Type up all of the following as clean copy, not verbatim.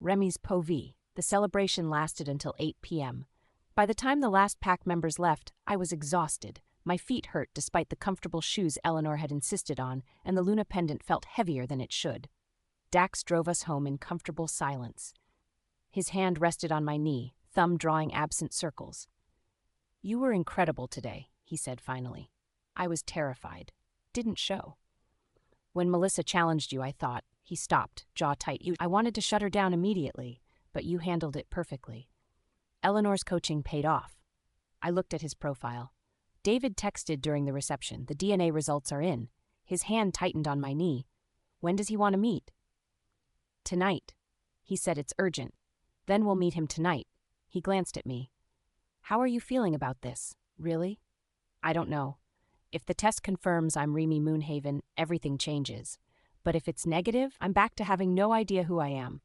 Remy's Povey. The celebration lasted until 8 p.m. By the time the last pack members left, I was exhausted. My feet hurt despite the comfortable shoes Eleanor had insisted on, and the Luna pendant felt heavier than it should. Dax drove us home in comfortable silence. His hand rested on my knee, thumb drawing absent circles. "You were incredible today," he said finally. I was terrified. Didn't show. "When Melissa challenged you, I thought," he stopped, jaw tight. "I wanted to shut her down immediately, but you handled it perfectly." Eleanor's coaching paid off. I looked at his profile. David texted during the reception. "The DNA results are in." His hand tightened on my knee. "When does he want to meet?" "Tonight." He said it's urgent. "Then we'll meet him tonight." He glanced at me. "How are you feeling about this? Really?" "I don't know. If the test confirms I'm Remy Moonhaven, everything changes. But if it's negative, I'm back to having no idea who I am."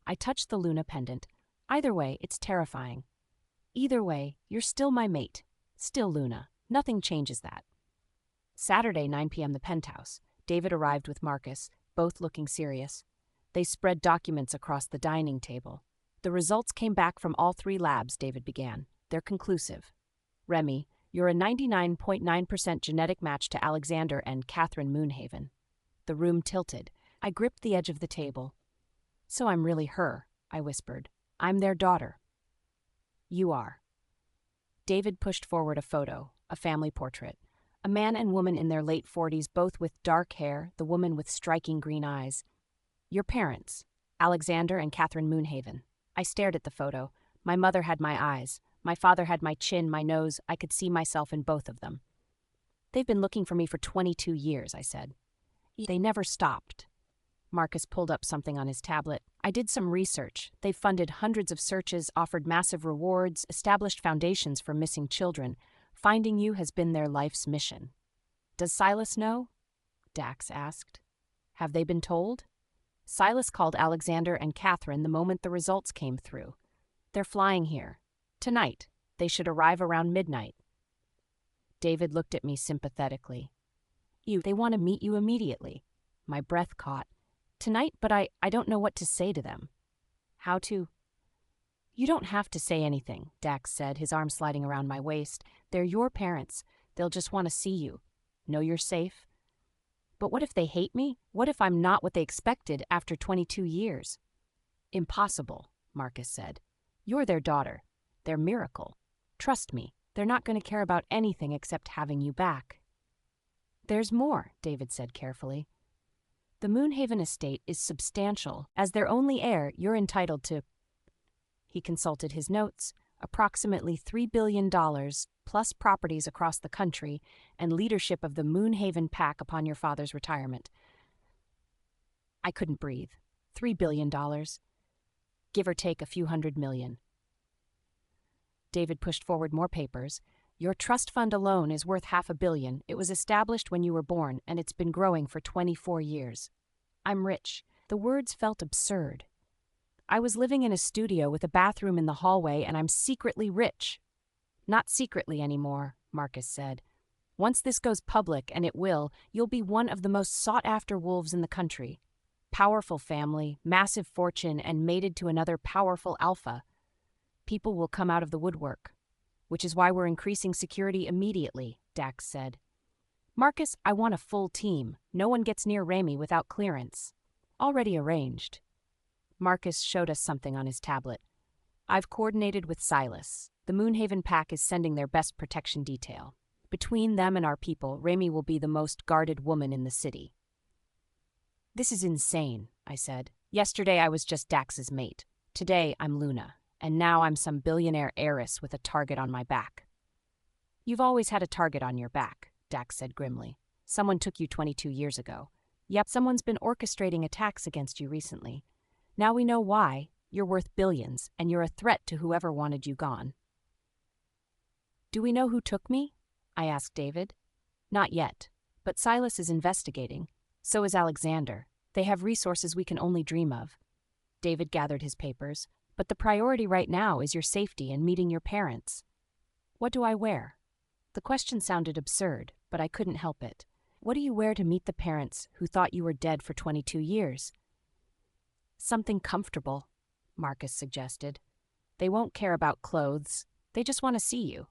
I touched the Luna pendant. "Either way, it's terrifying. Either way, you're still my mate. Still Luna. Nothing changes that." Saturday, 9 p.m. The penthouse. David arrived with Marcus, both looking serious. They spread documents across the dining table. "The results came back from all 3 labs," David began. "They're conclusive. Remy, you're a 99.9% genetic match to Alexander and Catherine Moonhaven." The room tilted. I gripped the edge of the table. "So I'm really her," I whispered. "I'm their daughter." "You are." David pushed forward a photo, a family portrait. A man and woman in their late 40s, both with dark hair, the woman with striking green eyes. "Your parents, Alexander and Catherine Moonhaven." I stared at the photo. My mother had my eyes. My father had my chin, my nose. I could see myself in both of them. "They've been looking for me for 22 years, I said. "They never stopped." Marcus pulled up something on his tablet. "I did some research. They've funded hundreds of searches, offered massive rewards, established foundations for missing children. Finding you has been their life's mission." "Does Silas know?" Dax asked. "Have they been told?" "Silas called Alexander and Catherine the moment the results came through. They're flying here. Tonight. They should arrive around midnight." David looked at me sympathetically. They want to meet you immediately." My breath caught. "Tonight, but I don't know what to say to them." "How to?" "You don't have to say anything," Dax said, his arm sliding around my waist. "They're your parents. They'll just want to see you. Know you're safe." "But what if they hate me? What if I'm not what they expected after 22 years? "Impossible," Marcus said. "You're their daughter. Their miracle. Trust me, they're not going to care about anything except having you back." "There's more," David said carefully. "The Moonhaven estate is substantial. As their only heir, you're entitled to—" He consulted his notes. "Approximately $3 billion, plus properties across the country, and leadership of the Moonhaven pack upon your father's retirement." I couldn't breathe. $3 billion. Give or take a few $100 million. David pushed forward more papers. "Your trust fund alone is worth $500 million. It was established when you were born, and it's been growing for 24 years. I'm rich." The words felt absurd. "I was living in a studio with a bathroom in the hallway, and I'm secretly rich." "Not secretly anymore," Marcus said. "Once this goes public, and it will, you'll be one of the most sought-after wolves in the country. Powerful family, massive fortune, and mated to another powerful alpha. People will come out of the woodwork. Which is why we're increasing security immediately," Dax said. "Marcus, I want a full team. No one gets near Remy without clearance." "Already arranged." Marcus showed us something on his tablet. "I've coordinated with Silas. The Moonhaven pack is sending their best protection detail. Between them and our people, Remy will be the most guarded woman in the city." "This is insane," I said. "Yesterday I was just Dax's mate. Today I'm Luna. And now I'm some billionaire heiress with a target on my back." "You've always had a target on your back," Dax said grimly. "Someone took you 22 years ago. Yep, someone's been orchestrating attacks against you recently. Now we know why. You're worth billions, and you're a threat to whoever wanted you gone." "Do we know who took me?" I asked David. "Not yet, but Silas is investigating. So is Alexander. They have resources we can only dream of." David gathered his papers. "But the priority right now is your safety and meeting your parents." "What do I wear?" The question sounded absurd, but I couldn't help it. "What do you wear to meet the parents who thought you were dead for 22 years?" "Something comfortable." Marcus suggested. They won't care about clothes. They just want to see you.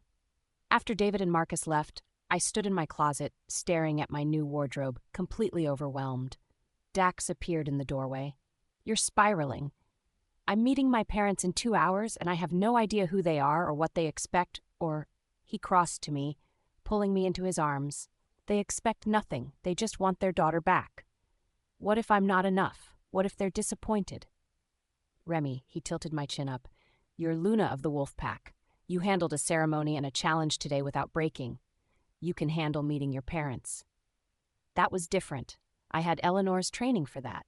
After David and Marcus left, I stood in my closet, staring at my new wardrobe, completely overwhelmed. Dax appeared in the doorway. You're spiraling. I'm meeting my parents in 2 hours, and I have no idea who they are or what they expect, or... He crossed to me, pulling me into his arms. They expect nothing. They just want their daughter back. What if I'm not enough? What if they're disappointed? Remy, he tilted my chin up. You're Luna of the Wolf Pack. You handled a ceremony and a challenge today without breaking. You can handle meeting your parents. That was different. I had Eleanor's training for that.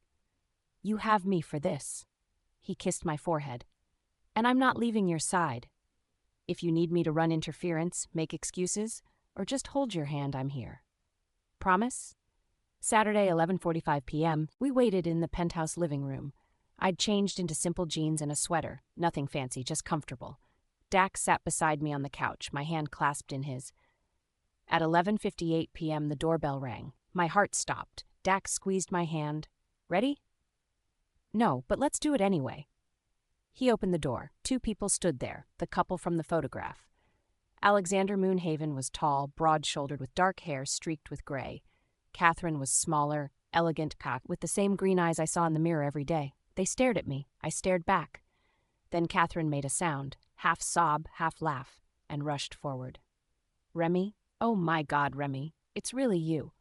You have me for this. He kissed my forehead. And I'm not leaving your side. If you need me to run interference, make excuses, or just hold your hand, I'm here. Promise? Saturday, 11:45 p.m., we waited in the penthouse living room. I'd changed into simple jeans and a sweater, nothing fancy, just comfortable. Dax sat beside me on the couch, my hand clasped in his. At 11:58 p.m., the doorbell rang. My heart stopped. Dax squeezed my hand. Ready? No, but let's do it anyway. He opened the door. 2 people stood there, the couple from the photograph. Alexander Moonhaven was tall, broad-shouldered with dark hair streaked with gray. Catherine was smaller, elegant, with the same green eyes I saw in the mirror every day. They stared at me. I stared back. Then Catherine made a sound, half sob, half laugh, and rushed forward. Remy? Oh my God, Remy. It's really you.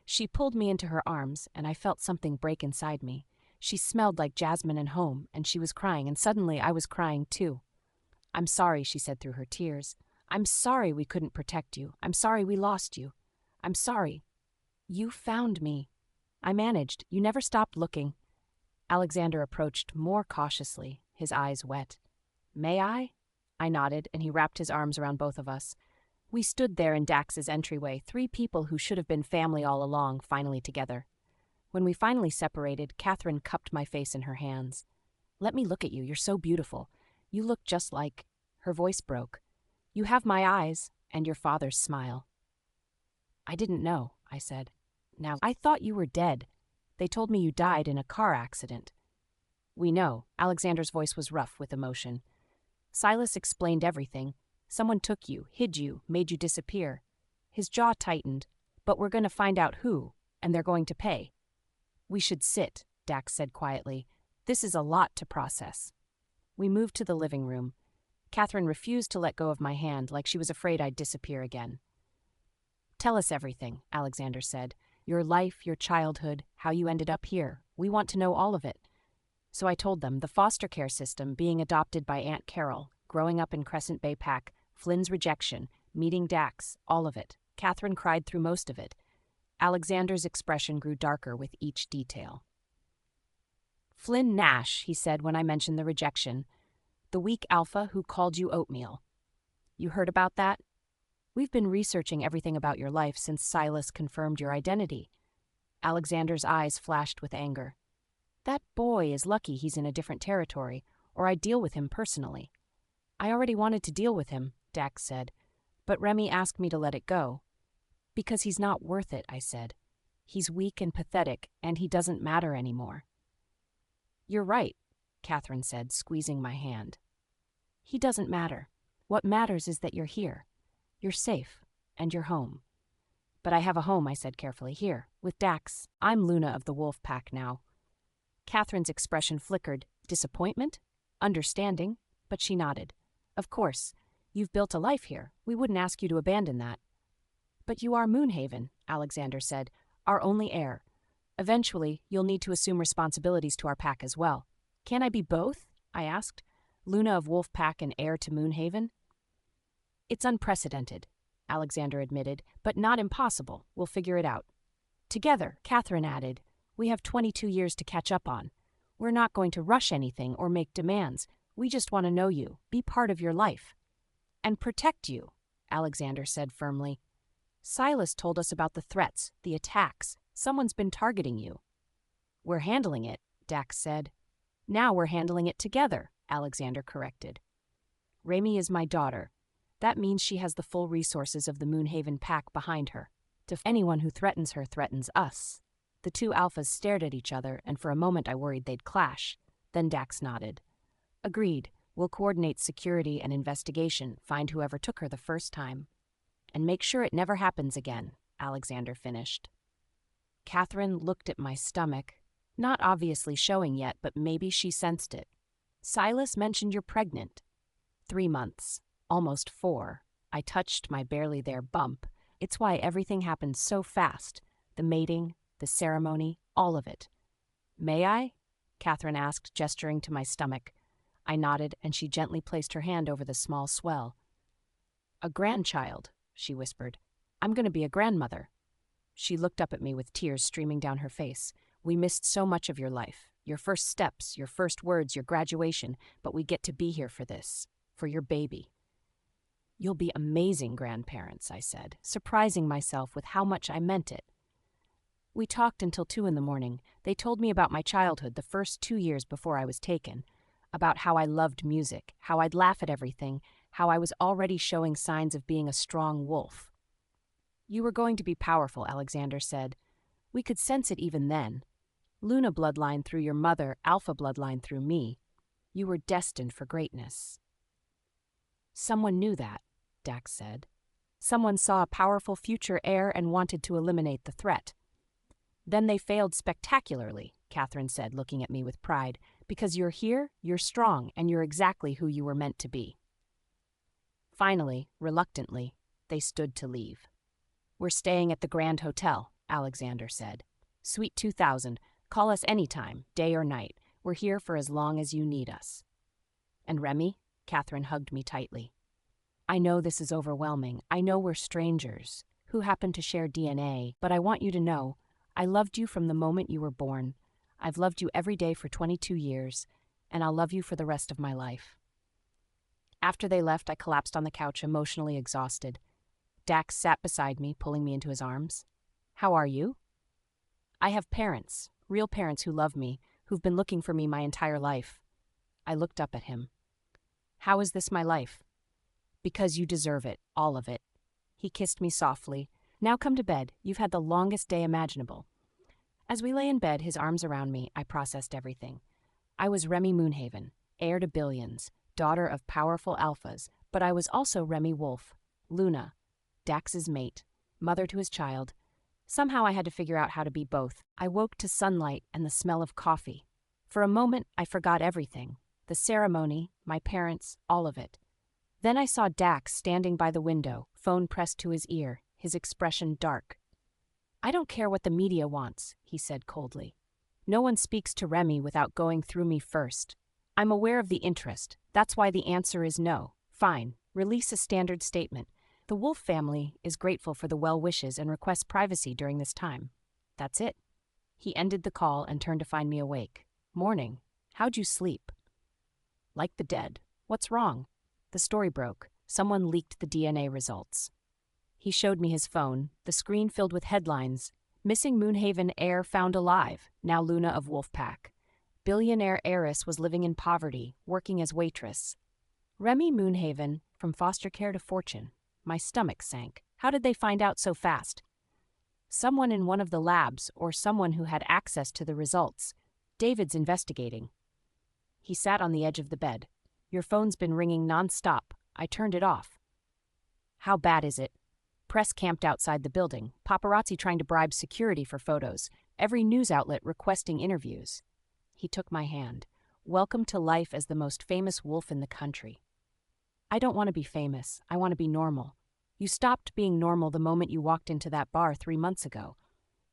She pulled me into her arms, and I felt something break inside me. She smelled like jasmine and home, and she was crying, and suddenly I was crying too. I'm sorry, she said through her tears. I'm sorry we couldn't protect you. I'm sorry we lost you. I'm sorry. You found me. I managed. You never stopped looking. Alexander approached more cautiously, his eyes wet. May I? I nodded, and he wrapped his arms around both of us. We stood there in Dax's entryway, 3 people who should have been family all along, finally together. When we finally separated, Catherine cupped my face in her hands. Let me look at you. You're so beautiful. You look just like... Her voice broke. You have my eyes and your father's smile. I didn't know, I said. Now, I thought you were dead. They told me you died in a car accident. We know. Alexander's voice was rough with emotion. Silas explained everything. Someone took you, hid you, made you disappear. His jaw tightened. But we're going to find out who, and they're going to pay. We should sit, Dax said quietly. This is a lot to process. We moved to the living room. Catherine refused to let go of my hand, like she was afraid I'd disappear again. Tell us everything, Alexander said. Your life, your childhood, how you ended up here. We want to know all of it. So I told them the foster care system, being adopted by Aunt Carol, growing up in Crescent Bay Pack, Flynn's rejection, meeting Dax, all of it. Catherine cried through most of it. Alexander's expression grew darker with each detail. Flynn Nash, he said when I mentioned the rejection. The weak alpha who called you oatmeal. You heard about that? We've been researching everything about your life since Silas confirmed your identity. Alexander's eyes flashed with anger. That boy is lucky he's in a different territory, or I'd deal with him personally. I already wanted to deal with him, Dax said, but Remy asked me to let it go. Because he's not worth it, I said. He's weak and pathetic, and he doesn't matter anymore. You're right, Catherine said, squeezing my hand. He doesn't matter. What matters is that you're here. You're safe, and you're home. But I have a home, I said carefully, here, with Dax. I'm Luna of the Wolf Pack now. Catherine's expression flickered. Disappointment? Understanding? But she nodded. Of course. You've built a life here. We wouldn't ask you to abandon that. But you are Moonhaven, Alexander said, our only heir. Eventually, you'll need to assume responsibilities to our pack as well. Can I be both? I asked. Luna of Wolf Pack and heir to Moonhaven? It's unprecedented, Alexander admitted, but not impossible. We'll figure it out. Together, Catherine added, we have 22 years to catch up on. We're not going to rush anything or make demands. We just want to know you, be part of your life. And protect you, Alexander said firmly. Silas told us about the threats, the attacks. Someone's been targeting you. We're handling it, Dax said. Now we're handling it together, Alexander corrected. Remy is my daughter. That means she has the full resources of the Moonhaven Pack behind her. Anyone who threatens her threatens us. The 2 alphas stared at each other, and for a moment I worried they'd clash. Then Dax nodded. Agreed. We'll coordinate security and investigation, find whoever took her the first time. And make sure it never happens again, Alexander finished. Catherine looked at my stomach, not obviously showing yet, but maybe she sensed it. Silas mentioned you're pregnant. 3 months, almost 4. I touched my barely there bump. It's why everything happened so fast. The mating, the ceremony, all of it. May I? Catherine asked, gesturing to my stomach. I nodded, and she gently placed her hand over the small swell. A grandchild, she whispered. I'm going to be a grandmother. She looked up at me with tears streaming down her face. We missed so much of your life, your first steps, your first words, your graduation, but we get to be here for this, for your baby. You'll be amazing grandparents, I said, surprising myself with how much I meant it. We talked until 2 a.m. They told me about my childhood the first 2 years before I was taken, about how I loved music, how I'd laugh at everything, how I was already showing signs of being a strong wolf. You were going to be powerful, Alexander said. We could sense it even then. Luna bloodline through your mother, Alpha bloodline through me. You were destined for greatness. Someone knew that, Dax said. Someone saw a powerful future heir and wanted to eliminate the threat. Then they failed spectacularly, Catherine said, looking at me with pride. Because you're here, you're strong, and you're exactly who you were meant to be. Finally, reluctantly, they stood to leave. We're staying at the Grand Hotel, Alexander said. Suite 2000. Call us anytime, day or night. We're here for as long as you need us. And Remy? Catherine hugged me tightly. I know this is overwhelming. I know we're strangers who happen to share DNA, but I want you to know I loved you from the moment you were born. I've loved you every day for 22 years, and I'll love you for the rest of my life. After they left, I collapsed on the couch, emotionally exhausted. Dax sat beside me, pulling me into his arms. How are you? I have parents, real parents who love me, who've been looking for me my entire life. I looked up at him. How is this my life? Because you deserve it, all of it. He kissed me softly. Now come to bed. You've had the longest day imaginable. As we lay in bed, his arms around me, I processed everything. I was Remy Moonhaven, heir to billions, daughter of powerful alphas, but I was also Remy Wolfe, Luna, Dax's mate, mother to his child. Somehow I had to figure out how to be both. I woke to sunlight and the smell of coffee. For a moment, I forgot everything. The ceremony, my parents, all of it. Then I saw Dax standing by the window, phone pressed to his ear, his expression dark. I don't care what the media wants, he said coldly. No one speaks to Remy without going through me first. I'm aware of the interest. That's why the answer is no. Fine. Release a standard statement. The Wolfe family is grateful for the well wishes and requests privacy during this time. That's it. He ended the call and turned to find me awake. Morning. How'd you sleep? Like the dead. What's wrong? The story broke. Someone leaked the DNA results. He showed me his phone, the screen filled with headlines. Missing Moonhaven heir found alive, now Luna of Wolfpack. Billionaire heiress was living in poverty, working as waitress. Remy Moonhaven, from foster care to fortune. My stomach sank. How did they find out so fast? Someone in one of the labs, or someone who had access to the results. David's investigating. He sat on the edge of the bed. Your phone's been ringing non-stop. I turned it off. How bad is it? Press camped outside the building, paparazzi trying to bribe security for photos, every news outlet requesting interviews. He took my hand. Welcome to life as the most famous wolf in the country. I don't want to be famous. I want to be normal. You stopped being normal the moment you walked into that bar 3 months ago.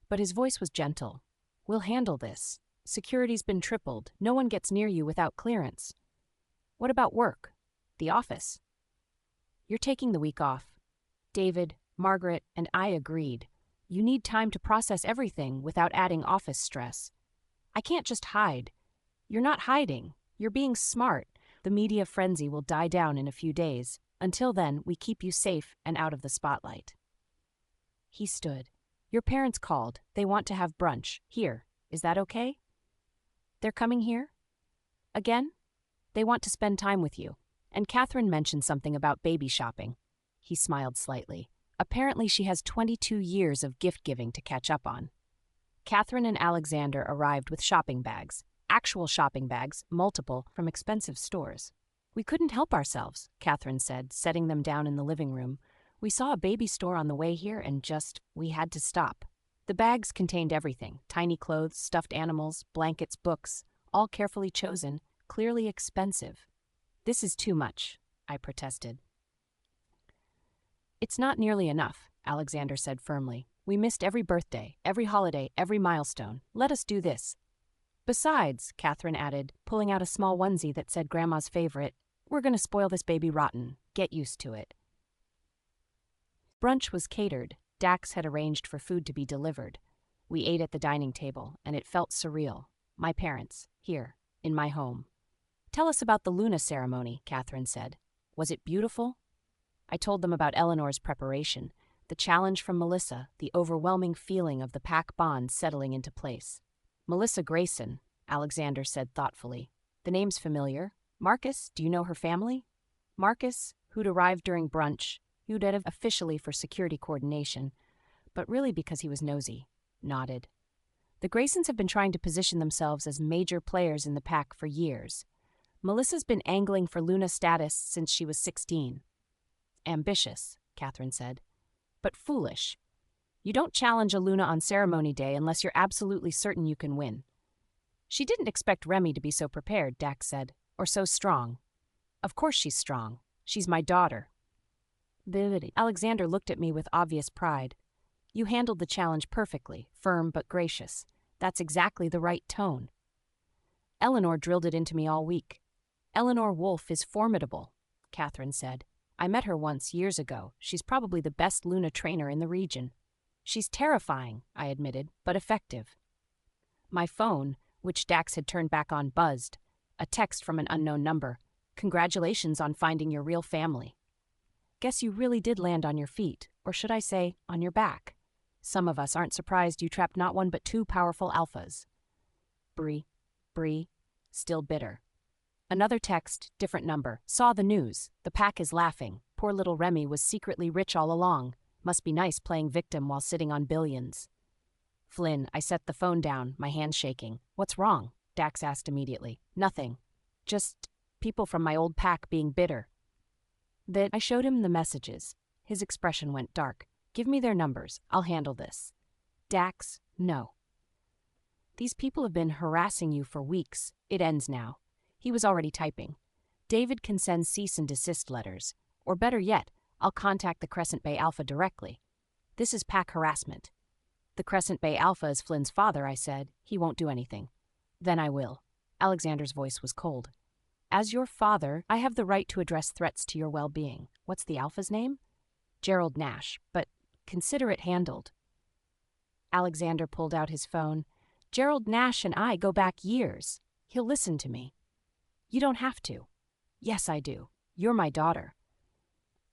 But his voice was gentle. We'll handle this. Security's been tripled. No one gets near you without clearance. What about work? The office? You're taking the week off. David, Margaret, and I agreed. You need time to process everything without adding office stress. I can't just hide. You're not hiding. You're being smart. The media frenzy will die down in a few days. Until then, we keep you safe and out of the spotlight. He stood. Your parents called. They want to have brunch. Here. Is that okay? They're coming here? Again? They want to spend time with you. And Catherine mentioned something about baby shopping. He smiled slightly. Apparently she has 22 years of gift-giving to catch up on. Catherine and Alexander arrived with shopping bags. actual shopping bags, multiple, from expensive stores. We couldn't help ourselves, Catherine said, setting them down in the living room. We saw a baby store on the way here and we had to stop. The bags contained everything: tiny clothes, stuffed animals, blankets, books, all carefully chosen, clearly expensive. This is too much, I protested. It's not nearly enough, Alexander said firmly. We missed every birthday, every holiday, every milestone. Let us do this. Besides, Catherine added, pulling out a small onesie that said Grandma's favorite, we're going to spoil this baby rotten. Get used to it. Brunch was catered. Dax had arranged for food to be delivered. We ate at the dining table, and it felt surreal. My parents, here, in my home. Tell us about the Luna ceremony, Catherine said. Was it beautiful? I told them about Eleanor's preparation, the challenge from Melissa, the overwhelming feeling of the pack bond settling into place. Melissa Grayson, Alexander said thoughtfully. The name's familiar. Marcus, do you know her family? Marcus, who'd arrived during brunch, you'd have officially for security coordination, but really because he was nosy, nodded. The Graysons have been trying to position themselves as major players in the pack for years. Melissa's been angling for Luna status since she was 16. Ambitious, Catherine said, but foolish. You don't challenge a Luna on ceremony day unless you're absolutely certain you can win. She didn't expect Remy to be so prepared, Dax said, or so strong. Of course she's strong. She's my daughter. Alexander looked at me with obvious pride. You handled the challenge perfectly, firm but gracious. That's exactly the right tone. Eleanor drilled it into me all week. Eleanor Wolfe is formidable, Catherine said. I met her once years ago. She's probably the best Luna trainer in the region. She's terrifying, I admitted, but effective. My phone, which Dax had turned back on, buzzed. A text from an unknown number. Congratulations on finding your real family. Guess you really did land on your feet, or should I say, on your back. Some of us aren't surprised you trapped not one but two powerful alphas. Bree, still bitter. Another text, different number. Saw the news. The pack is laughing. Poor little Remy was secretly rich all along. Must be nice playing victim while sitting on billions. Flynn, I set the phone down, my hands shaking. What's wrong? Dax asked immediately. Nothing. Just people from my old pack being bitter. I showed him the messages. His expression went dark. Give me their numbers. I'll handle this. Dax, no. These people have been harassing you for weeks. It ends now. He was already typing. David can send cease and desist letters. Or better yet, I'll contact the Crescent Bay Alpha directly. This is pack harassment. The Crescent Bay Alpha is Flynn's father, I said. He won't do anything. Then I will. Alexander's voice was cold. As your father, I have the right to address threats to your well-being. What's the Alpha's name? Gerald Nash, but consider it handled. Alexander pulled out his phone. Gerald Nash and I go back years. He'll listen to me. You don't have to. Yes, I do. You're my daughter.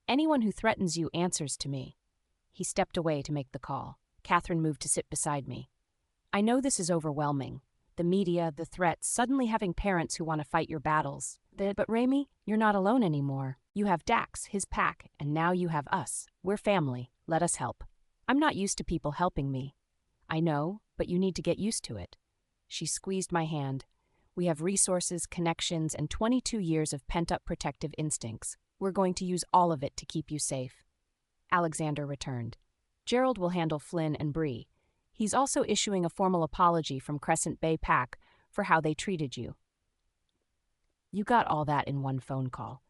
Anyone who threatens you answers to me. He stepped away to make the call. Catherine moved to sit beside me. I know this is overwhelming. The media, the threats, suddenly having parents who want to fight your battles. But Remy, you're not alone anymore. You have Dax, his pack, and now you have us. We're family. Let us help. I'm not used to people helping me. I know, but you need to get used to it. She squeezed my hand. We have resources, connections, and 22 years of pent-up protective instincts. We're going to use all of it to keep you safe. Alexander returned. Gerald will handle Flynn and Bree. He's also issuing a formal apology from Crescent Bay Pack for how they treated you. You got all that in one phone call.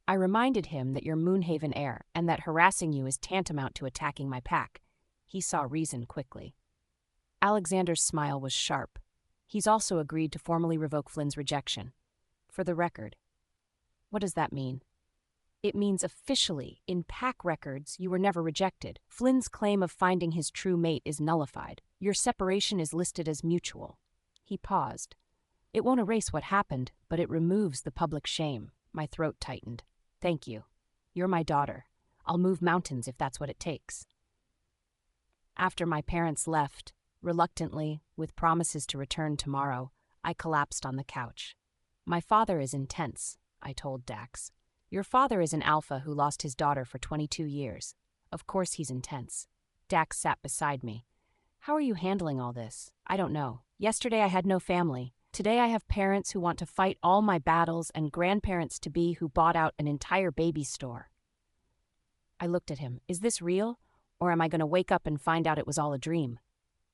I reminded him that you're Moonhaven heir and that harassing you is tantamount to attacking my pack. He saw reason quickly. Alexander's smile was sharp. He's also agreed to formally revoke Flynn's rejection. For the record. What does that mean? It means officially, in pack records, you were never rejected. Flynn's claim of finding his true mate is nullified. Your separation is listed as mutual. He paused. It won't erase what happened, but it removes the public shame. My throat tightened. Thank you. You're my daughter. I'll move mountains if that's what it takes. After my parents left, reluctantly, with promises to return tomorrow, I collapsed on the couch. My father is intense, I told Dax. Your father is an alpha who lost his daughter for 22 years. Of course he's intense. Dax sat beside me. How are you handling all this? I don't know. Yesterday I had no family. Today I have parents who want to fight all my battles and grandparents-to-be who bought out an entire baby store. I looked at him. Is this real? Or am I going to wake up and find out it was all a dream?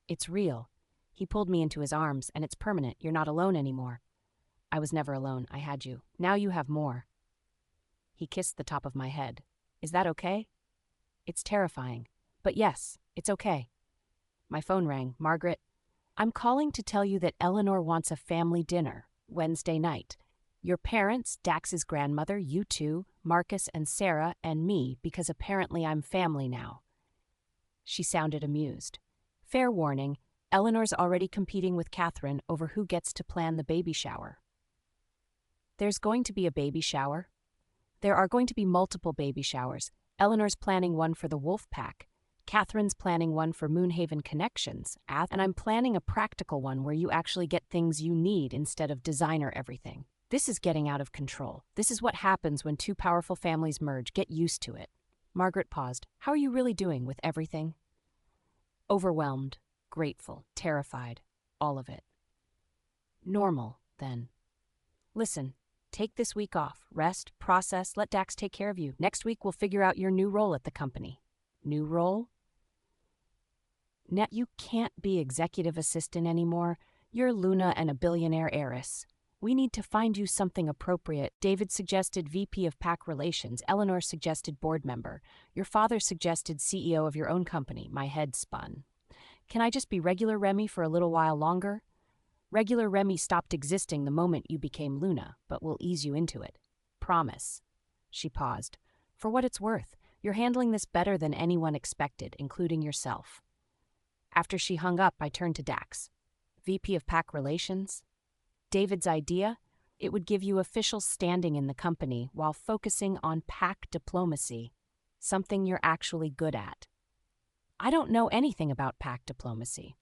It's real. He pulled me into his arms, and it's permanent. You're not alone anymore. I was never alone. I had you. Now you have more. He kissed the top of my head. Is that okay? It's terrifying. But yes, it's okay. My phone rang. Margaret, I'm calling to tell you that Eleanor wants a family dinner, Wednesday night. Your parents, Dax's grandmother, you two, Marcus and Sarah, and me, because apparently I'm family now. She sounded amused. Fair warning, Eleanor's already competing with Catherine over who gets to plan the baby shower. There's going to be a baby shower? There are going to be multiple baby showers. Eleanor's planning one for the Wolfe Pack. Catherine's planning one for Moonhaven Connections, and I'm planning a practical one where you actually get things you need instead of designer everything. This is getting out of control. This is what happens when two powerful families merge. Get used to it. Margaret paused. How are you really doing with everything? Overwhelmed, grateful, terrified, all of it. Normal, then. Listen, take this week off. Rest, process, let Dax take care of you. Next week we'll figure out your new role at the company. New role? You can't be executive assistant anymore. You're Luna and a billionaire heiress. We need to find you something appropriate. David suggested VP of PAC Relations. Eleanor suggested board member. Your father suggested CEO of your own company. My head spun. Can I just be regular Remy for a little while longer? Regular Remy stopped existing the moment you became Luna, but we'll ease you into it. Promise. She paused. For what it's worth, you're handling this better than anyone expected, including yourself. After she hung up, I turned to Dax. VP of PAC Relations? David's idea? It would give you official standing in the company while focusing on PAC diplomacy, something you're actually good at. I don't know anything about PAC diplomacy.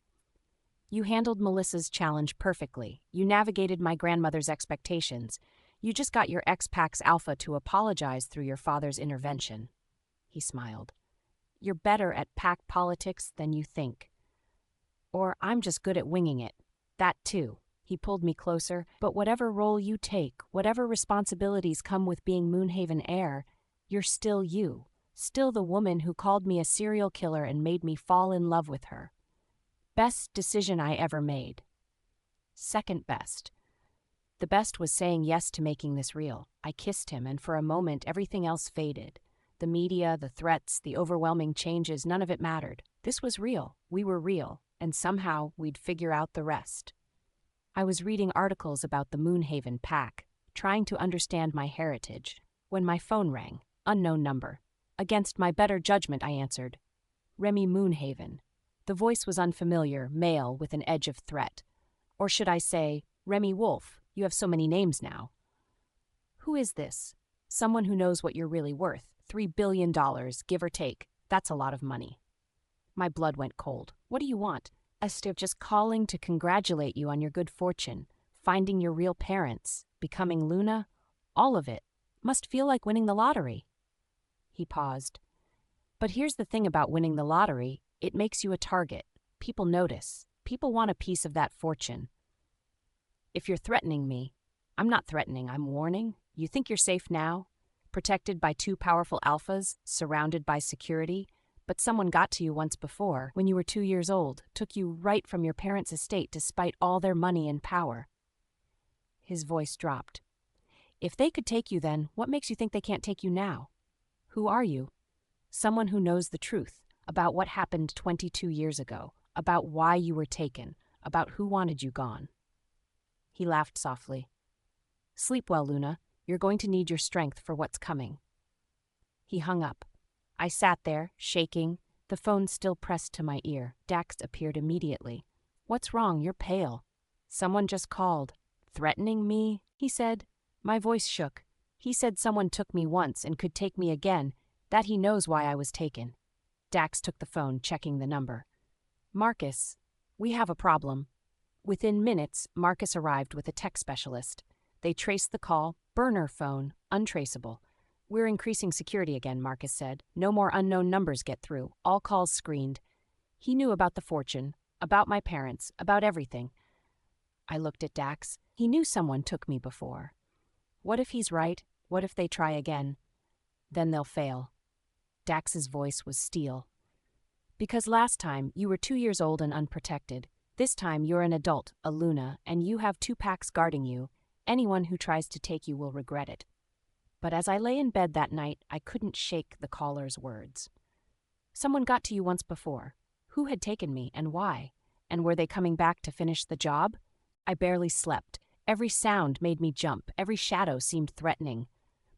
You handled Melissa's challenge perfectly. You navigated my grandmother's expectations. You just got your ex-PAC's alpha to apologize through your father's intervention. He smiled. You're better at PAC politics than you think. Or I'm just good at winging it. That too. He pulled me closer. But whatever role you take, whatever responsibilities come with being Moonhaven heir, you're still you. Still the woman who called me a serial killer and made me fall in love with her. Best decision I ever made. Second best. The best was saying yes to making this real. I kissed him, and for a moment everything else faded. The media, the threats, the overwhelming changes, none of it mattered. This was real. We were real. And somehow we'd figure out the rest. I was reading articles about the Moonhaven Pack, trying to understand my heritage, when my phone rang. Unknown number. Against my better judgment, I answered. Remy Moonhaven. The voice was unfamiliar, male with an edge of threat. Or should I say, Remy Wolfe, you have so many names now. Who is this? Someone who knows what you're really worth. $3 billion, give or take. That's a lot of money. My blood went cold. What do you want? Just calling to congratulate you on your good fortune, finding your real parents, becoming Luna, all of it. Must feel like winning the lottery. He paused. But here's the thing about winning the lottery, it makes you a target. People notice. People want a piece of that fortune. If you're threatening me, I'm not threatening, I'm warning. You think you're safe now? Protected by two powerful alphas, surrounded by security? But someone got to you once before, when you were 2 years old, took you right from your parents' estate despite all their money and power. His voice dropped. If they could take you then, what makes you think they can't take you now? Who are you? Someone who knows the truth about what happened 22 years ago, about why you were taken, about who wanted you gone. He laughed softly. Sleep well, Luna. You're going to need your strength for what's coming. He hung up. I sat there, shaking, the phone still pressed to my ear. Dax appeared immediately. What's wrong? You're pale. Someone just called. Threatening me? He said. My voice shook. He said someone took me once and could take me again, that he knows why I was taken. Dax took the phone, checking the number. Marcus, we have a problem. Within minutes, Marcus arrived with a tech specialist. They traced the call, burner phone, untraceable. We're increasing security again, Marcus said. No more unknown numbers get through, all calls screened. He knew about the fortune, about my parents, about everything. I looked at Dax. He knew someone took me before. What if he's right? What if they try again? Then they'll fail. Dax's voice was steel. Because last time, you were 2 years old and unprotected. This time, you're an adult, a Luna, and you have 2 packs guarding you. Anyone who tries to take you will regret it. But as I lay in bed that night, I couldn't shake the caller's words. Someone got to you once before. Who had taken me, and why? And were they coming back to finish the job? I barely slept. Every sound made me jump. Every shadow seemed threatening.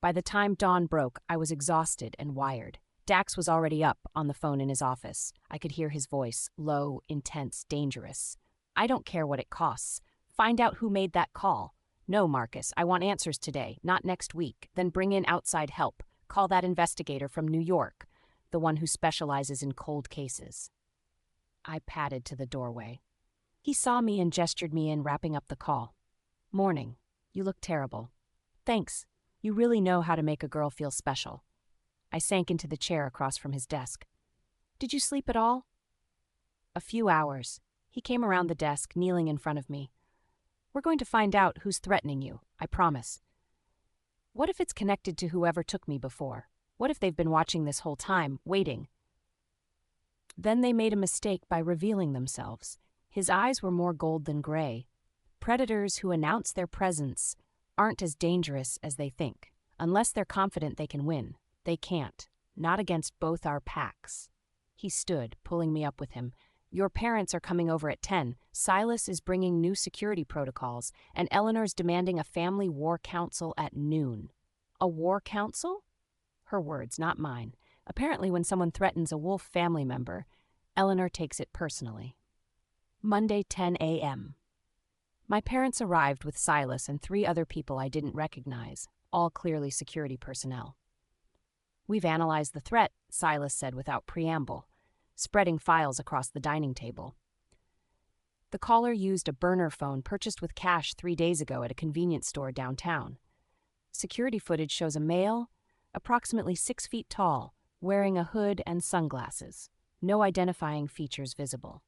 By the time dawn broke, I was exhausted and wired. Dax was already up, on the phone in his office. I could hear his voice, low, intense, dangerous. I don't care what it costs. Find out who made that call. No, Marcus, I want answers today, not next week. Then bring in outside help. Call that investigator from New York, the one who specializes in cold cases. I padded to the doorway. He saw me and gestured me in, wrapping up the call. Morning. You look terrible. Thanks. You really know how to make a girl feel special. I sank into the chair across from his desk. Did you sleep at all? A few hours. He came around the desk, kneeling in front of me. We're going to find out who's threatening you, I promise. What if it's connected to whoever took me before? What if they've been watching this whole time, waiting? Then they made a mistake by revealing themselves. His eyes were more gold than gray. Predators who announce their presence aren't as dangerous as they think. Unless they're confident they can win. They can't. Not against both our packs. He stood, pulling me up with him. Your parents are coming over at 10. Silas is bringing new security protocols, and Eleanor's demanding a family war council at noon. A war council? Her words, not mine. Apparently when someone threatens a Wolfe family member, Eleanor takes it personally. Monday, 10 a.m. My parents arrived with Silas and 3 other people I didn't recognize, all clearly security personnel. We've analyzed the threat, Silas said without preamble, spreading files across the dining table. The caller used a burner phone purchased with cash 3 days ago at a convenience store downtown. Security footage shows a male, approximately 6 feet tall, wearing a hood and sunglasses. No identifying features visible.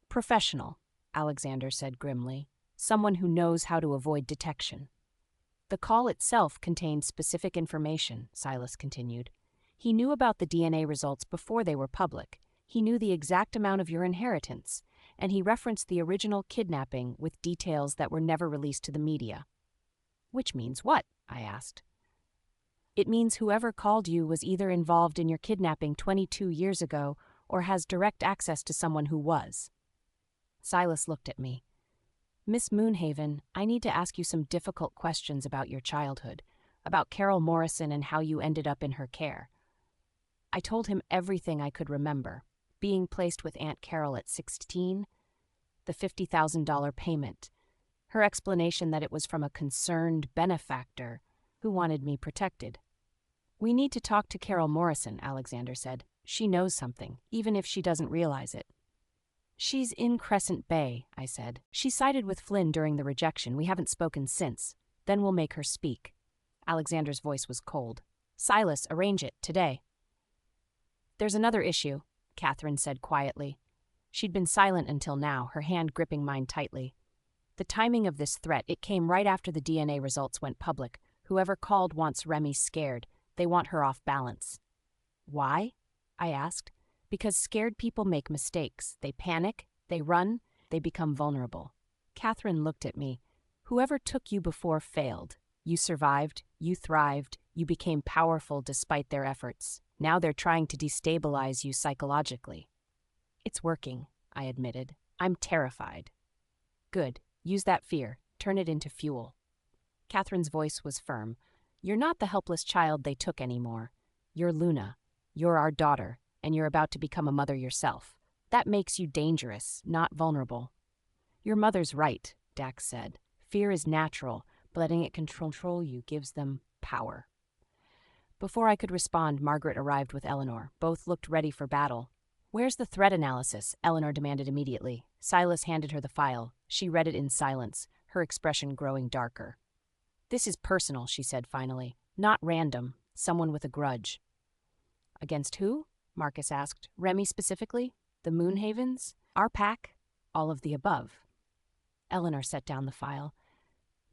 Professional, Alexander said grimly. Someone who knows how to avoid detection. The call itself contained specific information, Silas continued. He knew about the DNA results before they were public. He knew the exact amount of your inheritance, and he referenced the original kidnapping with details that were never released to the media. Which means what? I asked. It means whoever called you was either involved in your kidnapping 22 years ago or has direct access to someone who was. Silas looked at me. Miss Moonhaven, I need to ask you some difficult questions about your childhood, about Carol Morrison and how you ended up in her care. I told him everything I could remember. Being placed with Aunt Carol at 16, the $50,000 payment, her explanation that it was from a concerned benefactor who wanted me protected. We need to talk to Carol Morrison, Alexander said. She knows something, even if she doesn't realize it. She's in Crescent Bay, I said. She sided with Flynn during the rejection. We haven't spoken since. Then we'll make her speak. Alexander's voice was cold. Silas, arrange it, today. There's another issue, Catherine said quietly. She'd been silent until now, her hand gripping mine tightly. The timing of this threat, it came right after the DNA results went public. Whoever called wants Remy scared. They want her off balance. Why? I asked. Because scared people make mistakes. They panic, they run, they become vulnerable. Catherine looked at me. Whoever took you before failed. You survived, you thrived, you became powerful despite their efforts. Now they're trying to destabilize you psychologically. It's working, I admitted. I'm terrified. Good. Use that fear. Turn it into fuel. Catherine's voice was firm. You're not the helpless child they took anymore. You're Luna. You're our daughter, and you're about to become a mother yourself. That makes you dangerous, not vulnerable. Your mother's right, Dax said. Fear is natural, but letting it control you gives them power. Before I could respond, Margaret arrived with Eleanor. Both looked ready for battle. Where's the threat analysis? Eleanor demanded immediately. Silas handed her the file. She read it in silence, her expression growing darker. This is personal, she said finally. Not random. Someone with a grudge. Against who? Marcus asked. Remy specifically? The Moonhavens? Our pack? All of the above. Eleanor set down the file.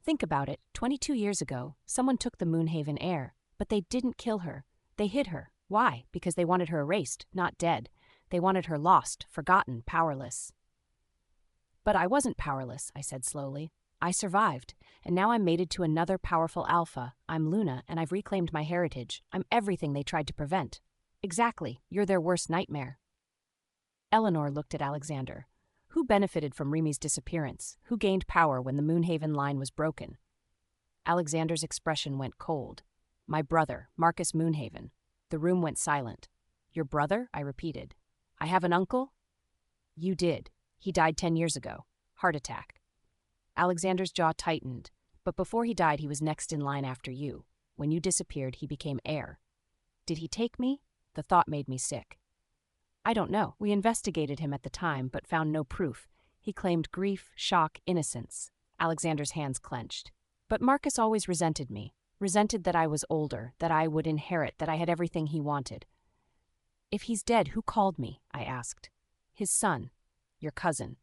Think about it. 22 years ago, someone took the Moonhaven heir, but they didn't kill her. They hid her. Why? Because they wanted her erased, not dead. They wanted her lost, forgotten, powerless. But I wasn't powerless, I said slowly. I survived, and now I'm mated to another powerful alpha. I'm Luna, and I've reclaimed my heritage. I'm everything they tried to prevent. Exactly. You're their worst nightmare. Eleanor looked at Alexander. Who benefited from Remy's disappearance? Who gained power when the Moonhaven line was broken? Alexander's expression went cold. My brother, Marcus Moonhaven. The room went silent. Your brother? I repeated. I have an uncle? You did. He died 10 years ago. Heart attack. Alexander's jaw tightened, but before he died he was next in line after you. When you disappeared, he became heir. Did he take me? The thought made me sick. I don't know. We investigated him at the time, but found no proof. He claimed grief, shock, innocence. Alexander's hands clenched. But Marcus always resented me. Resented that I was older, that I would inherit, that I had everything he wanted. If he's dead, who called me? I asked. His son. Your cousin.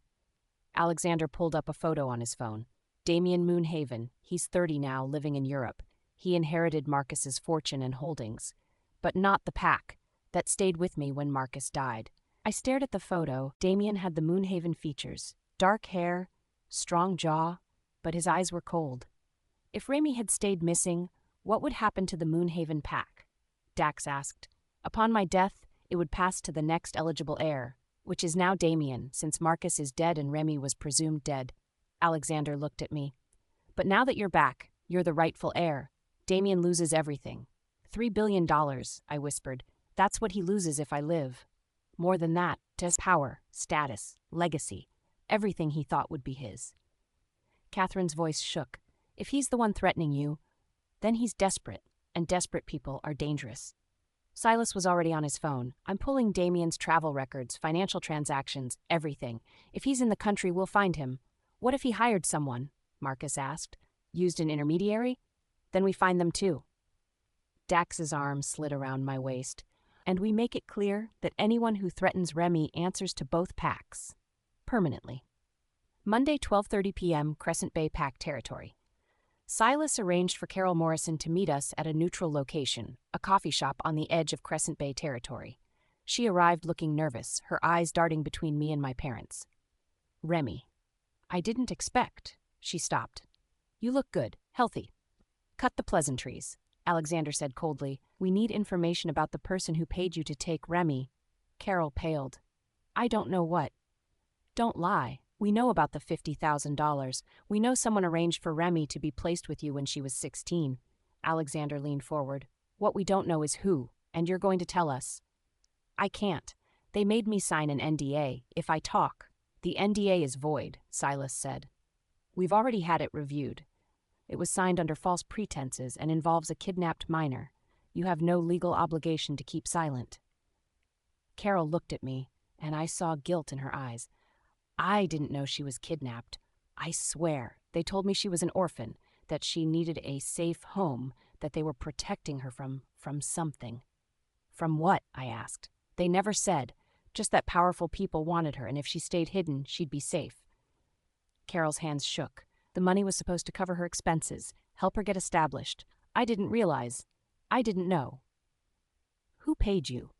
Alexander pulled up a photo on his phone. Damien Moonhaven. He's 30 now, living in Europe. He inherited Marcus's fortune and holdings. But not the pack. That stayed with me when Marcus died. I stared at the photo. Damien had the Moonhaven features. Dark hair, strong jaw, but his eyes were cold. If Remy had stayed missing, what would happen to the Moonhaven pack? Dax asked. Upon my death, it would pass to the next eligible heir, which is now Damien, since Marcus is dead and Remy was presumed dead. Alexander looked at me. But now that you're back, you're the rightful heir. Damien loses everything. $3 billion, I whispered. That's what he loses if I live. More than that, his power, status, legacy, everything he thought would be his. Catherine's voice shook. If he's the one threatening you, then he's desperate, and desperate people are dangerous. Silas was already on his phone. I'm pulling Damien's travel records, financial transactions, everything. If he's in the country, we'll find him. What if he hired someone? Marcus asked. Used an intermediary? Then we find them too. Dax's arm slid around my waist. And we make it clear that anyone who threatens Remy answers to both packs. Permanently. Monday, 12:30 p.m., Crescent Bay Pack territory. Silas arranged for Carol Morrison to meet us at a neutral location, a coffee shop on the edge of Crescent Bay territory. She arrived looking nervous, her eyes darting between me and my parents. Remy. I didn't expect. She stopped. You look good, healthy. Cut the pleasantries. Alexander said coldly. We need information about the person who paid you to take Remy. Carol paled. I don't know what. Don't lie. We know about the $50,000. We know someone arranged for Remy to be placed with you when she was 16. Alexander leaned forward. What we don't know is who, and you're going to tell us. I can't. They made me sign an NDA. If I talk. The NDA is void, Silas said. We've already had it reviewed. It was signed under false pretenses and involves a kidnapped minor. You have no legal obligation to keep silent. Carol looked at me, and I saw guilt in her eyes. I didn't know she was kidnapped. I swear, they told me she was an orphan, that she needed a safe home, that they were protecting her from something. From what? I asked. They never said, just that powerful people wanted her, and if she stayed hidden, she'd be safe. Carol's hands shook. The money was supposed to cover her expenses, help her get established. I didn't realize. I didn't know. Who paid you?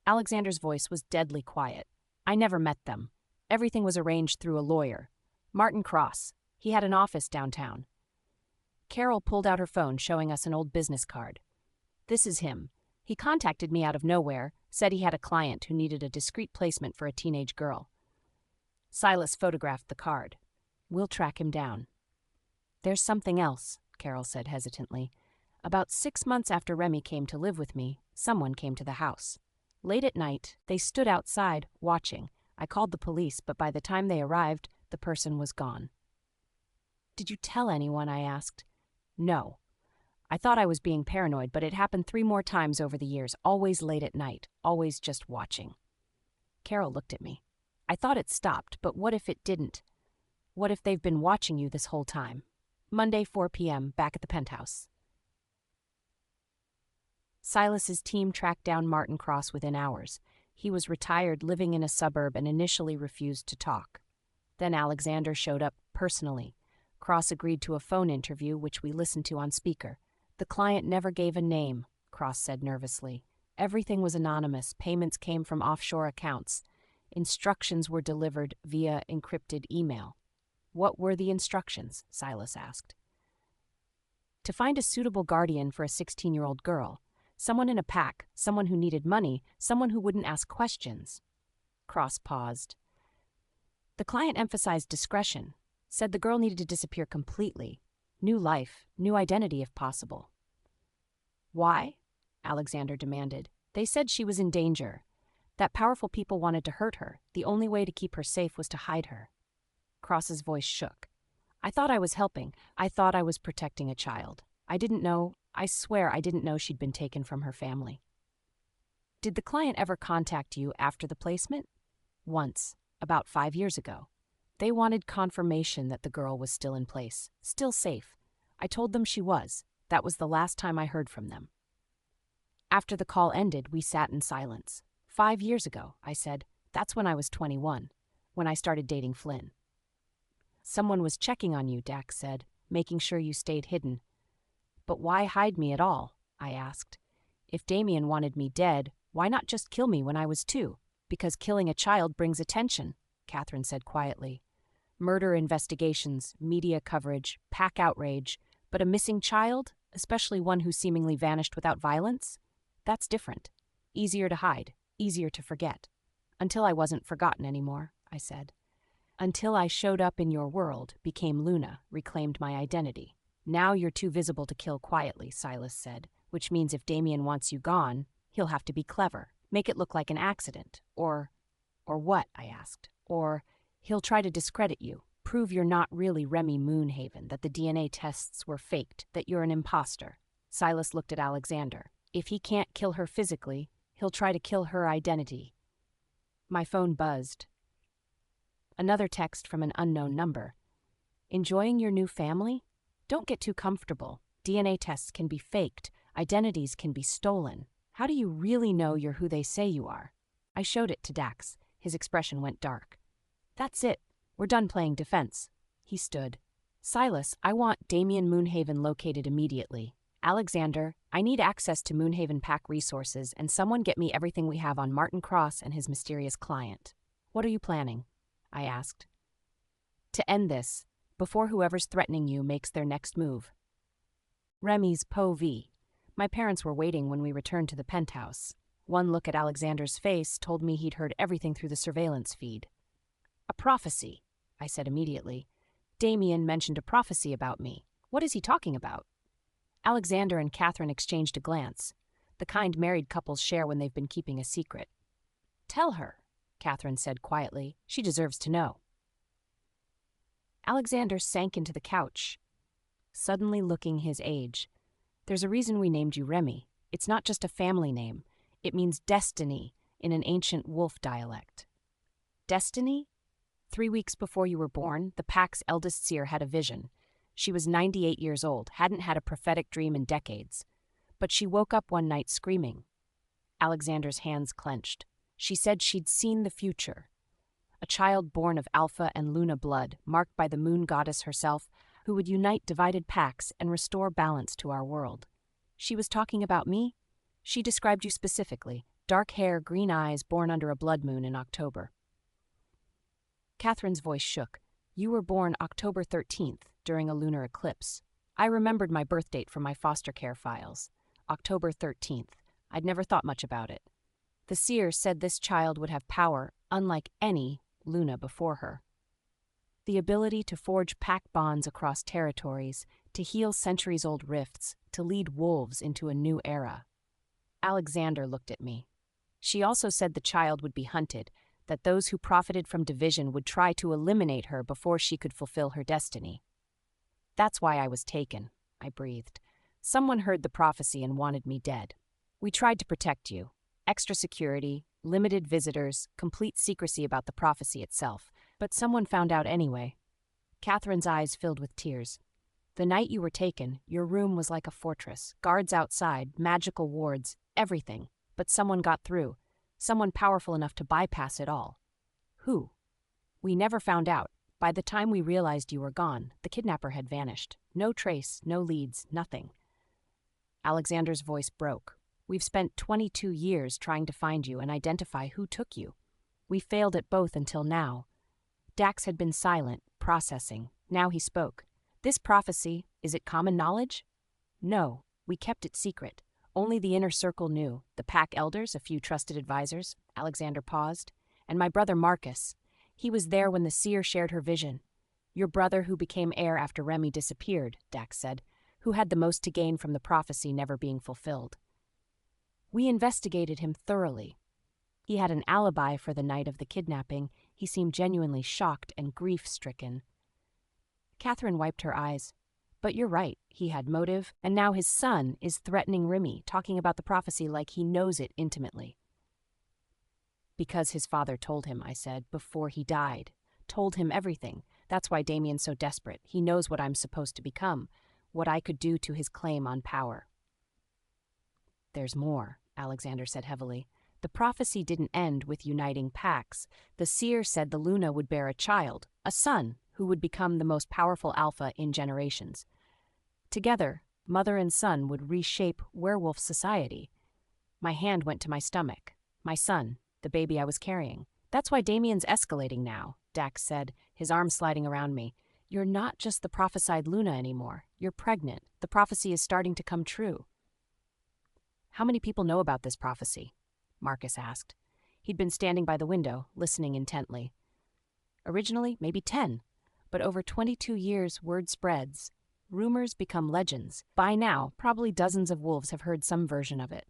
Alexander's voice was deadly quiet. I never met them. Everything was arranged through a lawyer. Martin Cross. He had an office downtown. Carol pulled out her phone, showing us an old business card. This is him. He contacted me out of nowhere, said he had a client who needed a discreet placement for a teenage girl. Silas photographed the card. We'll track him down. There's something else, Carol said hesitantly. About 6 months after Remy came to live with me, someone came to the house. Late at night, they stood outside, watching. I called the police, but by the time they arrived, the person was gone. Did you tell anyone? I asked. No. I thought I was being paranoid, but it happened 3 more times over the years, always late at night, always just watching. Carol looked at me. I thought it stopped, but what if it didn't? What if they've been watching you this whole time? Monday, 4 p.m., back at the penthouse. Silas's team tracked down Martin Cross within hours. He was retired, living in a suburb, and initially refused to talk. Then Alexander showed up personally. Cross agreed to a phone interview, which we listened to on speaker. The client never gave a name, Cross said nervously. Everything was anonymous. Payments came from offshore accounts. Instructions were delivered via encrypted email. What were the instructions? Silas asked. To find a suitable guardian for a 16-year-old girl. Someone in a pack, someone who needed money, someone who wouldn't ask questions. Cross paused. The client emphasized discretion, said the girl needed to disappear completely. New life, new identity if possible. Why? Alexander demanded. They said she was in danger. That powerful people wanted to hurt her. The only way to keep her safe was to hide her. Cross's voice shook. I thought I was helping. I thought I was protecting a child. I swear I didn't know she'd been taken from her family. Did the client ever contact you after the placement? Once, about 5 years ago. They wanted confirmation that the girl was still in place, still safe. I told them she was. That was the last time I heard from them. After the call ended, we sat in silence. 5 years ago, I said. That's when I was 21, when I started dating Flynn. Someone was checking on you, Dax said, making sure you stayed hidden. But why hide me at all? I asked. If Damien wanted me dead, why not just kill me when I was 2? Because killing a child brings attention, Catherine said quietly. Murder investigations, media coverage, pack outrage, but a missing child, especially one who seemingly vanished without violence? That's different. Easier to hide, easier to forget. Until I wasn't forgotten anymore, I said. Until I showed up in your world, became Luna, reclaimed my identity. Now you're too visible to kill quietly, Silas said, which means if Damien wants you gone, he'll have to be clever, make it look like an accident. Or what, I asked. Or he'll try to discredit you, prove you're not really Remy Moonhaven, that the DNA tests were faked, that you're an imposter. Silas looked at Alexander. If he can't kill her physically, he'll try to kill her identity. My phone buzzed. Another text from an unknown number. Enjoying your new family? Don't get too comfortable. DNA tests can be faked. Identities can be stolen. How do you really know you're who they say you are? I showed it to Dax. His expression went dark. That's it. We're done playing defense. He stood. Silas, I want Damien Moonhaven located immediately. Alexander, I need access to Moonhaven Pack resources, and someone get me everything we have on Martin Cross and his mysterious client. What are you planning? I asked. To end this, before whoever's threatening you makes their next move. Remy's Po V. My parents were waiting when we returned to the penthouse. One look at Alexander's face told me he'd heard everything through the surveillance feed. A prophecy, I said immediately. Damien mentioned a prophecy about me. What is he talking about? Alexander and Catherine exchanged a glance, the kind married couples share when they've been keeping a secret. Tell her, Catherine said quietly. She deserves to know. Alexander sank into the couch, suddenly looking his age. There's a reason we named you Remy. It's not just a family name. It means destiny in an ancient wolf dialect. Destiny? 3 weeks before you were born, the pack's eldest seer had a vision. She was 98 years old, hadn't had a prophetic dream in decades. But she woke up one night screaming. Alexander's hands clenched. She said she'd seen the future. A child born of Alpha and Luna blood, marked by the moon goddess herself, who would unite divided packs and restore balance to our world. She was talking about me? She described you specifically. Dark hair, green eyes, born under a blood moon in October. Catherine's voice shook. You were born October 13th, during a lunar eclipse. I remembered my birth date from my foster care files. October 13th. I'd never thought much about it. The seer said this child would have power unlike any Luna before her. The ability to forge pack bonds across territories, to heal centuries-old rifts, to lead wolves into a new era. Alexander looked at me. She also said the child would be hunted, that those who profited from division would try to eliminate her before she could fulfill her destiny. That's why I was taken, I breathed. Someone heard the prophecy and wanted me dead. We tried to protect you. Extra security, limited visitors, complete secrecy about the prophecy itself. But someone found out anyway. Catherine's eyes filled with tears. The night you were taken, your room was like a fortress. Guards outside, magical wards, everything. But someone got through. Someone powerful enough to bypass it all. Who? We never found out, By the time we realized you were gone, the kidnapper had vanished. No trace, no leads, nothing. Alexander's voice broke. We've spent 22 years trying to find you and identify who took you. We failed at both until now. Dax had been silent, processing. Now he spoke. This prophecy, is it common knowledge? No, we kept it secret. Only the inner circle knew. The pack elders, a few trusted advisors. Alexander paused. And my brother Marcus. He was there when the seer shared her vision. Your brother who became heir after Remy disappeared, Dax said, who had the most to gain from the prophecy never being fulfilled. We investigated him thoroughly. He had an alibi for the night of the kidnapping. He seemed genuinely shocked and grief-stricken. Catherine wiped her eyes. But you're right, he had motive, and now his son is threatening Remy, talking about the prophecy like he knows it intimately. Because his father told him, I said, before he died. Told him everything. That's why Damien's so desperate. He knows what I'm supposed to become, what I could do to his claim on power. There's more, Alexander said heavily. The prophecy didn't end with uniting packs. The seer said the Luna would bear a child, a son, who would become the most powerful alpha in generations. Together, mother and son would reshape werewolf society. My hand went to my stomach. My son, the baby I was carrying. That's why Damien's escalating now, Dax said, his arm sliding around me. You're not just the prophesied Luna anymore. You're pregnant. The prophecy is starting to come true. How many people know about this prophecy? Marcus asked. He'd been standing by the window, listening intently. Originally, maybe 10. But over 22 years, word spreads. Rumors become legends. By now, probably dozens of wolves have heard some version of it.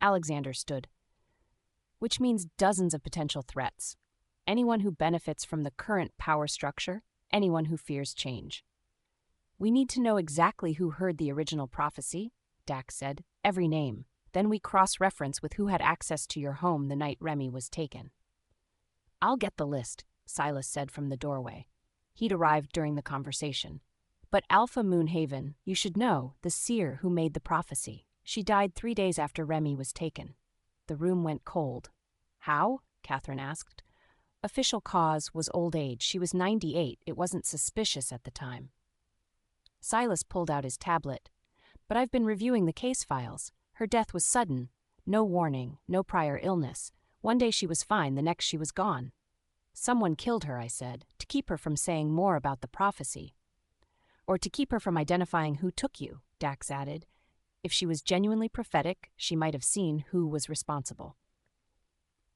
Alexander stood. Which means dozens of potential threats. Anyone who benefits from the current power structure, anyone who fears change. We need to know exactly who heard the original prophecy, Dax said, every name. Then we cross-reference with who had access to your home the night Remy was taken. I'll get the list, Silas said from the doorway. He'd arrived during the conversation. But Alpha Moonhaven, you should know, the seer who made the prophecy. She died 3 days after Remy was taken. The room went cold. How? Catherine asked. Official cause was old age. She was 98. It wasn't suspicious at the time. Silas pulled out his tablet. But I've been reviewing the case files. Her death was sudden. No warning, no prior illness. One day she was fine, the next she was gone. Someone killed her, I said, to keep her from saying more about the prophecy. Or to keep her from identifying who took you, Dax added. If she was genuinely prophetic, she might have seen who was responsible.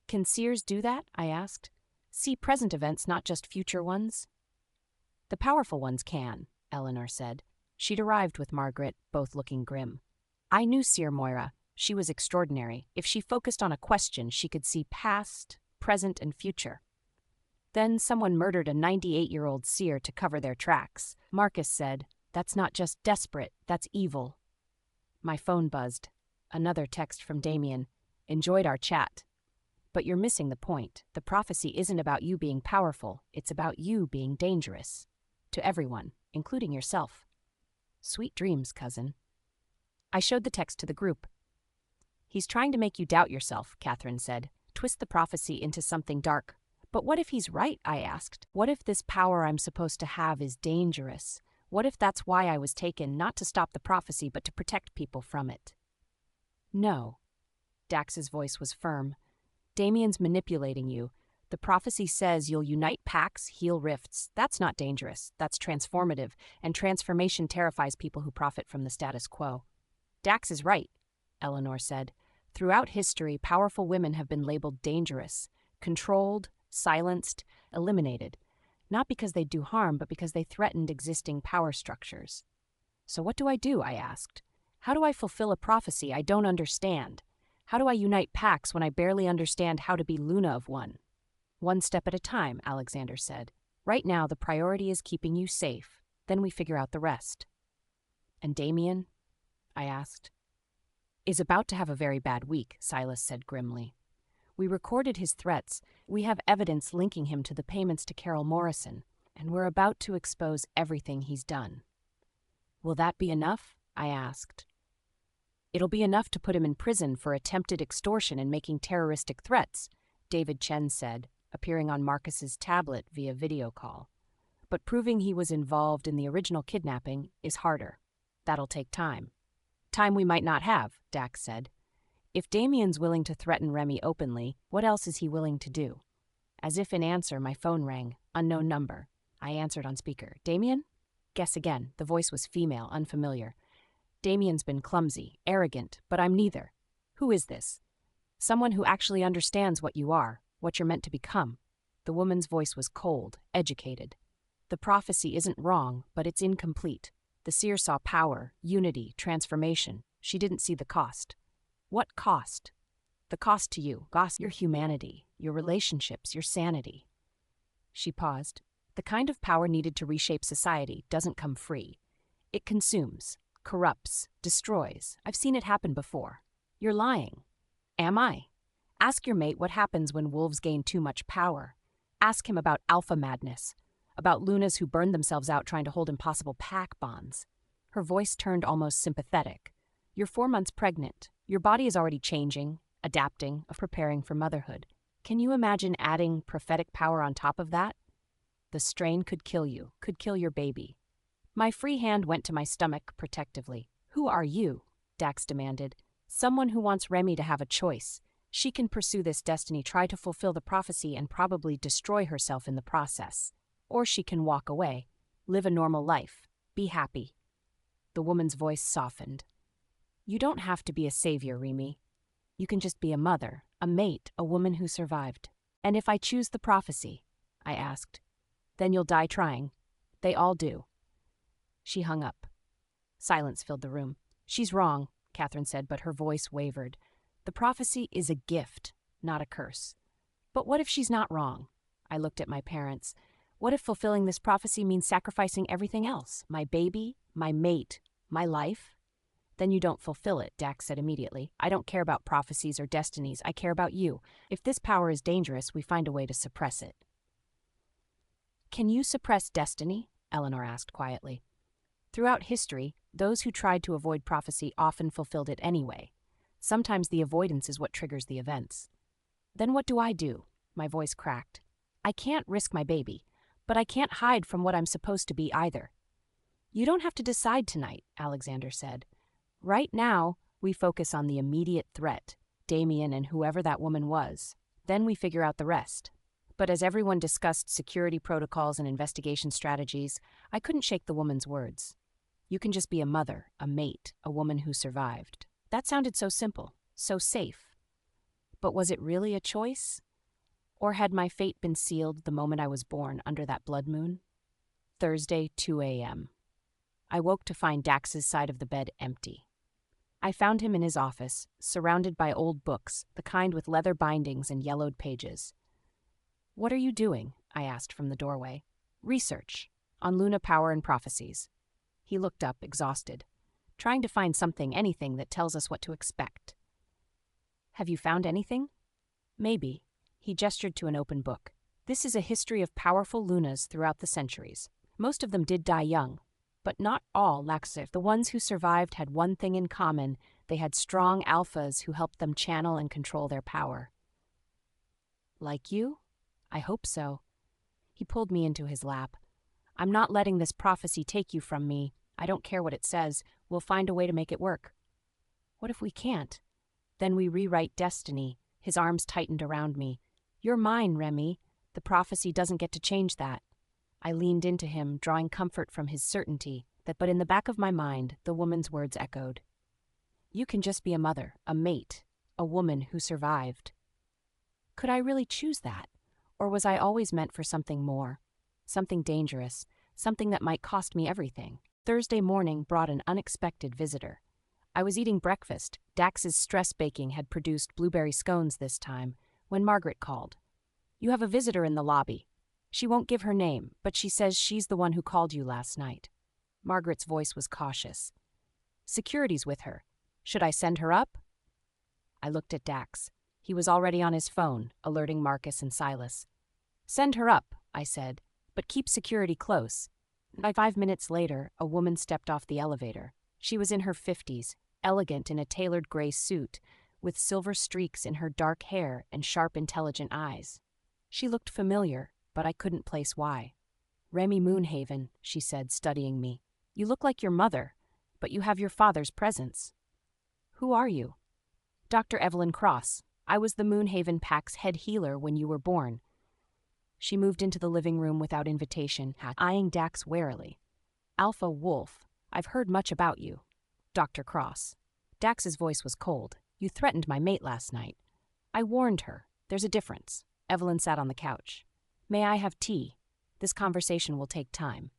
Can seers do that? I asked. See present events, not just future ones? The powerful ones can, Eleanor said. She'd arrived with Margaret, both looking grim. I knew Seer Moira. She was extraordinary. If she focused on a question, she could see past, present, and future. Then someone murdered a 98-year-old seer to cover their tracks. Marcus said, that's not just desperate, that's evil. My phone buzzed. Another text from Damien. Enjoyed our chat. But you're missing the point. The prophecy isn't about you being powerful. It's about you being dangerous. To everyone, including yourself. Sweet dreams, cousin. I showed the text to the group. He's trying to make you doubt yourself, Catherine said. Twist the prophecy into something dark. But what if he's right, I asked. What if this power I'm supposed to have is dangerous? What if that's why I was taken, not to stop the prophecy, but to protect people from it? No. Dax's voice was firm. Damien's manipulating you. The prophecy says you'll unite packs, heal rifts. That's not dangerous. That's transformative, and transformation terrifies people who profit from the status quo. Dax is right, Eleanor said. Throughout history, powerful women have been labeled dangerous, controlled, silenced, eliminated. Not because they do harm, but because they threatened existing power structures. So what do? I asked. How do I fulfill a prophecy I don't understand? How do I unite packs when I barely understand how to be Luna of one? One step at a time, Alexander said. Right now, the priority is keeping you safe. Then we figure out the rest. And Damien? I asked. Is about to have a very bad week, Silas said grimly. We recorded his threats. We have evidence linking him to the payments to Carol Morrison, and we're about to expose everything he's done. Will that be enough? I asked. It'll be enough to put him in prison for attempted extortion and making terroristic threats, David Chen said, appearing on Marcus's tablet via video call. but proving he was involved in the original kidnapping is harder. That'll take time. Time we might not have, Dax said. If Damien's willing to threaten Remy openly, what else is he willing to do? As if in answer, my phone rang. Unknown number. I answered on speaker. Damien? Guess again. The voice was female, unfamiliar. Damien's been clumsy, arrogant, but I'm neither. Who is this? Someone who actually understands what you are, what you're meant to become. The woman's voice was cold, educated. The prophecy isn't wrong, but it's incomplete. The seer saw power, unity, transformation. She didn't see the cost. What cost? The cost to you, your humanity, your relationships, your sanity. She paused. The kind of power needed to reshape society doesn't come free. It consumes, corrupts, destroys. I've seen it happen before. You're lying. Am I? Ask your mate what happens when wolves gain too much power. Ask him about alpha madness, about Lunas who burned themselves out trying to hold impossible pack bonds. Her voice turned almost sympathetic. You're 4 months pregnant. Your body is already changing, adapting, preparing for motherhood. Can you imagine adding prophetic power on top of that? The strain could kill you, could kill your baby. My free hand went to my stomach protectively. Who are you? Dax demanded. Someone who wants Remy to have a choice. She can pursue this destiny, try to fulfill the prophecy, and probably destroy herself in the process. Or she can walk away, live a normal life, be happy. The woman's voice softened. You don't have to be a savior, Remy. You can just be a mother, a mate, a woman who survived. And if I choose the prophecy, I asked, then you'll die trying. They all do. She hung up. Silence filled the room. She's wrong, Catherine said, but her voice wavered. The prophecy is a gift, not a curse. But what if she's not wrong? I looked at my parents. What if fulfilling this prophecy means sacrificing everything else? My baby, my mate, my life? Then you don't fulfill it, Dax said immediately. I don't care about prophecies or destinies. I care about you. If this power is dangerous, we find a way to suppress it. Can you suppress destiny? Eleanor asked quietly. Throughout history, those who tried to avoid prophecy often fulfilled it anyway. Sometimes the avoidance is what triggers the events. Then what do I do? My voice cracked. I can't risk my baby, but I can't hide from what I'm supposed to be either. You don't have to decide tonight, Alexander said. Right now, we focus on the immediate threat, Damien and whoever that woman was. Then we figure out the rest. But as everyone discussed security protocols and investigation strategies, I couldn't shake the woman's words. You can just be a mother, a mate, a woman who survived. That sounded so simple, so safe. But was it really a choice? Or had my fate been sealed the moment I was born under that blood moon? Thursday, 2 a.m. I woke to find Dax's side of the bed empty. I found him in his office, surrounded by old books, the kind with leather bindings and yellowed pages. What are you doing? I asked from the doorway. Research, on Luna power and prophecies. He looked up, exhausted, trying to find something, anything that tells us what to expect. Have you found anything? Maybe. He gestured to an open book. This is a history of powerful Lunas throughout the centuries. Most of them did die young, but not all laxif. The ones who survived had one thing in common. They had strong alphas who helped them channel and control their power. Like you? I hope so. He pulled me into his lap. I'm not letting this prophecy take you from me. I don't care what it says. We'll find a way to make it work. What if we can't? Then we rewrite destiny. His arms tightened around me. You're mine, Remy. The prophecy doesn't get to change that. I leaned into him, drawing comfort from his certainty, but in the back of my mind, the woman's words echoed. You can just be a mother, a mate, a woman who survived. Could I really choose that? Or was I always meant for something more? Something dangerous, something that might cost me everything. Thursday morning brought an unexpected visitor. I was eating breakfast. Dax's stress baking had produced blueberry scones this time, when Margaret called. You have a visitor in the lobby. She won't give her name, but she says she's the one who called you last night. Margaret's voice was cautious. Security's with her. Should I send her up? I looked at Dax. He was already on his phone, alerting Marcus and Silas. Send her up, I said, but keep security close. 5 minutes later, a woman stepped off the elevator. She was in her 50s, elegant in a tailored gray suit, with silver streaks in her dark hair and sharp, intelligent eyes. She looked familiar, but I couldn't place why. Remy Moonhaven, she said, studying me. You look like your mother, but you have your father's presence. Who are you? Dr. Evelyn Cross. I was the Moonhaven Pack's head healer when you were born. She moved into the living room without invitation, eyeing Dax warily. Alpha Wolfe, I've heard much about you. Dr. Cross. Dax's voice was cold. You threatened my mate last night. I warned her. There's a difference. Evelyn sat on the couch. May I have tea? This conversation will take time.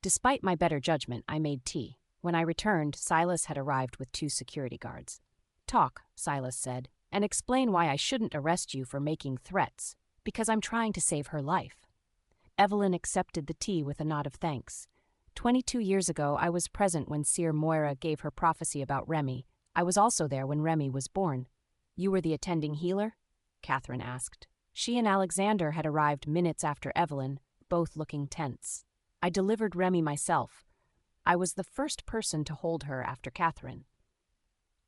Despite my better judgment, I made tea. When I returned, Silas had arrived with 2 security guards. Talk, Silas said, and explain why I shouldn't arrest you for making threats, because I'm trying to save her life. Evelyn accepted the tea with a nod of thanks. 22 years ago, I was present when Seer Moira gave her prophecy about Remy. I was also there when Remy was born. You were the attending healer? Catherine asked. She and Alexander had arrived minutes after Evelyn, both looking tense. I delivered Remy myself. I was the first person to hold her after Catherine.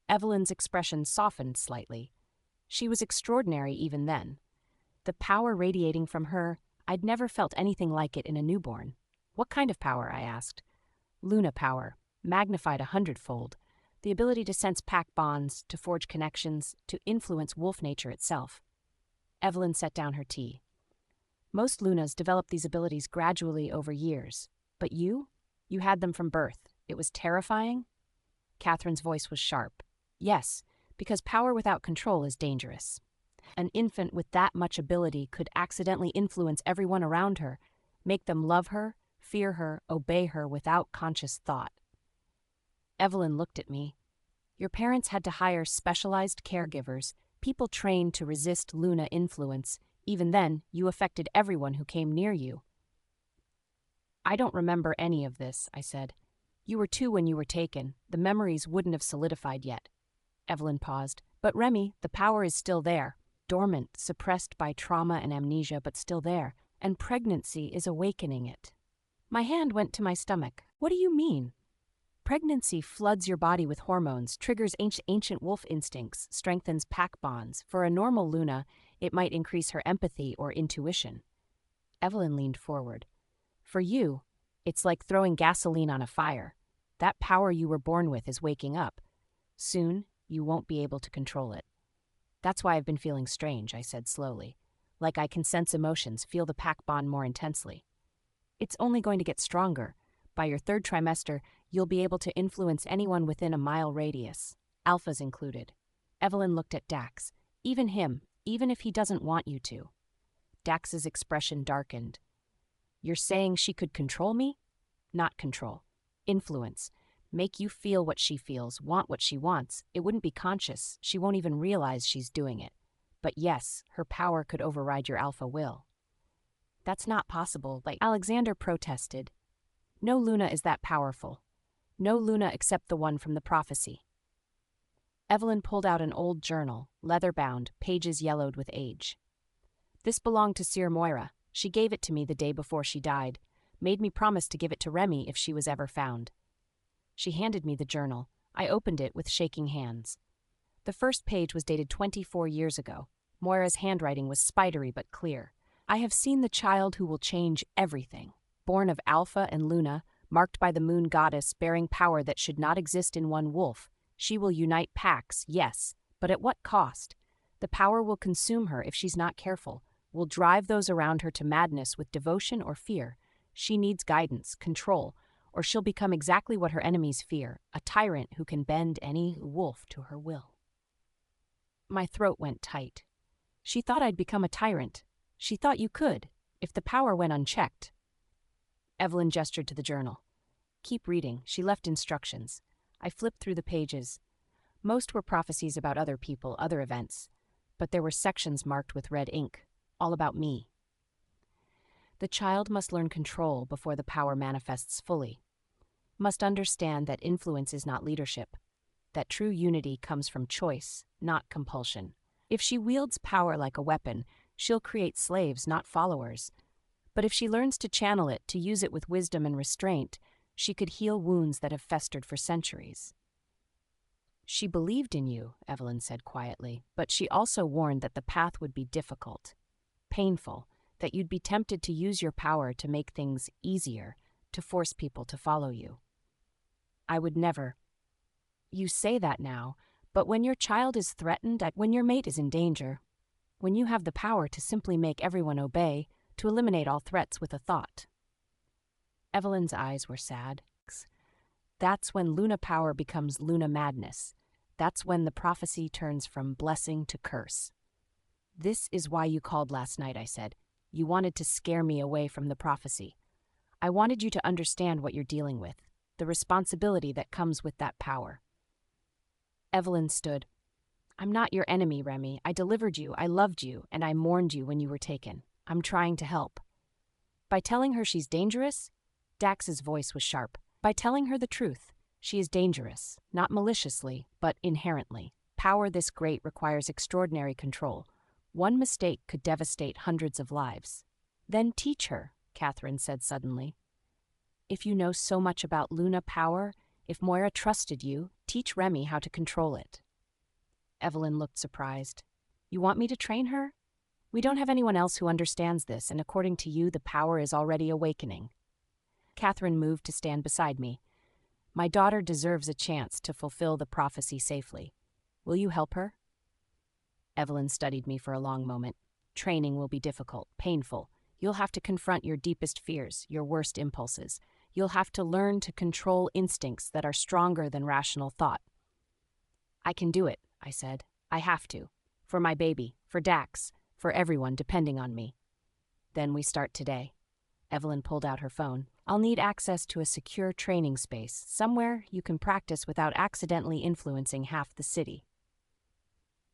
Evelyn's expression softened slightly. She was extraordinary even then. The power radiating from her, I'd never felt anything like it in a newborn. What kind of power? I asked. Luna power, magnified 100-fold. The ability to sense pack bonds, to forge connections, to influence wolf nature itself. Evelyn set down her tea. Most Lunas develop these abilities gradually over years. But you had them from birth. It was terrifying? Catherine's voice was sharp. Yes, because power without control is dangerous. An infant with that much ability could accidentally influence everyone around her, make them love her, fear her, obey her without conscious thought. Evelyn looked at me. Your parents had to hire specialized caregivers, people trained to resist Luna influence. Even then, you affected everyone who came near you. I don't remember any of this, I said. You were 2 when you were taken. The memories wouldn't have solidified yet. Evelyn paused. But Remy, the power is still there. Dormant, suppressed by trauma and amnesia, but still there. And pregnancy is awakening it. My hand went to my stomach. What do you mean? Pregnancy floods your body with hormones, triggers ancient wolf instincts, strengthens pack bonds. For a normal Luna, it might increase her empathy or intuition. Evelyn leaned forward. For you, it's like throwing gasoline on a fire. That power you were born with is waking up. Soon, you won't be able to control it. That's why I've been feeling strange, I said slowly. Like I can sense emotions, feel the pack bond more intensely. It's only going to get stronger. By your 3rd trimester, you'll be able to influence anyone within a mile radius, alphas included. Evelyn looked at Dax. Even him, even if he doesn't want you to. Dax's expression darkened. You're saying she could control me? Not control. Influence. Make you feel what she feels, want what she wants. It wouldn't be conscious. She won't even realize she's doing it. But yes, her power could override your alpha will. That's not possible, like Alexander protested. No Luna is that powerful. No Luna except the one from the prophecy. Evelyn pulled out an old journal, leather-bound, pages yellowed with age. This belonged to Seer Moira. She gave it to me the day before she died, made me promise to give it to Remy if she was ever found. She handed me the journal. I opened it with shaking hands. The first page was dated 24 years ago. Moira's handwriting was spidery but clear. I have seen the child who will change everything. Born of Alpha and Luna, marked by the moon goddess, bearing power that should not exist in one wolf. She will unite packs, yes, but at what cost? The power will consume her if she's not careful, will drive those around her to madness with devotion or fear. She needs guidance, control, or she'll become exactly what her enemies fear, a tyrant who can bend any wolf to her will. My throat went tight. She thought I'd become a tyrant. She thought you could, if the power went unchecked. Evelyn gestured to the journal. Keep reading. She left instructions. I flipped through the pages. Most were prophecies about other people, other events, but there were sections marked with red ink, all about me. The child must learn control before the power manifests fully. Must understand that influence is not leadership, that true unity comes from choice, not compulsion. If she wields power like a weapon, she'll create slaves, not followers. But if she learns to channel it, to use it with wisdom and restraint, she could heal wounds that have festered for centuries. She believed in you, Evelyn said quietly, but she also warned that the path would be difficult, painful, that you'd be tempted to use your power to make things easier, to force people to follow you. I would never. You say that now, but when your child is threatened, when your mate is in danger, when you have the power to simply make everyone obey, to eliminate all threats with a thought. Evelyn's eyes were sad. That's when Luna power becomes Luna madness. That's when the prophecy turns from blessing to curse. This is why you called last night, I said. You wanted to scare me away from the prophecy. I wanted you to understand what you're dealing with, the responsibility that comes with that power. Evelyn stood. I'm not your enemy, Remy. I delivered you, I loved you, and I mourned you when you were taken. I'm trying to help. By telling her she's dangerous, Dax's voice was sharp. By telling her the truth, she is dangerous, not maliciously, but inherently. Power this great requires extraordinary control. One mistake could devastate hundreds of lives. Then teach her, Catherine said suddenly. If you know so much about Luna power, if Moira trusted you, teach Remy how to control it. Evelyn looked surprised. You want me to train her? We don't have anyone else who understands this, and according to you, the power is already awakening. Catherine moved to stand beside me. My daughter deserves a chance to fulfill the prophecy safely. Will you help her? Evelyn studied me for a long moment. Training will be difficult, painful. You'll have to confront your deepest fears, your worst impulses. You'll have to learn to control instincts that are stronger than rational thought. I can do it, I said. I have to. For my baby, for Dax, for everyone depending on me. Then we start today. Evelyn pulled out her phone. I'll need access to a secure training space, somewhere you can practice without accidentally influencing half the city.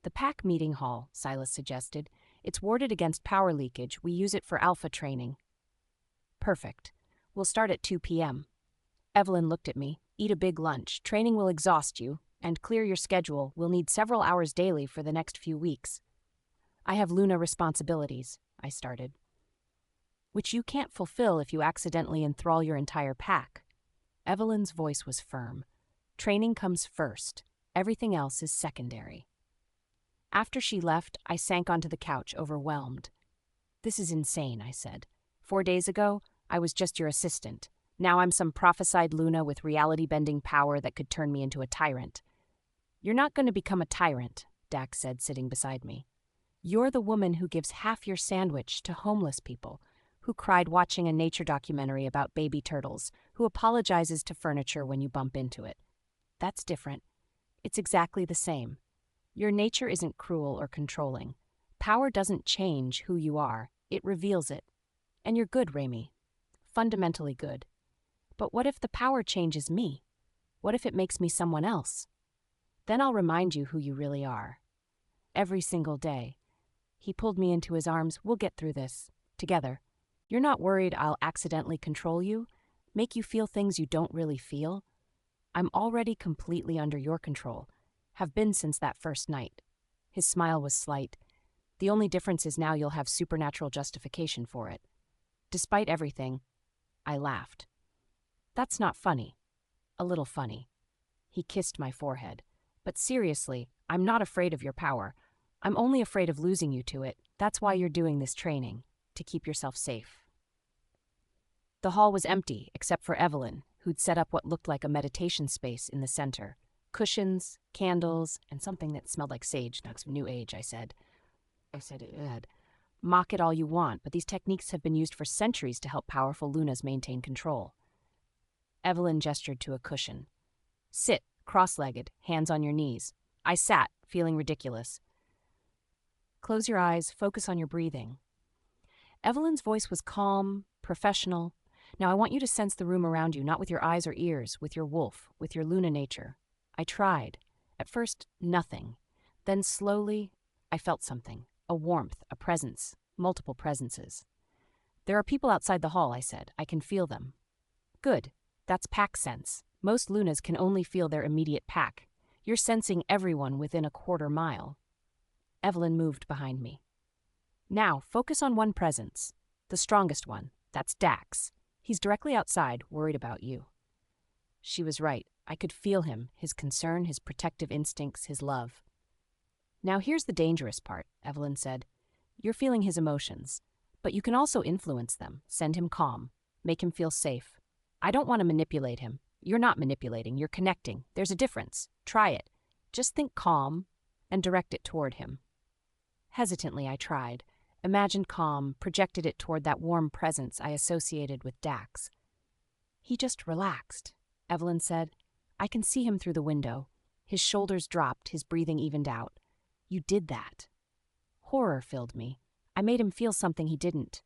The PAC meeting hall, Silas suggested. It's warded against power leakage. We use it for alpha training. Perfect. We'll start at 2 p.m. Evelyn looked at me. Eat a big lunch. Training will exhaust you, and clear your schedule. We'll need several hours daily for the next few weeks. I have Luna responsibilities, I started. Which you can't fulfill if you accidentally enthrall your entire pack. Evelyn's voice was firm. Training comes first. Everything else is secondary. After she left, I sank onto the couch, overwhelmed. This is insane, I said. 4 days ago, I was just your assistant. Now I'm some prophesied Luna with reality-bending power that could turn me into a tyrant. You're not going to become a tyrant, Dax said, sitting beside me. You're the woman who gives half your sandwich to homeless people, who cried watching a nature documentary about baby turtles, who apologizes to furniture when you bump into it. That's different. It's exactly the same. Your nature isn't cruel or controlling. Power doesn't change who you are. It reveals it. And you're good, Remy. Fundamentally good. But what if the power changes me? What if it makes me someone else? Then I'll remind you who you really are. Every single day. He pulled me into his arms. We'll get through this. Together. You're not worried I'll accidentally control you? Make you feel things you don't really feel? I'm already completely under your control. Have been since that first night. His smile was slight. The only difference is now you'll have supernatural justification for it. Despite everything, I laughed. That's not funny. A little funny. He kissed my forehead. But seriously, I'm not afraid of your power. I'm only afraid of losing you to it. That's why you're doing this training, to keep yourself safe. The hall was empty, except for Evelyn, who'd set up what looked like a meditation space in the center. Cushions, candles, and something that smelled like sage. That's new age, I said. Ed. Mock it all you want, but these techniques have been used for centuries to help powerful Lunas maintain control. Evelyn gestured to a cushion. Sit, cross-legged, hands on your knees. I sat, feeling ridiculous. Close your eyes, focus on your breathing. Evelyn's voice was calm, professional. Now I want you to sense the room around you, not with your eyes or ears, with your wolf, with your Luna nature. I tried. At first, nothing. Then slowly, I felt something. A warmth, a presence, multiple presences. There are people outside the hall, I said. I can feel them. Good. That's pack sense. Most Lunas can only feel their immediate pack. You're sensing everyone within a quarter mile. Evelyn moved behind me. Now, focus on one presence. The strongest one. That's Dax. He's directly outside, worried about you. She was right. I could feel him, his concern, his protective instincts, his love. Now here's the dangerous part, Evelyn said. You're feeling his emotions. But you can also influence them, send him calm, make him feel safe. I don't want to manipulate him. You're not manipulating, you're connecting. There's a difference. Try it. Just think calm and direct it toward him. Hesitantly, I tried. Imagined calm, projected it toward that warm presence I associated with Dax. He just relaxed, Evelyn said. I can see him through the window. His shoulders dropped, his breathing evened out. You did that. Horror filled me. I made him feel something he didn't.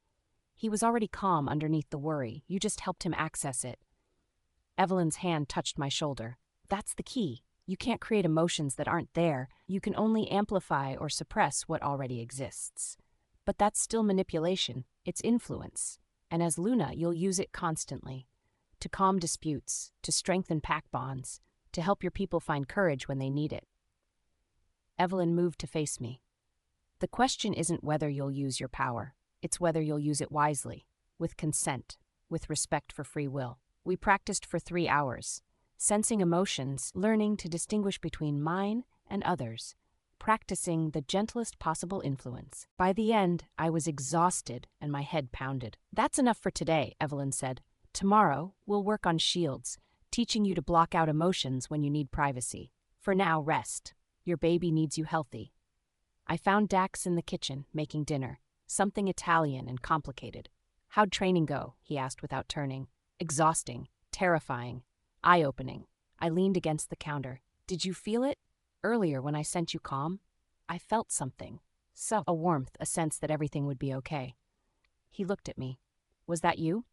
He was already calm underneath the worry. You just helped him access it. Evelyn's hand touched my shoulder. That's the key. You can't create emotions that aren't there. You can only amplify or suppress what already exists. But that's still manipulation. It's influence. And as Luna, you'll use it constantly. To calm disputes, to strengthen pack bonds, to help your people find courage when they need it. Evelyn moved to face me. The question isn't whether you'll use your power. It's whether you'll use it wisely, with consent, with respect for free will. We practiced for 3 hours, sensing emotions, learning to distinguish between mine and others, practicing the gentlest possible influence. By the end, I was exhausted and my head pounded. That's enough for today, Evelyn said. Tomorrow, we'll work on shields, teaching you to block out emotions when you need privacy. For now, rest. Your baby needs you healthy. I found Dax in the kitchen, making dinner, something Italian and complicated. How'd training go? He asked without turning. Exhausting, terrifying, eye-opening. I leaned against the counter. Did you feel it? Earlier when I sent you calm? I felt something. A warmth, a sense that everything would be okay. He looked at me. Was that you?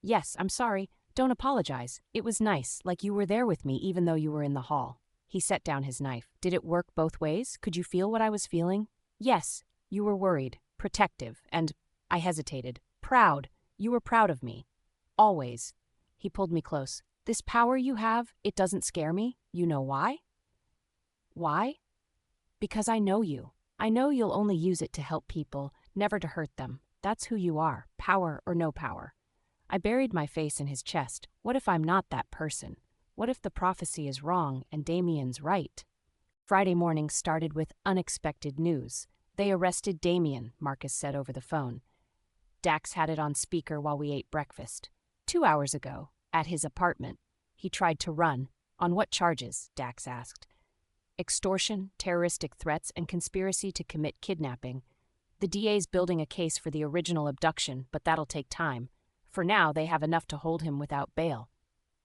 Yes, I'm sorry. Don't apologize. It was nice, like you were there with me even though you were in the hall. He set down his knife. Did it work both ways? Could you feel what I was feeling? Yes. You were worried, protective, and I hesitated. Proud. You were proud of me. Always. He pulled me close. This power you have, it doesn't scare me. You know why? Why? Because I know you. I know you'll only use it to help people, never to hurt them. That's who you are, power or no power. I buried my face in his chest. What if I'm not that person? What if the prophecy is wrong and Damien's right? Friday morning started with unexpected news. They arrested Damien, Marcus said over the phone. Dax had it on speaker while we ate breakfast. 2 hours ago, at his apartment. He tried to run. On what charges? Dax asked. Extortion, terroristic threats, and conspiracy to commit kidnapping. The DA's building a case for the original abduction, but that'll take time. For now, they have enough to hold him without bail.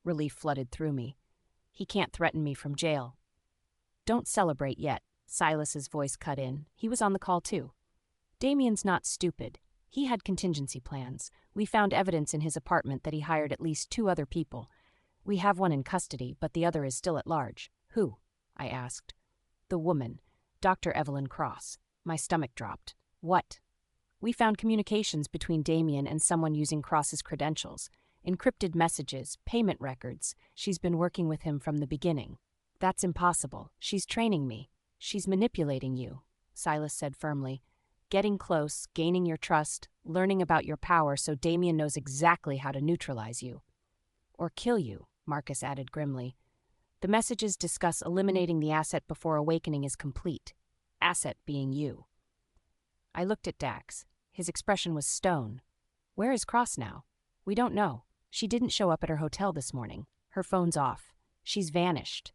Relief flooded through me. He can't threaten me from jail. Don't celebrate yet, Silas's voice cut in. He was on the call too. Damien's not stupid. He had contingency plans. We found evidence in his apartment that he hired at least 2 other people. We have one in custody, but the other is still at large. Who? I asked. The woman, Dr. Evelyn Cross. My stomach dropped. What? We found communications between Damien and someone using Cross's credentials. Encrypted messages, payment records. She's been working with him from the beginning. That's impossible. She's training me. She's manipulating you, Silas said firmly. Getting close, gaining your trust, learning about your power so Damien knows exactly how to neutralize you. Or kill you, Marcus added grimly. The messages discuss eliminating the asset before awakening is complete. Asset being you. I looked at Dax. His expression was stone. Where is Cross now? We don't know. She didn't show up at her hotel this morning. Her phone's off. She's vanished.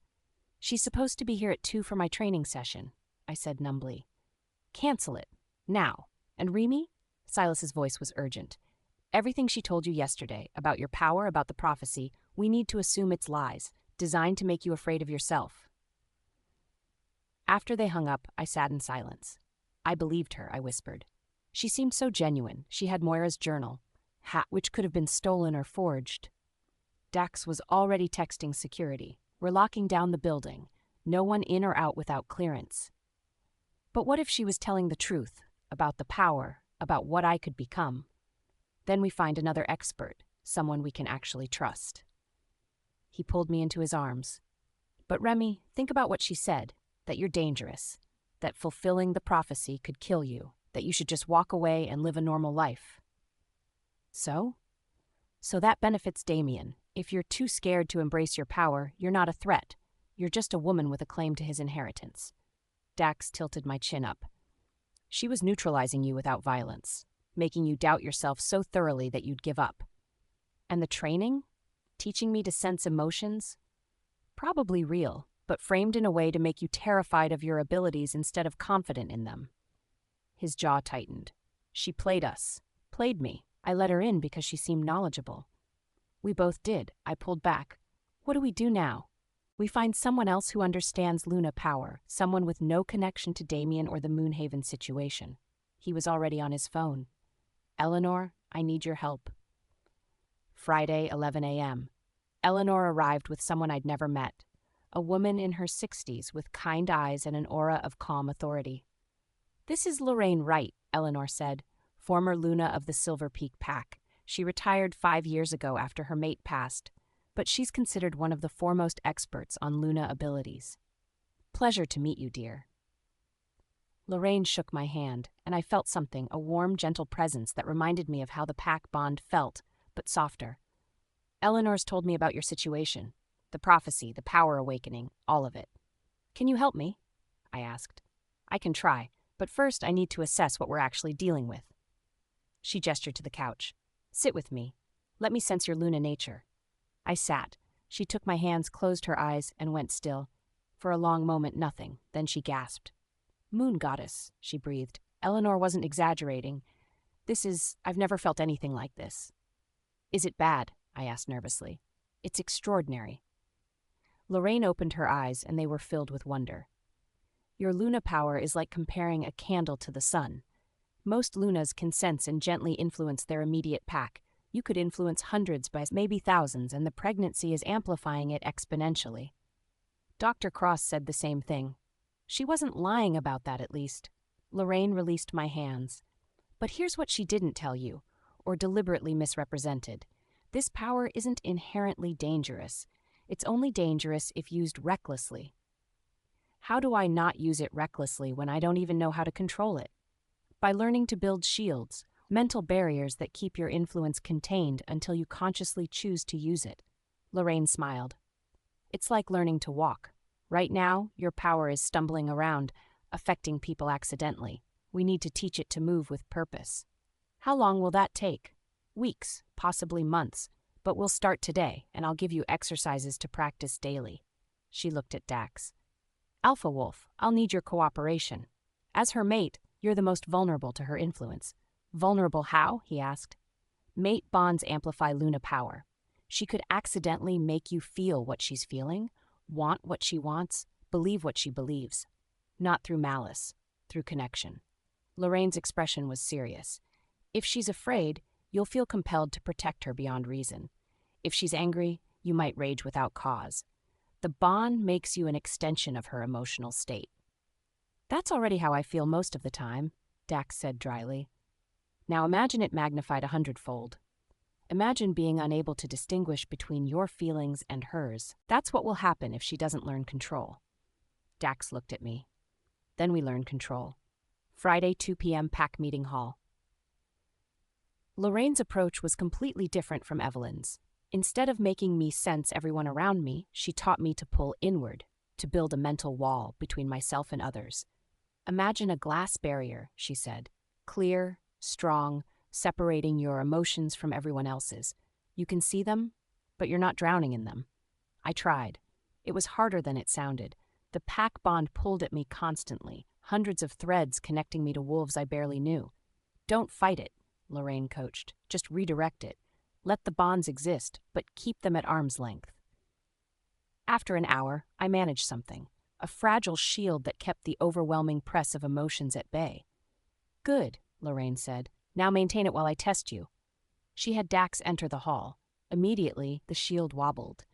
She's supposed to be here at 2 for my training session, I said numbly. Cancel it. Now. And Remy? Silas's voice was urgent. Everything she told you yesterday, about your power, about the prophecy, we need to assume it's lies, designed to make you afraid of yourself. After they hung up, I sat in silence. I believed her, I whispered. She seemed so genuine. She had Moira's journal, which could have been stolen or forged. Dax was already texting security. We're locking down the building. No one in or out without clearance. But what if she was telling the truth about the power, about what I could become? Then we find another expert, someone we can actually trust. He pulled me into his arms. But Remy, think about what she said, that you're dangerous, that fulfilling the prophecy could kill you, that you should just walk away and live a normal life. So? So that benefits Damien. If you're too scared to embrace your power, you're not a threat. You're just a woman with a claim to his inheritance. Dax tilted my chin up. She was neutralizing you without violence. making you doubt yourself so thoroughly that you'd give up. And the training? Teaching me to sense emotions? Probably real, but framed in a way to make you terrified of your abilities instead of confident in them. His jaw tightened. She played us. Played me. I let her in because she seemed knowledgeable. We both did. I pulled back. What do we do now? We find someone else who understands Luna power, someone with no connection to Damien or the Moonhaven situation. He was already on his phone. Eleanor, I need your help. Friday, 11 a.m. Eleanor arrived with someone I'd never met, a woman in her 60s with kind eyes and an aura of calm authority. This is Lorraine Wright, Eleanor said, former Luna of the Silver Peak Pack. She retired 5 years ago after her mate passed, but she's considered one of the foremost experts on Luna abilities. Pleasure to meet you, dear. Lorraine shook my hand, and I felt something, a warm, gentle presence that reminded me of how the pack bond felt, but softer. Eleanor's told me about your situation, the prophecy, the power awakening, all of it. Can you help me? I asked. I can try, but first I need to assess what we're actually dealing with. She gestured to the couch. Sit with me. Let me sense your Luna nature. I sat. She took my hands, closed her eyes, and went still. For a long moment, nothing. Then she gasped. Moon goddess, she breathed. Eleanor wasn't exaggerating. I've never felt anything like this. Is it bad? I asked nervously. It's extraordinary. Lorraine opened her eyes, and they were filled with wonder. Your Luna power is like comparing a candle to the sun. Most Lunas can sense and gently influence their immediate pack. You could influence hundreds by maybe thousands, and the pregnancy is amplifying it exponentially. Dr. Cross said the same thing. She wasn't lying about that, at least. Lorraine released my hands. But here's what she didn't tell you, or deliberately misrepresented. This power isn't inherently dangerous. It's only dangerous if used recklessly. How do I not use it recklessly when I don't even know how to control it? By learning to build shields, mental barriers that keep your influence contained until you consciously choose to use it. Lorraine smiled. It's like learning to walk. Right now, your power is stumbling around, affecting people accidentally. We need to teach it to move with purpose. How long will that take? Weeks, possibly months. But we'll start today, and I'll give you exercises to practice daily. She looked at Dax. Alpha Wolfe, I'll need your cooperation. As her mate, you're the most vulnerable to her influence. Vulnerable how? He asked. Mate bonds amplify Luna power. She could accidentally make you feel what she's feeling, want what she wants, believe what she believes. Not through malice, through connection. Lorraine's expression was serious. If she's afraid, you'll feel compelled to protect her beyond reason. If she's angry, you might rage without cause. The bond makes you an extension of her emotional state. That's already how I feel most of the time, Dax said dryly. Now imagine it magnified 100-fold. Imagine being unable to distinguish between your feelings and hers. That's what will happen if she doesn't learn control. Dax looked at me. Then we learned control. Friday, 2 p.m. Pack Meeting Hall. Lorraine's approach was completely different from Evelyn's. Instead of making me sense everyone around me, she taught me to pull inward, to build a mental wall between myself and others. Imagine a glass barrier, she said. Clear, strong, separating your emotions from everyone else's. You can see them, but you're not drowning in them. I tried. It was harder than it sounded. The pack bond pulled at me constantly, hundreds of threads connecting me to wolves I barely knew. Don't fight it, Lorraine coached. Just redirect it. Let the bonds exist, but keep them at arm's length. After an hour, I managed something. A fragile shield that kept the overwhelming press of emotions at bay. Good, Lorraine said. Now maintain it while I test you. She had Dax enter the hall. Immediately, the shield wobbled.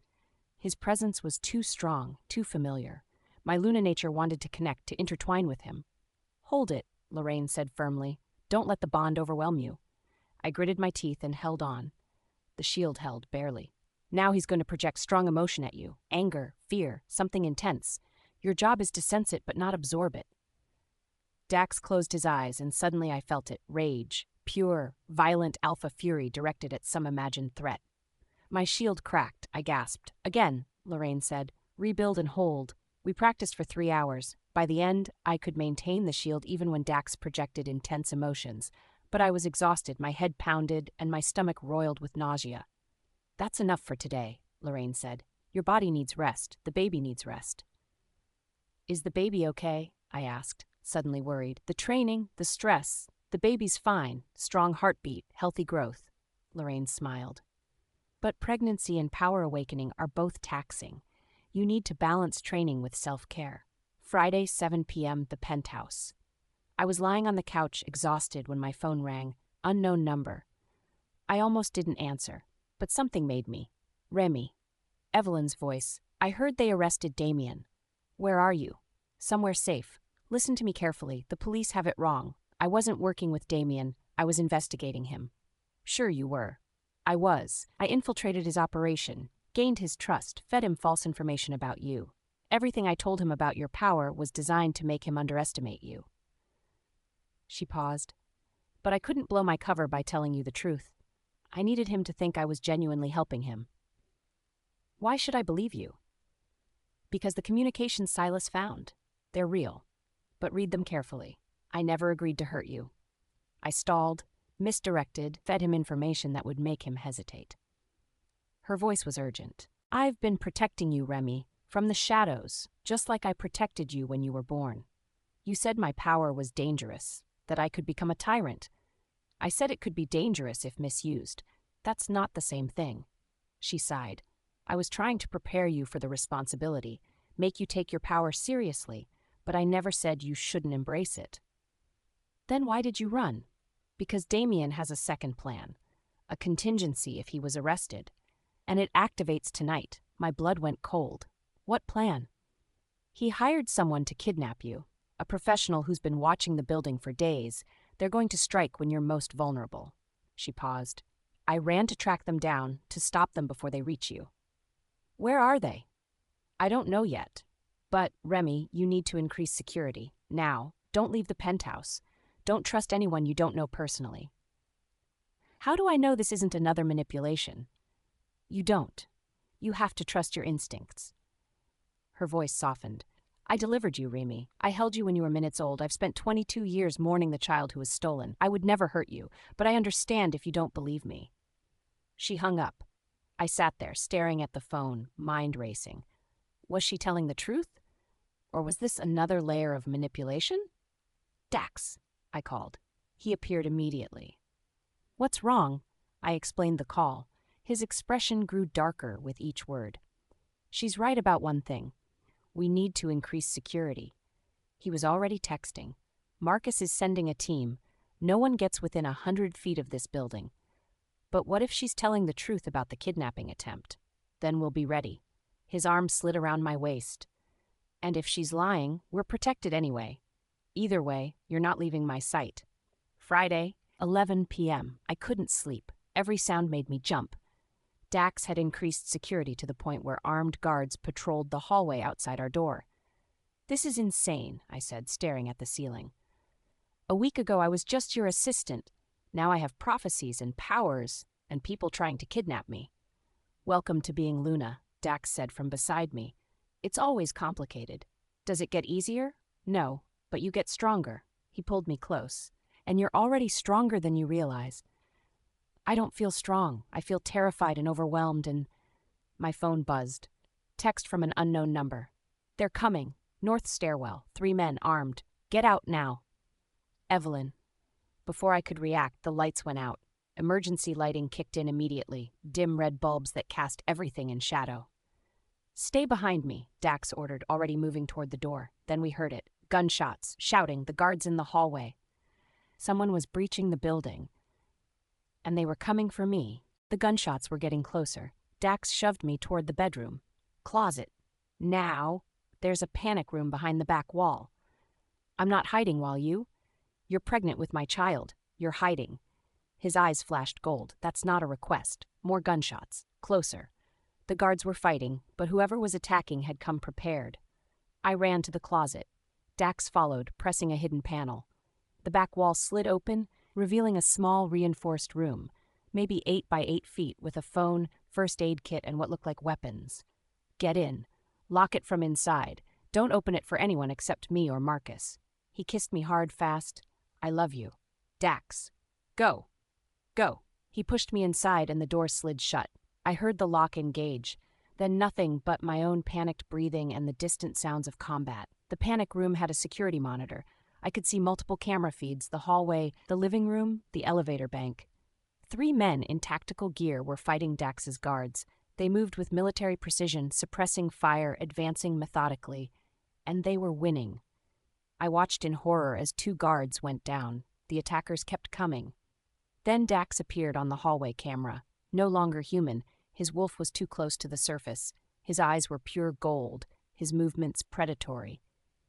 His presence was too strong, too familiar. My Luna nature wanted to connect, to intertwine with him. Hold it, Lorraine said firmly. Don't let the bond overwhelm you. I gritted my teeth and held on. The shield held, barely. Now he's going to project strong emotion at you. Anger, fear, something intense. Your job is to sense it but not absorb it. Dax closed his eyes, and suddenly I felt it. Rage. Pure, violent alpha fury directed at some imagined threat. My shield cracked. I gasped. Again, Lorraine said. Rebuild and hold. We practiced for 3 hours. By the end, I could maintain the shield even when Dax projected intense emotions. But I was exhausted, my head pounded, and my stomach roiled with nausea. "That's enough for today," Lorraine said. "Your body needs rest. The baby needs rest." "Is the baby okay?" I asked, suddenly worried. "The training, the stress. The baby's fine. Strong heartbeat, healthy growth." Lorraine smiled. "But pregnancy and power awakening are both taxing. You need to balance training with self-care." Friday, 7 p.m., the penthouse. I was lying on the couch, exhausted, when my phone rang. Unknown number. I almost didn't answer, but something made me. "Remy." Evelyn's voice. "I heard they arrested Damien." "Where are you?" "Somewhere safe. Listen to me carefully. The police have it wrong. I wasn't working with Damien. I was investigating him." "Sure you were." "I was. I infiltrated his operation, gained his trust, fed him false information about you. Everything I told him about your power was designed to make him underestimate you." She paused. "But I couldn't blow my cover by telling you the truth. I needed him to think I was genuinely helping him." "Why should I believe you?" "Because the communications Silas found. They're real. But read them carefully. I never agreed to hurt you. I stalled, misdirected, fed him information that would make him hesitate." Her voice was urgent. "I've been protecting you, Remy, from the shadows, just like I protected you when you were born. You said my power was dangerous, that I could become a tyrant. I said it could be dangerous if misused. That's not the same thing." She sighed. "I was trying to prepare you for the responsibility, make you take your power seriously, but I never said you shouldn't embrace it." "Then why did you run?" "Because Damien has a second plan, a contingency if he was arrested. And it activates tonight." My blood went cold. "What plan?" "He hired someone to kidnap you, a professional who's been watching the building for days. They're going to strike when you're most vulnerable." She paused. "I ran to track them down, to stop them before they reach you." "Where are they?" "I don't know yet. But, Remy, you need to increase security. Now. Don't leave the penthouse. Don't trust anyone you don't know personally." "How do I know this isn't another manipulation?" "You don't. You have to trust your instincts." Her voice softened. "I delivered you, Remy. I held you when you were minutes old. I've spent 22 years mourning the child who was stolen. I would never hurt you, but I understand if you don't believe me." She hung up. I sat there, staring at the phone, mind racing. Was she telling the truth? Or was this another layer of manipulation? "Dax," I called. He appeared immediately. "What's wrong?" I explained the call. His expression grew darker with each word. "She's right about one thing. We need to increase security." He was already texting. "Marcus is sending a team. No one gets within 100 feet of this building. But what if she's telling the truth about the kidnapping attempt? Then we'll be ready." His arm slid around my waist. "And if she's lying, we're protected anyway. Either way, you're not leaving my sight." Friday, 11 p.m. I couldn't sleep. Every sound made me jump. Dax had increased security to the point where armed guards patrolled the hallway outside our door. "This is insane," I said, staring at the ceiling. "A week ago I was just your assistant. Now I have prophecies and powers, and people trying to kidnap me." "Welcome to being Luna," Dax said from beside me. "It's always complicated. Does it get easier? No, but you get stronger." He pulled me close. "And you're already stronger than you realize." "I don't feel strong. I feel terrified and overwhelmed and—" My phone buzzed. Text from an unknown number. "They're coming. North stairwell. 3 men armed. Get out now." Evelyn. Before I could react, the lights went out. Emergency lighting kicked in immediately, dim red bulbs that cast everything in shadow. "Stay behind me," Dax ordered, already moving toward the door. Then we heard it. Gunshots, shouting, the guards in the hallway. Someone was breaching the building. And they were coming for me. The gunshots were getting closer. Dax shoved me toward the bedroom. "Closet. Now." "There's a panic room behind the back wall." "I'm not hiding while you." "You're pregnant with my child. You're hiding." His eyes flashed gold. "That's not a request." More gunshots. Closer. The guards were fighting, but whoever was attacking had come prepared. I ran to the closet. Dax followed, pressing a hidden panel. The back wall slid open, revealing a small, reinforced room, maybe 8 by 8 feet, with a phone, first aid kit, and what looked like weapons. "Get in. Lock it from inside. Don't open it for anyone except me or Marcus." He kissed me hard, fast. "I love you. Dax." Go. Go. He pushed me inside and the door slid shut. I heard the lock engage, then nothing but my own panicked breathing and the distant sounds of combat. The panic room had a security monitor. I could see multiple camera feeds, the hallway, the living room, the elevator bank. 3 men in tactical gear were fighting Dax's guards. They moved with military precision, suppressing fire, advancing methodically. And they were winning. I watched in horror as 2 guards went down. The attackers kept coming. Then Dax appeared on the hallway camera. No longer human, his wolf was too close to the surface. His eyes were pure gold, his movements predatory.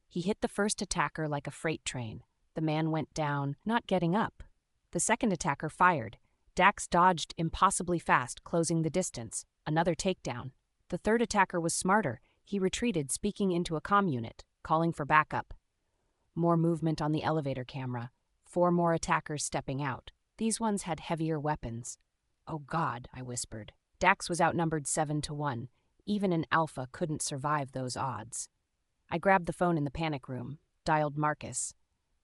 He hit the first attacker like a freight train. The man went down, not getting up. The second attacker fired. Dax dodged impossibly fast, closing the distance. Another takedown. The third attacker was smarter. He retreated, speaking into a comm unit, calling for backup. More movement on the elevator camera. 4 more attackers stepping out. These ones had heavier weapons. Oh God, I whispered. Dax was outnumbered 7-1. Even an alpha couldn't survive those odds. I grabbed the phone in the panic room, dialed Marcus.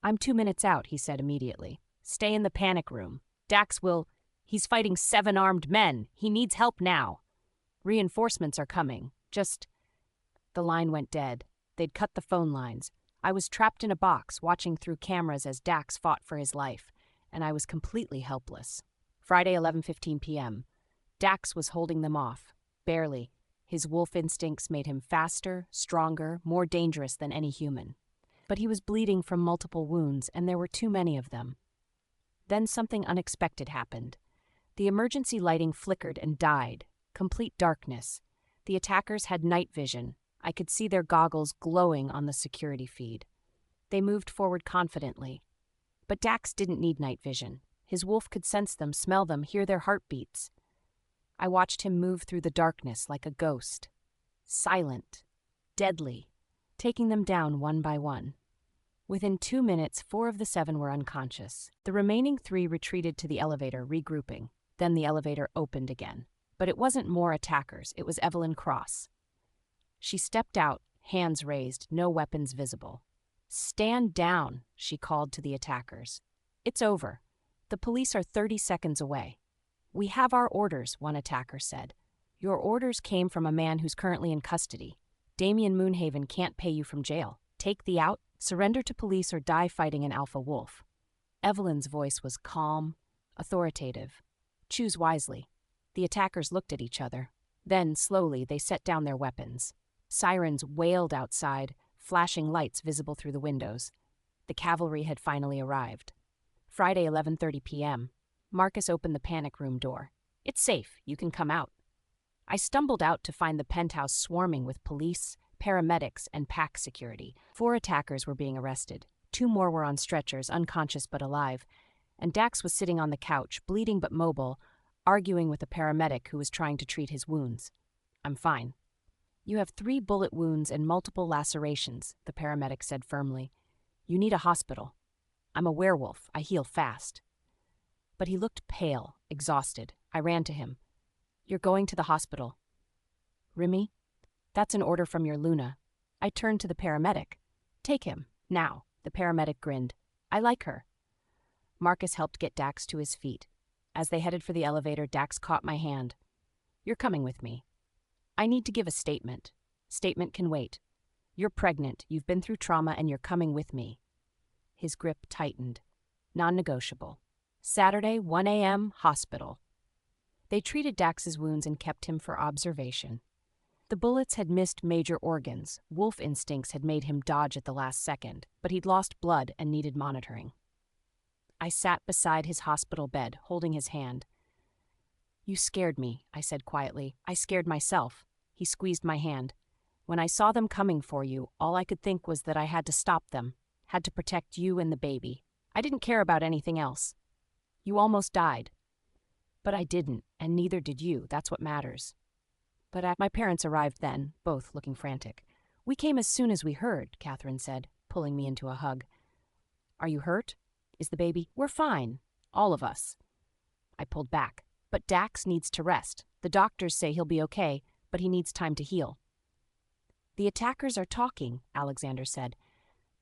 I'm 2 minutes out, he said immediately. Stay in the panic room. Dax will... He's fighting 7 armed men. He needs help now. Reinforcements are coming. Just... The line went dead. They'd cut the phone lines. I was trapped in a box, watching through cameras as Dax fought for his life, and I was completely helpless. Friday, 11:15 p.m. Dax was holding them off. Barely. His wolf instincts made him faster, stronger, more dangerous than any human. But he was bleeding from multiple wounds, and there were too many of them. Then something unexpected happened. The emergency lighting flickered and died. Complete darkness. The attackers had night vision. I could see their goggles glowing on the security feed. They moved forward confidently. But Dax didn't need night vision. His wolf could sense them, smell them, hear their heartbeats. I watched him move through the darkness like a ghost. Silent. Deadly. Taking them down one by one. Within 2 minutes, 4 of the 7 were unconscious. The remaining 3 retreated to the elevator, regrouping. Then the elevator opened again. But it wasn't more attackers, it was Evelyn Cross. She stepped out, hands raised, no weapons visible. Stand down, she called to the attackers. It's over. The police are 30 seconds away. We have our orders, one attacker said. Your orders came from a man who's currently in custody. Damien Moonhaven can't pay you from jail. Take the out, surrender to police, or die fighting an alpha wolf. Evelyn's voice was calm, authoritative. Choose wisely. The attackers looked at each other. Then, slowly, they set down their weapons. Sirens wailed outside, flashing lights visible through the windows. The cavalry had finally arrived. Friday, 11:30 p.m. Marcus opened the panic room door. It's safe. You can come out. I stumbled out to find the penthouse swarming with police, paramedics, and pack security. 4 attackers were being arrested. 2 more were on stretchers, unconscious but alive. And Dax was sitting on the couch, bleeding but mobile, arguing with a paramedic who was trying to treat his wounds. I'm fine. You have 3 bullet wounds and multiple lacerations, the paramedic said firmly. You need a hospital. I'm a werewolf. I heal fast. But he looked pale, exhausted. I ran to him. You're going to the hospital. Remy? That's an order from your Luna. I turned to the paramedic. Take him, now. The paramedic grinned. I like her. Marcus helped get Dax to his feet. As they headed for the elevator, Dax caught my hand. You're coming with me. I need to give a statement. Statement can wait. You're pregnant, you've been through trauma, and you're coming with me. His grip tightened. Non-negotiable. Saturday, 1 a.m., hospital. They treated Dax's wounds and kept him for observation. The bullets had missed major organs. Wolf instincts had made him dodge at the last second, but he'd lost blood and needed monitoring. I sat beside his hospital bed, holding his hand. You scared me, I said quietly. I scared myself. He squeezed my hand. When I saw them coming for you, all I could think was that I had to stop them, had to protect you and the baby. I didn't care about anything else. You almost died. But I didn't, and neither did you. That's what matters. But my parents arrived then, both looking frantic. We came as soon as we heard, Catherine said, pulling me into a hug. Are you hurt? Is the baby? We're fine. All of us. I pulled back. But Dax needs to rest. The doctors say he'll be okay, but he needs time to heal. The attackers are talking, Alexander said.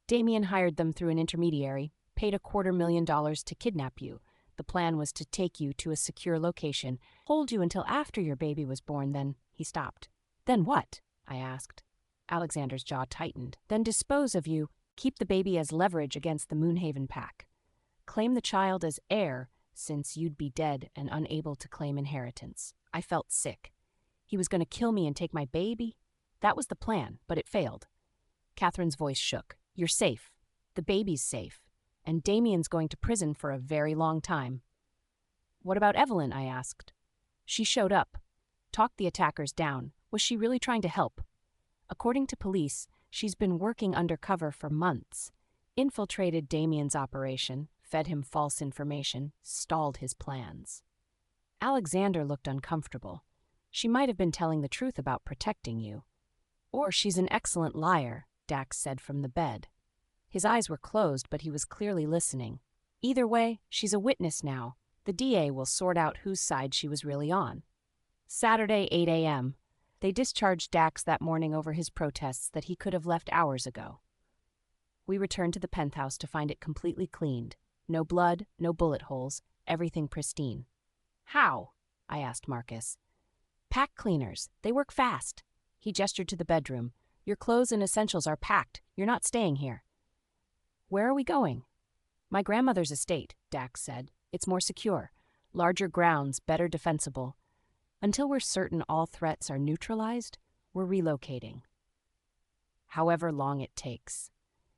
Damien hired them through an intermediary, paid $250,000 to kidnap you. The plan was to take you to a secure location, hold you until after your baby was born, then he stopped. Then what? I asked. Alexander's jaw tightened. Then dispose of you, keep the baby as leverage against the Moonhaven pack. Claim the child as heir, since you'd be dead and unable to claim inheritance. I felt sick. He was going to kill me and take my baby? That was the plan, but it failed. Catherine's voice shook. You're safe. The baby's safe. And Damien's going to prison for a very long time. What about Evelyn? I asked. She showed up. Talked the attackers down. Was she really trying to help? According to police, she's been working undercover for months. Infiltrated Damien's operation, fed him false information, stalled his plans. Alexander looked uncomfortable. She might have been telling the truth about protecting you. Or she's an excellent liar, Dax said from the bed. His eyes were closed, but he was clearly listening. Either way, she's a witness now. The DA will sort out whose side she was really on. Saturday, 8 a.m. They discharged Dax that morning over his protests that he could have left hours ago. We returned to the penthouse to find it completely cleaned. No blood, no bullet holes, everything pristine. How? I asked Marcus. Pack cleaners. They work fast. He gestured to the bedroom. Your clothes and essentials are packed. You're not staying here. Where are we going? My grandmother's estate, Dax said. It's more secure. Larger grounds, better defensible. Until we're certain all threats are neutralized, we're relocating. However long it takes.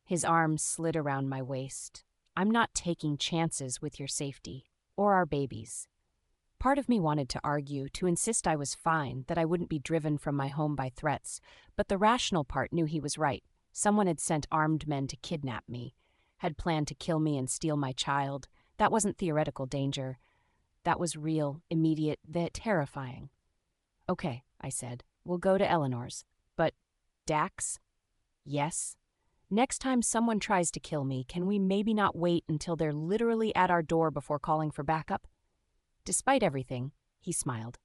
His arms slid around my waist. I'm not taking chances with your safety, or our babies. Part of me wanted to argue, to insist I was fine, that I wouldn't be driven from my home by threats, but the rational part knew he was right. Someone had sent armed men to kidnap me, had planned to kill me and steal my child. That wasn't theoretical danger. That was real, immediate, terrifying. Okay, I said, we'll go to Eleanor's. But, Dax? Yes? Next time someone tries to kill me, can we maybe not wait until they're literally at our door before calling for backup? Despite everything, he smiled.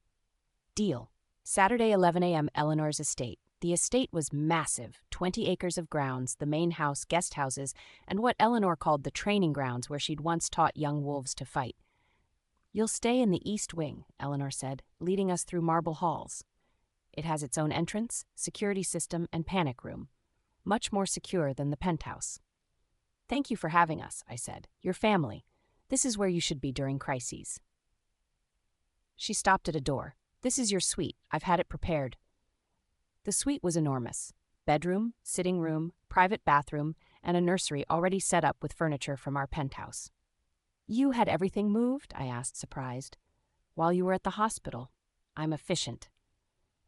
Deal. Saturday, 11 a.m., Eleanor's estate. The estate was massive, 20 acres of grounds, the main house, guest houses, and what Eleanor called the training grounds where she'd once taught young wolves to fight. You'll stay in the east wing, Eleanor said, leading us through marble halls. It has its own entrance, security system, and panic room. Much more secure than the penthouse. Thank you for having us, I said. Your family. This is where you should be during crises. She stopped at a door. This is your suite. I've had it prepared. The suite was enormous. Bedroom, sitting room, private bathroom, and a nursery already set up with furniture from our penthouse. You had everything moved? I asked, surprised. While you were at the hospital. I'm efficient.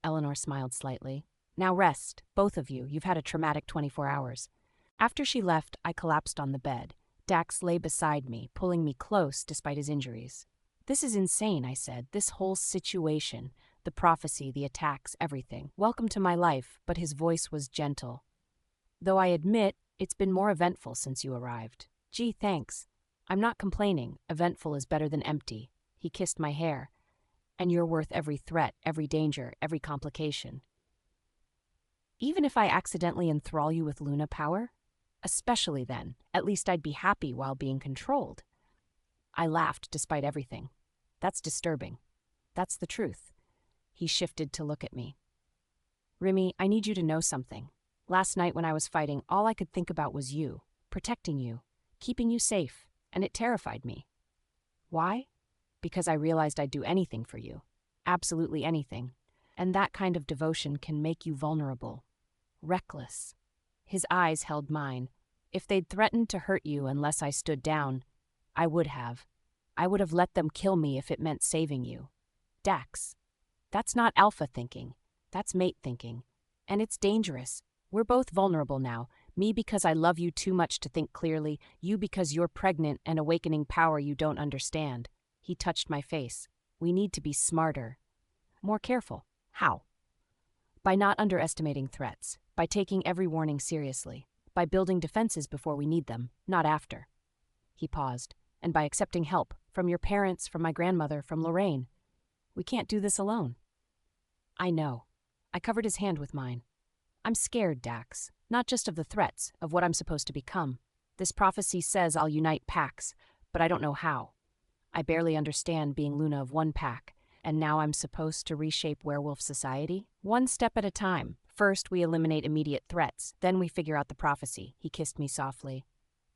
Eleanor smiled slightly. Now rest, both of you. You've had a traumatic 24 hours. After she left, I collapsed on the bed. Dax lay beside me, pulling me close despite his injuries. This is insane, I said. This whole situation. The prophecy, the attacks, everything. Welcome to my life, but his voice was gentle. Though I admit, it's been more eventful since you arrived. Gee, thanks. I'm not complaining. Eventful is better than empty. He kissed my hair. And you're worth every threat, every danger, every complication. Even if I accidentally enthrall you with Luna power? Especially then. At least I'd be happy while being controlled. I laughed despite everything. That's disturbing. That's the truth. He shifted to look at me. Remy, I need you to know something. Last night when I was fighting, all I could think about was you, protecting you, keeping you safe, and it terrified me. Why? Because I realized I'd do anything for you. Absolutely anything. And that kind of devotion can make you vulnerable. Reckless. His eyes held mine. If they'd threatened to hurt you unless I stood down, I would have. I would have let them kill me if it meant saving you. Dax. That's not alpha thinking. That's mate thinking. And it's dangerous. We're both vulnerable now. Me because I love you too much to think clearly. You because you're pregnant and awakening power you don't understand. He touched my face. We need to be smarter. More careful. How? By not underestimating threats. By taking every warning seriously. By building defenses before we need them, not after. He paused. And by accepting help. From your parents, from my grandmother, from Lorraine. We can't do this alone. I know. I covered his hand with mine. I'm scared, Dax. Not just of the threats, of what I'm supposed to become. This prophecy says I'll unite packs, but I don't know how. I barely understand being Luna of one pack, and now I'm supposed to reshape werewolf society? One step at a time. First, we eliminate immediate threats, then we figure out the prophecy. He kissed me softly.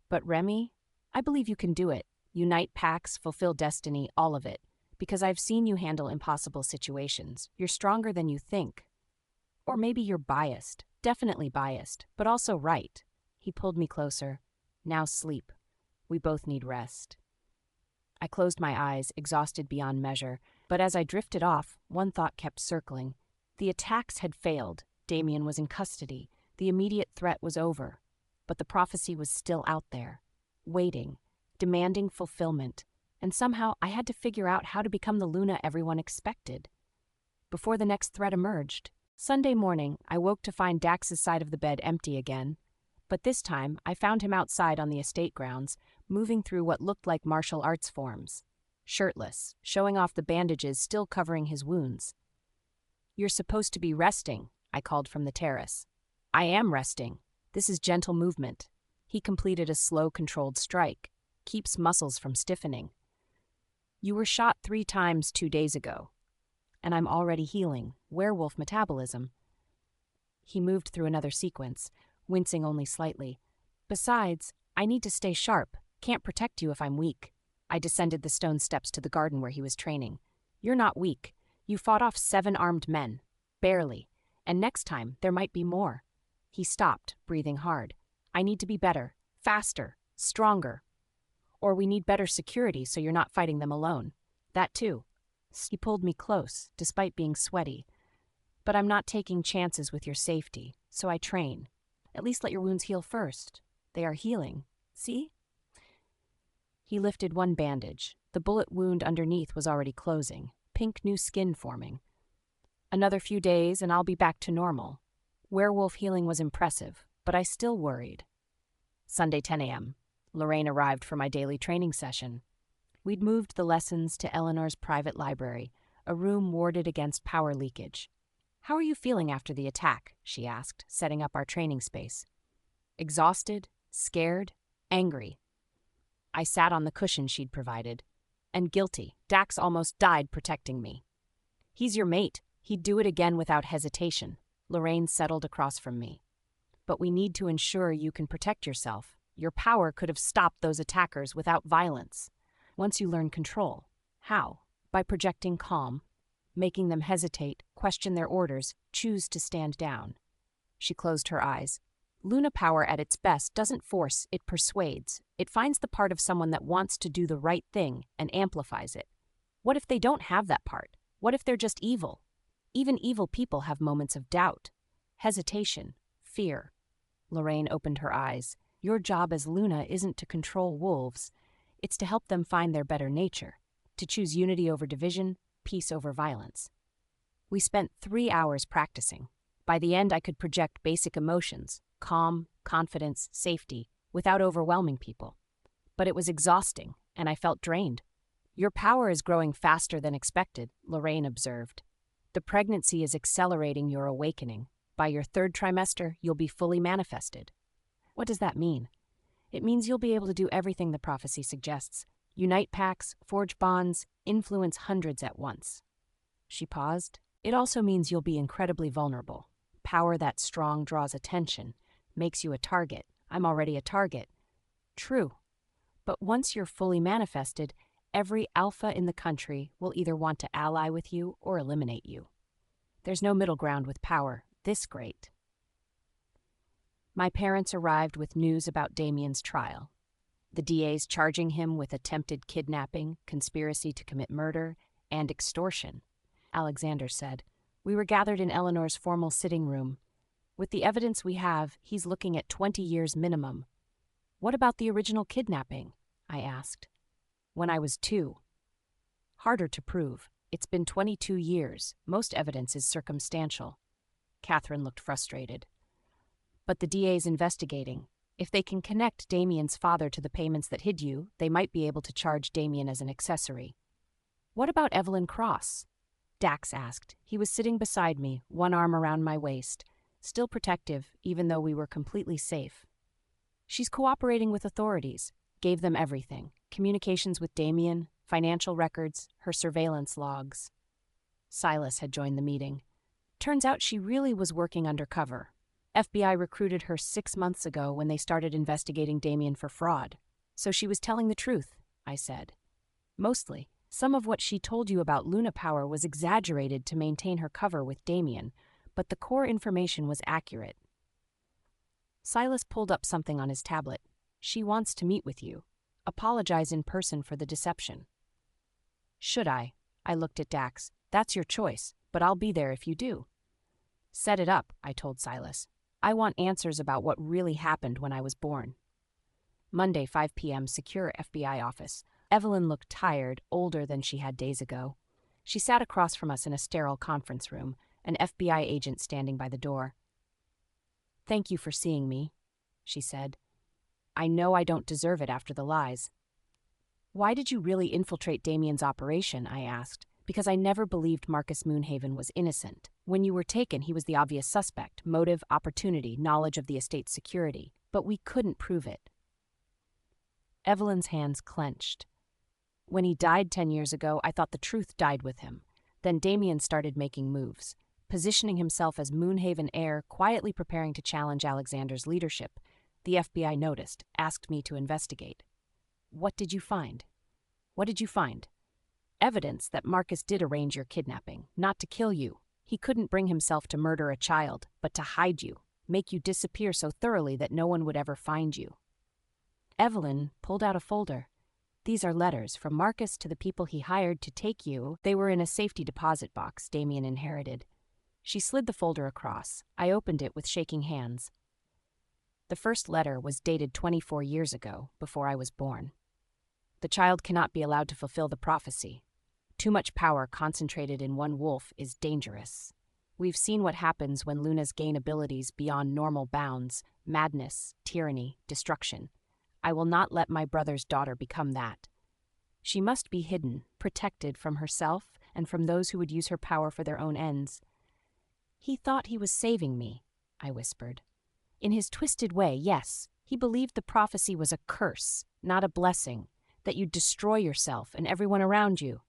But Remy, I believe you can do it. Unite packs, fulfill destiny, all of it. Because I've seen you handle impossible situations. You're stronger than you think. Or maybe you're biased. Definitely biased, but also right. He pulled me closer. Now sleep. We both need rest. I closed my eyes, exhausted beyond measure, but as I drifted off, one thought kept circling. The attacks had failed. Damien was in custody. The immediate threat was over. But the prophecy was still out there, waiting, demanding fulfillment, and somehow I had to figure out how to become the Luna everyone expected. Before the next threat emerged, Sunday morning, I woke to find Dax's side of the bed empty again. But this time, I found him outside on the estate grounds, moving through what looked like martial arts forms. Shirtless, showing off the bandages still covering his wounds. "You're supposed to be resting," I called from the terrace. "I am resting. This is gentle movement." He completed a slow, controlled strike. Keeps muscles from stiffening. "You were shot 3 times 2 days ago. And I'm already healing. Werewolf metabolism." He moved through another sequence, wincing only slightly. "Besides, I need to stay sharp. Can't protect you if I'm weak." I descended the stone steps to the garden where he was training. "You're not weak. You fought off 7 armed men. Barely. And next time, there might be more." He stopped, breathing hard. "I need to be better, faster, stronger. Or we need better security so you're not fighting them alone. That too." He pulled me close, despite being sweaty. "But I'm not taking chances with your safety, so I train. At least let your wounds heal first. They are healing. See?" He lifted one bandage. The bullet wound underneath was already closing, pink new skin forming. "Another few days and I'll be back to normal." Werewolf healing was impressive, but I still worried. Sunday 10 a.m. Lorraine arrived for my daily training session. We'd moved the lessons to Eleanor's private library, a room warded against power leakage. "How are you feeling after the attack?" she asked, setting up our training space. "Exhausted, scared, angry." I sat on the cushion she'd provided. "And guilty. Dax almost died protecting me." "He's your mate. He'd do it again without hesitation." Lorraine settled across from me. "But we need to ensure you can protect yourself. Your power could have stopped those attackers without violence. Once you learn control." "How?" "By projecting calm, making them hesitate, question their orders, choose to stand down." She closed her eyes. "Luna power at its best doesn't force, it persuades. It finds the part of someone that wants to do the right thing and amplifies it. What if they don't have that part? What if they're just evil? Even evil people have moments of doubt, hesitation, fear." Lorraine opened her eyes. "Your job as Luna isn't to control wolves. It's to help them find their better nature, to choose unity over division, peace over violence." We spent 3 hours practicing. By the end, I could project basic emotions, calm, confidence, safety, without overwhelming people. But it was exhausting, and I felt drained. "Your power is growing faster than expected," Lorraine observed. "The pregnancy is accelerating your awakening. By your 3rd trimester, you'll be fully manifested." "What does that mean?" "It means you'll be able to do everything the prophecy suggests. Unite packs, forge bonds, influence hundreds at once." She paused. "It also means you'll be incredibly vulnerable. Power that strong draws attention, makes you a target. I'm already a target." "True. But once you're fully manifested, every alpha in the country will either want to ally with you or eliminate you. There's no middle ground with power this great." My parents arrived with news about Damien's trial. The DA's charging him with attempted kidnapping, conspiracy to commit murder, and extortion. Alexander said. We were gathered in Eleanor's formal sitting room. "With the evidence we have, he's looking at 20 years minimum." "What about the original kidnapping?" I asked. "When I was 2. Harder to prove. It's been 22 years. Most evidence is circumstantial." Catherine looked frustrated. "But the DA's investigating. If they can connect Damien's father to the payments that hid you, they might be able to charge Damien as an accessory." "What about Evelyn Cross?" Dax asked. He was sitting beside me, one arm around my waist, still protective even though we were completely safe. "She's cooperating with authorities. Gave them everything. Communications with Damien, financial records, her surveillance logs. Silas had joined the meeting. Turns out she really was working undercover. FBI recruited her 6 months ago when they started investigating Damien for fraud. So she was telling the truth, I said. Mostly. Some of what she told you about Luna Power was exaggerated to maintain her cover with Damien, but the core information was accurate. Silas pulled up something on his tablet. She wants to meet with you. Apologize in person for the deception. Should I? I looked at Dax. That's your choice, but I'll be there if you do. Set it up, I told Silas. I want answers about what really happened when I was born. Monday, 5 p.m., secure FBI office. Evelyn looked tired, older than she had days ago. She sat across from us in a sterile conference room, an FBI agent standing by the door. Thank you for seeing me, she said. I know I don't deserve it after the lies. Why did you really infiltrate Damien's operation? I asked, because I never believed Marcus Moonhaven was innocent. When you were taken, he was the obvious suspect, motive, opportunity, knowledge of the estate's security, but we couldn't prove it. Evelyn's hands clenched. When he died 10 years ago, I thought the truth died with him. Then Damien started making moves, positioning himself as Moonhaven heir, quietly preparing to challenge Alexander's leadership. The FBI noticed, asked me to investigate. What did you find? What did you find? Evidence that Marcus did arrange your kidnapping, not to kill you. He couldn't bring himself to murder a child, but to hide you, make you disappear so thoroughly that no one would ever find you. Evelyn pulled out a folder. These are letters from Marcus to the people he hired to take you. They were in a safety deposit box Damien inherited. She slid the folder across. I opened it with shaking hands. The first letter was dated 24 years ago, before I was born. The child cannot be allowed to fulfill the prophecy. Too much power concentrated in one wolf is dangerous. We've seen what happens when Lunas gain abilities beyond normal bounds: madness, tyranny, destruction. I will not let my brother's daughter become that. She must be hidden, protected from herself and from those who would use her power for their own ends. He thought he was saving me, I whispered. In his twisted way, yes. He believed the prophecy was a curse, not a blessing, that you'd destroy yourself and everyone around you.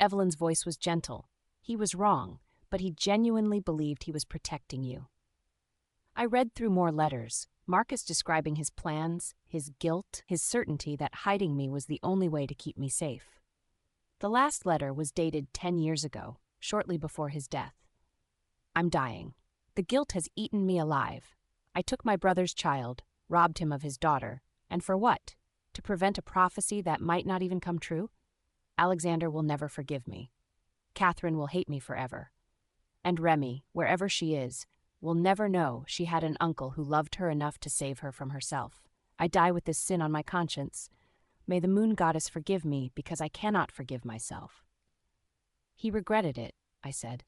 Evelyn's voice was gentle. He was wrong, but he genuinely believed he was protecting you. I read through more letters, Marcus describing his plans, his guilt, his certainty that hiding me was the only way to keep me safe. The last letter was dated 10 years ago, shortly before his death. I'm dying. The guilt has eaten me alive. I took my brother's child, robbed him of his daughter, and for what? To prevent a prophecy that might not even come true? Alexander will never forgive me. Catherine will hate me forever. And Remy, wherever she is, will never know she had an uncle who loved her enough to save her from herself. I die with this sin on my conscience. May the moon goddess forgive me because I cannot forgive myself. He regretted it, I said.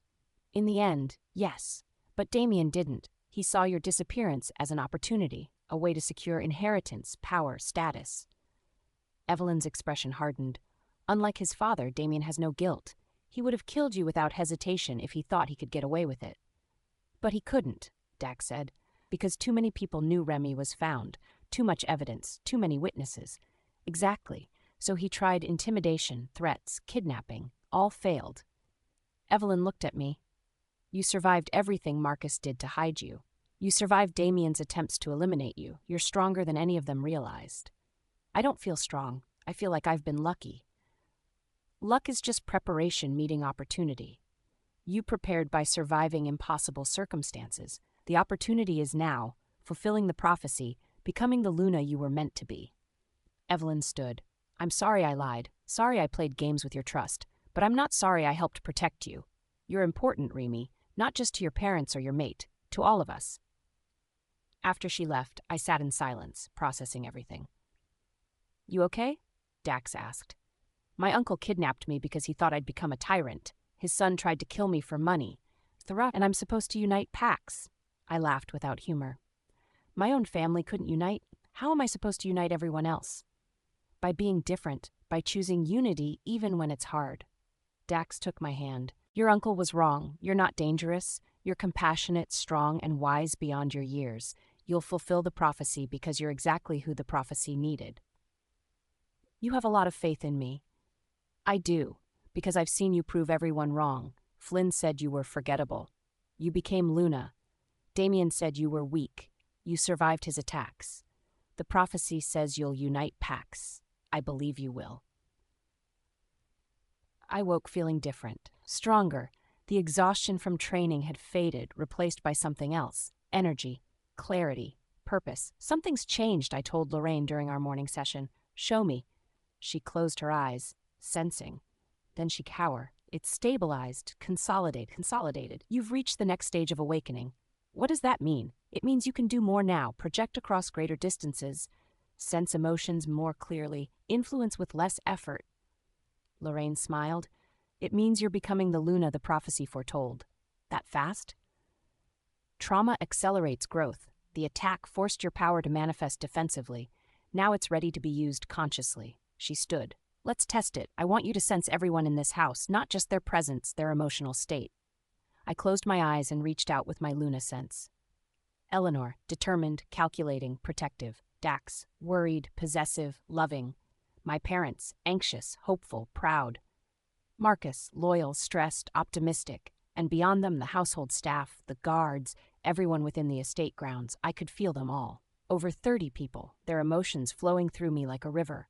In the end, yes, but Damien didn't. He saw your disappearance as an opportunity, a way to secure inheritance, power, status. Evelyn's expression hardened. Unlike his father, Damien has no guilt. He would have killed you without hesitation if he thought he could get away with it. But he couldn't, Dax said, because too many people knew Remy was found, too much evidence, too many witnesses. Exactly. So he tried intimidation, threats, kidnapping. All failed. Evelyn looked at me. You survived everything Marcus did to hide you. You survived Damien's attempts to eliminate you. You're stronger than any of them realized. I don't feel strong. I feel like I've been lucky. Luck is just preparation meeting opportunity. You prepared by surviving impossible circumstances. The opportunity is now, fulfilling the prophecy, becoming the Luna you were meant to be. Evelyn stood. I'm sorry I lied. Sorry I played games with your trust. But I'm not sorry I helped protect you. You're important, Remy, not just to your parents or your mate, to all of us. After she left, I sat in silence, processing everything. You okay? Dax asked. My uncle kidnapped me because he thought I'd become a tyrant. His son tried to kill me for money. And I'm supposed to unite packs. I laughed without humor. My own family couldn't unite. How am I supposed to unite everyone else? By being different, by choosing unity even when it's hard. Dax took my hand. Your uncle was wrong. You're not dangerous. You're compassionate, strong, and wise beyond your years. You'll fulfill the prophecy because you're exactly who the prophecy needed. You have a lot of faith in me. I do, because I've seen you prove everyone wrong. Flynn said you were forgettable. You became Luna. Damien said you were weak. You survived his attacks. The prophecy says you'll unite packs. I believe you will. I woke feeling different, stronger. The exhaustion from training had faded, replaced by something else. Energy, clarity, purpose. Something's changed, I told Lorraine during our morning session. Show me. She closed her eyes, sensing. Then she cowered. It's stabilized, consolidated. You've reached the next stage of awakening. What does that mean? It means you can do more now, project across greater distances, sense emotions more clearly, influence with less effort. Lorraine smiled. It means you're becoming the Luna the prophecy foretold. That fast? Trauma accelerates growth. The attack forced your power to manifest defensively. Now it's ready to be used consciously. She stood. Let's test it. I want you to sense everyone in this house, not just their presence, their emotional state. I closed my eyes and reached out with my Luna sense. Eleanor, determined, calculating, protective. Dax, worried, possessive, loving. My parents, anxious, hopeful, proud. Marcus, loyal, stressed, optimistic. And beyond them, the household staff, the guards, everyone within the estate grounds. I could feel them all. Over 30 people, their emotions flowing through me like a river.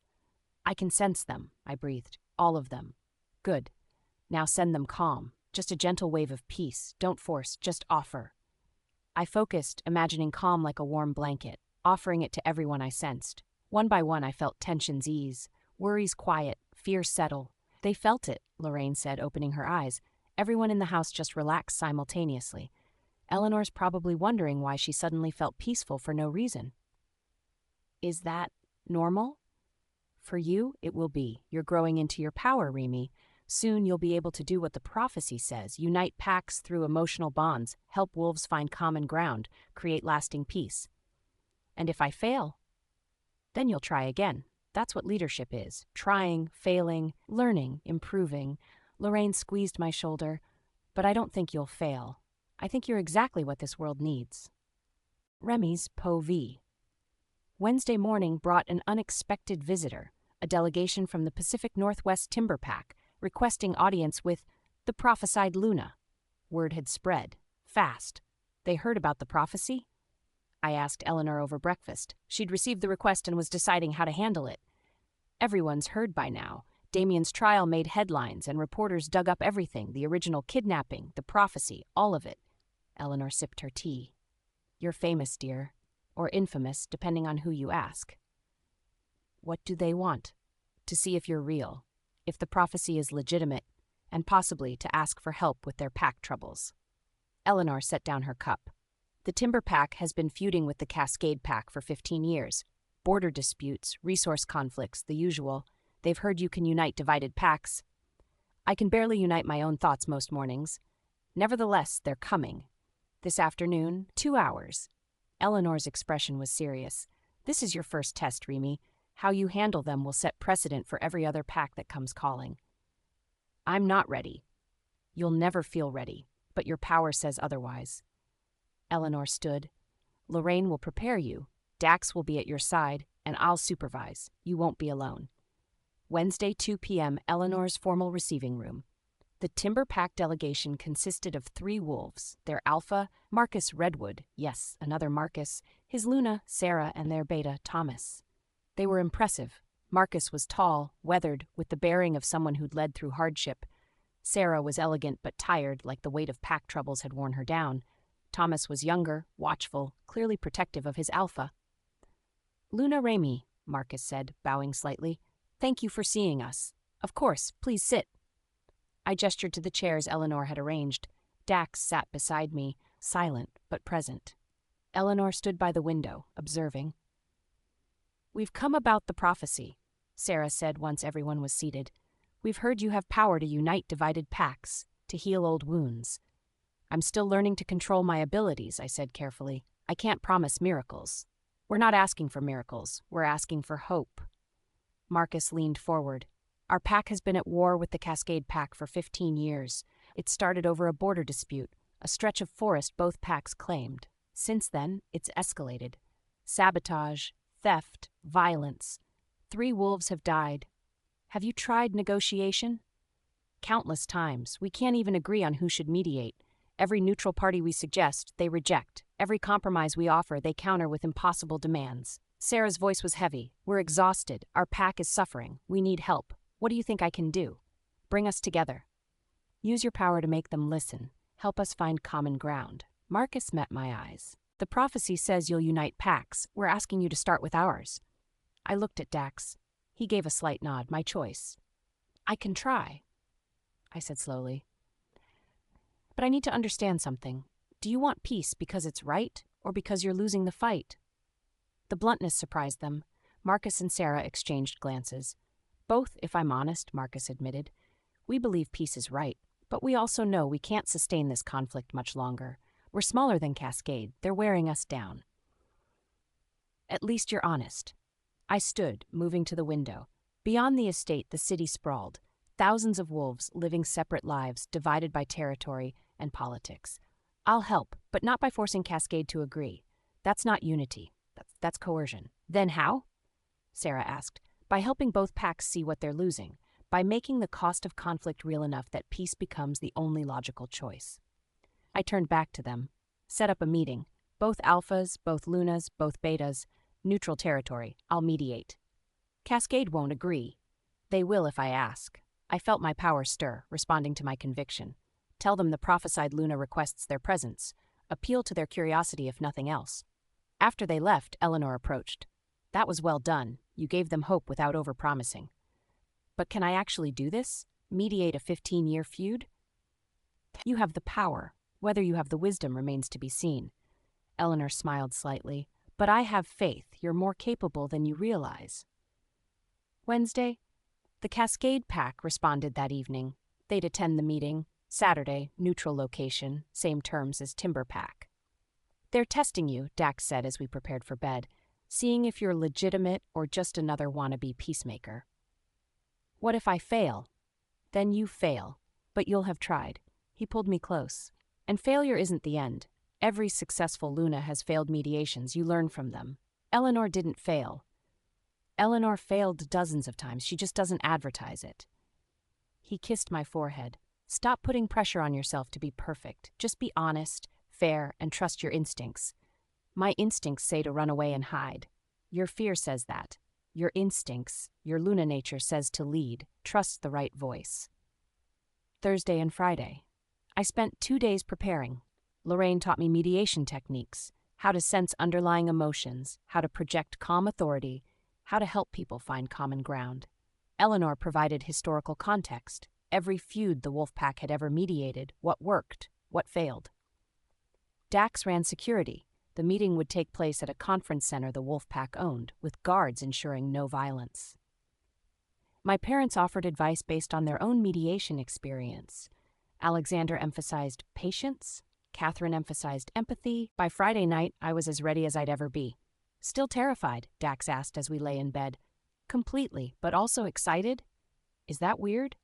I can sense them, I breathed. All of them. Good. Now send them calm. Just a gentle wave of peace. Don't force, just offer. I focused, imagining calm like a warm blanket, offering it to everyone I sensed. One by one I felt tensions ease, worries quiet, fears settle. They felt it, Lorraine said, opening her eyes. Everyone in the house just relaxed simultaneously. Eleanor's probably wondering why she suddenly felt peaceful for no reason. Is that normal? For you, it will be. You're growing into your power, Remy. Soon you'll be able to do what the prophecy says, unite packs through emotional bonds, help wolves find common ground, create lasting peace. And if I fail, then you'll try again. That's what leadership is. Trying, failing, learning, improving. Lorraine squeezed my shoulder. But I don't think you'll fail. I think you're exactly what this world needs. Remy's Po V. Wednesday morning brought an unexpected visitor, a delegation from the Pacific Northwest Timber Pack, requesting audience with the prophesied Luna. Word had spread. Fast. They heard about the prophecy? I asked Eleanor over breakfast. She'd received the request and was deciding how to handle it. Everyone's heard by now. Damien's trial made headlines, and reporters dug up everything, the original kidnapping, the prophecy, all of it. Eleanor sipped her tea. You're famous, dear. Or infamous, depending on who you ask. What do they want? To see if you're real, if the prophecy is legitimate, and possibly to ask for help with their pack troubles. Eleanor set down her cup. The Timber Pack has been feuding with the Cascade Pack for 15 years. Border disputes, resource conflicts, the usual. They've heard you can unite divided packs. I can barely unite my own thoughts most mornings. Nevertheless, they're coming. This afternoon, 2 hours. Eleanor's expression was serious. This is your first test, Remy. How you handle them will set precedent for every other pack that comes calling. I'm not ready. You'll never feel ready, but your power says otherwise. Eleanor stood. Lorraine will prepare you. Dax will be at your side, and I'll supervise. You won't be alone. Wednesday, 2 p.m., Eleanor's formal receiving room. The Timber Pack delegation consisted of 3 wolves, their alpha, Marcus Redwood, yes, another Marcus, his Luna, Sarah, and their beta, Thomas. They were impressive. Marcus was tall, weathered, with the bearing of someone who'd led through hardship. Sarah was elegant but tired, like the weight of pack troubles had worn her down. Thomas was younger, watchful, clearly protective of his alpha. Luna Remy, Marcus said, bowing slightly. Thank you for seeing us. Of course, please sit. I gestured to the chairs Eleanor had arranged. Dax sat beside me, silent but present. Eleanor stood by the window, observing. We've come about the prophecy, Sarah said once everyone was seated. We've heard you have power to unite divided packs, to heal old wounds. I'm still learning to control my abilities, I said carefully. I can't promise miracles. We're not asking for miracles. We're asking for hope. Marcus leaned forward. Our pack has been at war with the Cascade Pack for 15 years. It started over a border dispute, a stretch of forest both packs claimed. Since then, it's escalated. Sabotage, theft, violence. 3 wolves have died. Have you tried negotiation? Countless times. We can't even agree on who should mediate. Every neutral party we suggest, they reject. Every compromise we offer, they counter with impossible demands. Sarah's voice was heavy. We're exhausted. Our pack is suffering. We need help. What do you think I can do? Bring us together. Use your power to make them listen. Help us find common ground. Marcus met my eyes. The prophecy says you'll unite packs. We're asking you to start with ours. I looked at Dax. He gave a slight nod. My choice. I can try, I said slowly. But I need to understand something. Do you want peace because it's right, or because you're losing the fight? The bluntness surprised them. Marcus and Sarah exchanged glances. Both, if I'm honest, Marcus admitted. We believe peace is right, but we also know we can't sustain this conflict much longer. We're smaller than Cascade. They're wearing us down. At least you're honest. I stood, moving to the window. Beyond the estate, the city sprawled. Thousands of wolves living separate lives, divided by territory and politics. I'll help, but not by forcing Cascade to agree. That's not unity. That's coercion. Then how? Sarah asked. By helping both packs see what they're losing. By making the cost of conflict real enough that peace becomes the only logical choice. I turned back to them. Set up a meeting. Both alphas, both lunas, both betas. Neutral territory. I'll mediate. Cascade won't agree. They will if I ask. I felt my power stir, responding to my conviction. Tell them the prophesied Luna requests their presence. Appeal to their curiosity if nothing else. After they left, Eleanor approached. That was well done. You gave them hope without overpromising. But can I actually do this? Mediate a 15-year feud? You have the power. Whether you have the wisdom remains to be seen. Eleanor smiled slightly. But I have faith. You're more capable than you realize. Wednesday? The Cascade Pack responded that evening. They'd attend the meeting. Saturday, neutral location, same terms as Timber Pack. They're testing you, Dax said as we prepared for bed, seeing if you're legitimate or just another wannabe peacemaker. What if I fail? Then you fail, but you'll have tried. He pulled me close. And failure isn't the end. Every successful Luna has failed mediations. You learn from them. Eleanor didn't fail. Eleanor failed dozens of times. She just doesn't advertise it. He kissed my forehead. Stop putting pressure on yourself to be perfect. Just be honest, fair, and trust your instincts. My instincts say to run away and hide. Your fear says that. Your instincts, your Luna nature says to lead. Trust the right voice. Thursday and Friday. I spent 2 days preparing. Lorraine taught me mediation techniques, how to sense underlying emotions, how to project calm authority, how to help people find common ground. Eleanor provided historical context, every feud the Wolfpack had ever mediated, what worked, what failed. Dax ran security. The meeting would take place at a conference center the Wolfpack owned, with guards ensuring no violence. My parents offered advice based on their own mediation experience. Alexander emphasized patience. Catherine emphasized empathy. By Friday night, I was as ready as I'd ever be. Still terrified, Dax asked as we lay in bed. Completely, but also excited? Is that weird?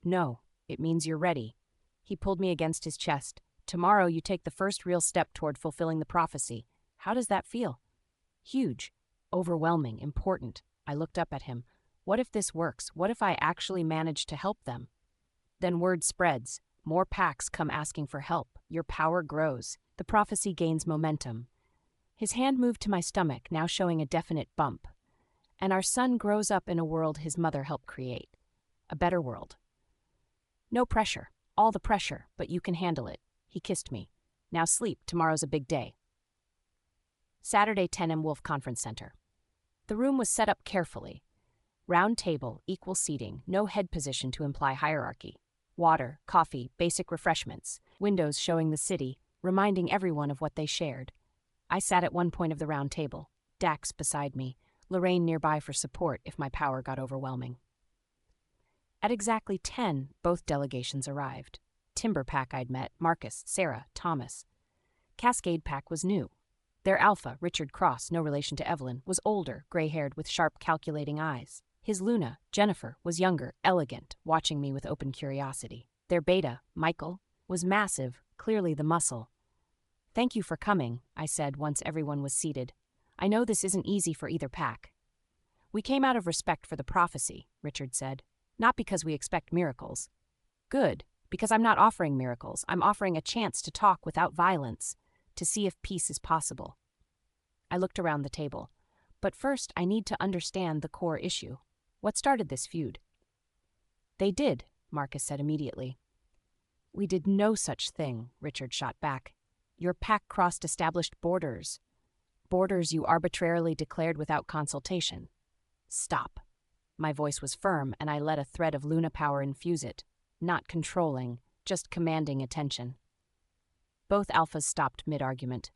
No, it means you're ready. He pulled me against his chest. Tomorrow you take the first real step toward fulfilling the prophecy. How does that feel? Huge, overwhelming, important. I looked up at him. What if this works? What if I actually manage to help them? Then word spreads. More packs come asking for help. Your power grows. The prophecy gains momentum. His hand moved to my stomach, now showing a definite bump. And our son grows up in a world his mother helped create. A better world. No pressure. All the pressure, but you can handle it. He kissed me. Now sleep. Tomorrow's a big day. Saturday, 10 Wolf Conference Center. The room was set up carefully. Round table, equal seating, no head position to imply hierarchy. Water, coffee, basic refreshments, windows showing the city, reminding everyone of what they shared. I sat at one point of the round table, Dax beside me, Lorraine nearby for support if my power got overwhelming. At exactly 10, both delegations arrived. Timber Pack I'd met, Marcus, Sarah, Thomas. Cascade Pack was new. Their alpha, Richard Cross, no relation to Evelyn, was older, gray-haired with sharp, calculating eyes. His Luna, Jennifer, was younger, elegant, watching me with open curiosity. Their beta, Michael, was massive, clearly the muscle. Thank you for coming, I said once everyone was seated. I know this isn't easy for either pack. We came out of respect for the prophecy, Richard said. Not because we expect miracles. Good, because I'm not offering miracles. I'm offering a chance to talk without violence, to see if peace is possible. I looked around the table. But first, I need to understand the core issue. What started this feud? They did, Marcus said immediately. We did no such thing, Richard shot back. Your pack crossed established borders. Borders you arbitrarily declared without consultation. Stop. My voice was firm, and I let a thread of Luna power infuse it. Not controlling, just commanding attention. Both alphas stopped mid-argument.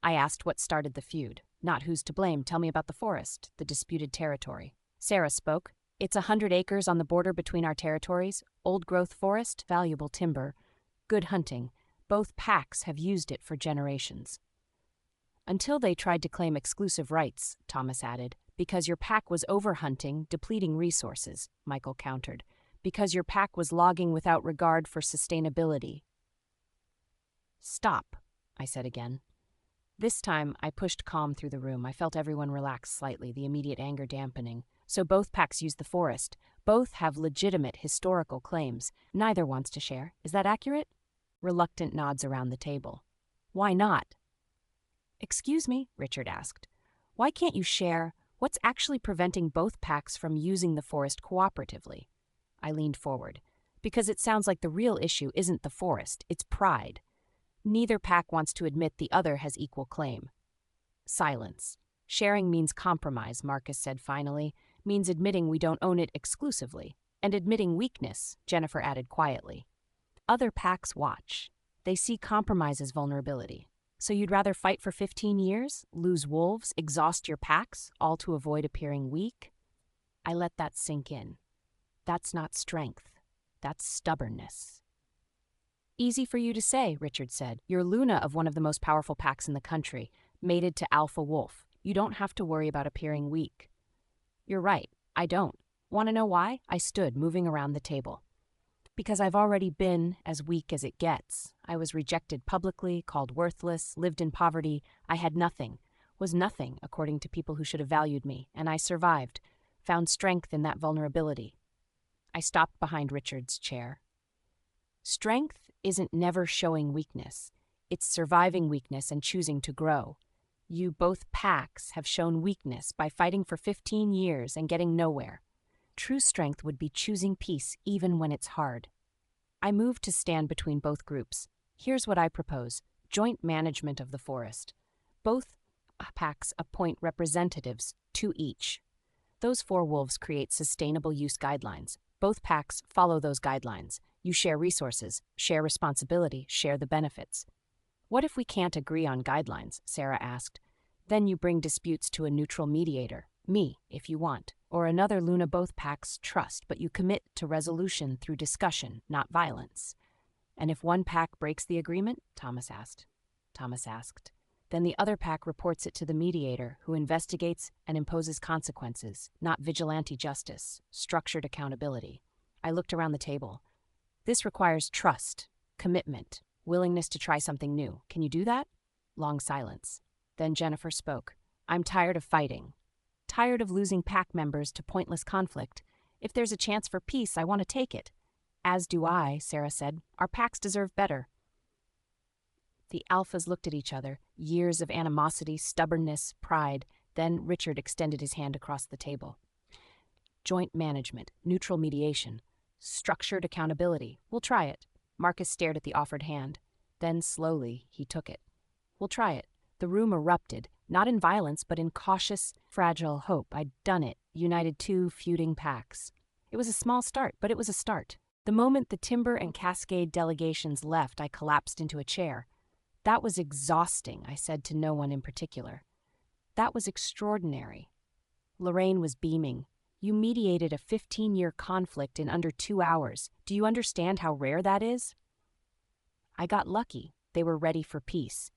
I asked what started the feud, not who's to blame. Tell me about the forest, the disputed territory. Sarah spoke. It's 100 acres on the border between our territories, old-growth forest, valuable timber, good hunting. Both packs have used it for generations. Until they tried to claim exclusive rights, Thomas added. Because your pack was overhunting, depleting resources, Michael countered. Because your pack was logging without regard for sustainability. Stop, I said again. This time, I pushed calm through the room. I felt everyone relax slightly, the immediate anger dampening. So both packs use the forest. Both have legitimate historical claims. Neither wants to share. Is that accurate? Reluctant nods around the table. Why not? Excuse me, Richard asked. Why can't you share? What's actually preventing both packs from using the forest cooperatively? I leaned forward. Because it sounds like the real issue isn't the forest, it's pride. Neither pack wants to admit the other has equal claim. Silence. Sharing means compromise, Marcus said finally, means admitting we don't own it exclusively. And admitting weakness, Jennifer added quietly. Other packs watch. They see compromise as vulnerability. So you'd rather fight for 15 years, lose wolves, exhaust your packs, all to avoid appearing weak? I let that sink in. That's not strength. That's stubbornness. Easy for you to say, Richard said. You're Luna of one of the most powerful packs in the country, mated to Alpha Wolf. You don't have to worry about appearing weak. You're right, I don't. Want to know why? I stood, moving around the table. Because I've already been as weak as it gets. I was rejected publicly, called worthless, lived in poverty. I had nothing, was nothing, according to people who should have valued me, and I survived, found strength in that vulnerability. I stopped behind Richard's chair. Strength isn't never showing weakness. It's surviving weakness and choosing to grow. You both packs have shown weakness by fighting for 15 years and getting nowhere. True strength would be choosing peace even when it's hard. I moved to stand between both groups. Here's what I propose. Joint management of the forest. Both packs appoint representatives to each. Those 4 wolves create sustainable use guidelines. Both packs follow those guidelines. You share resources, share responsibility, share the benefits. What if we can't agree on guidelines? Sarah asked. Then you bring disputes to a neutral mediator. Me, if you want, or another Luna. Both packs trust, but you commit to resolution through discussion, not violence. And if one pack breaks the agreement? Thomas asked. Then the other pack reports it to the mediator, who investigates and imposes consequences, not vigilante justice, structured accountability. I looked around the table. This requires trust, commitment, willingness to try something new. Can you do that? Long silence. Then Jennifer spoke. I'm tired of fighting. Tired of losing pack members to pointless conflict. If there's a chance for peace, I want to take it. As do I, Sarah said. Our packs deserve better. The alphas looked at each other, years of animosity, stubbornness, pride. Then Richard extended his hand across the table. Joint management, neutral mediation, structured accountability. We'll try it. Marcus stared at the offered hand. Then, slowly, he took it. We'll try it. The room erupted, not in violence, but in cautious, fragile hope. I'd done it, united 2 feuding packs. It was a small start, but it was a start. The moment the Timber and Cascade delegations left, I collapsed into a chair. That was exhausting, I said to no one in particular. That was extraordinary. Lorraine was beaming. You mediated a 15-year conflict in under 2 hours. Do you understand how rare that is? I got lucky. They were ready for peace.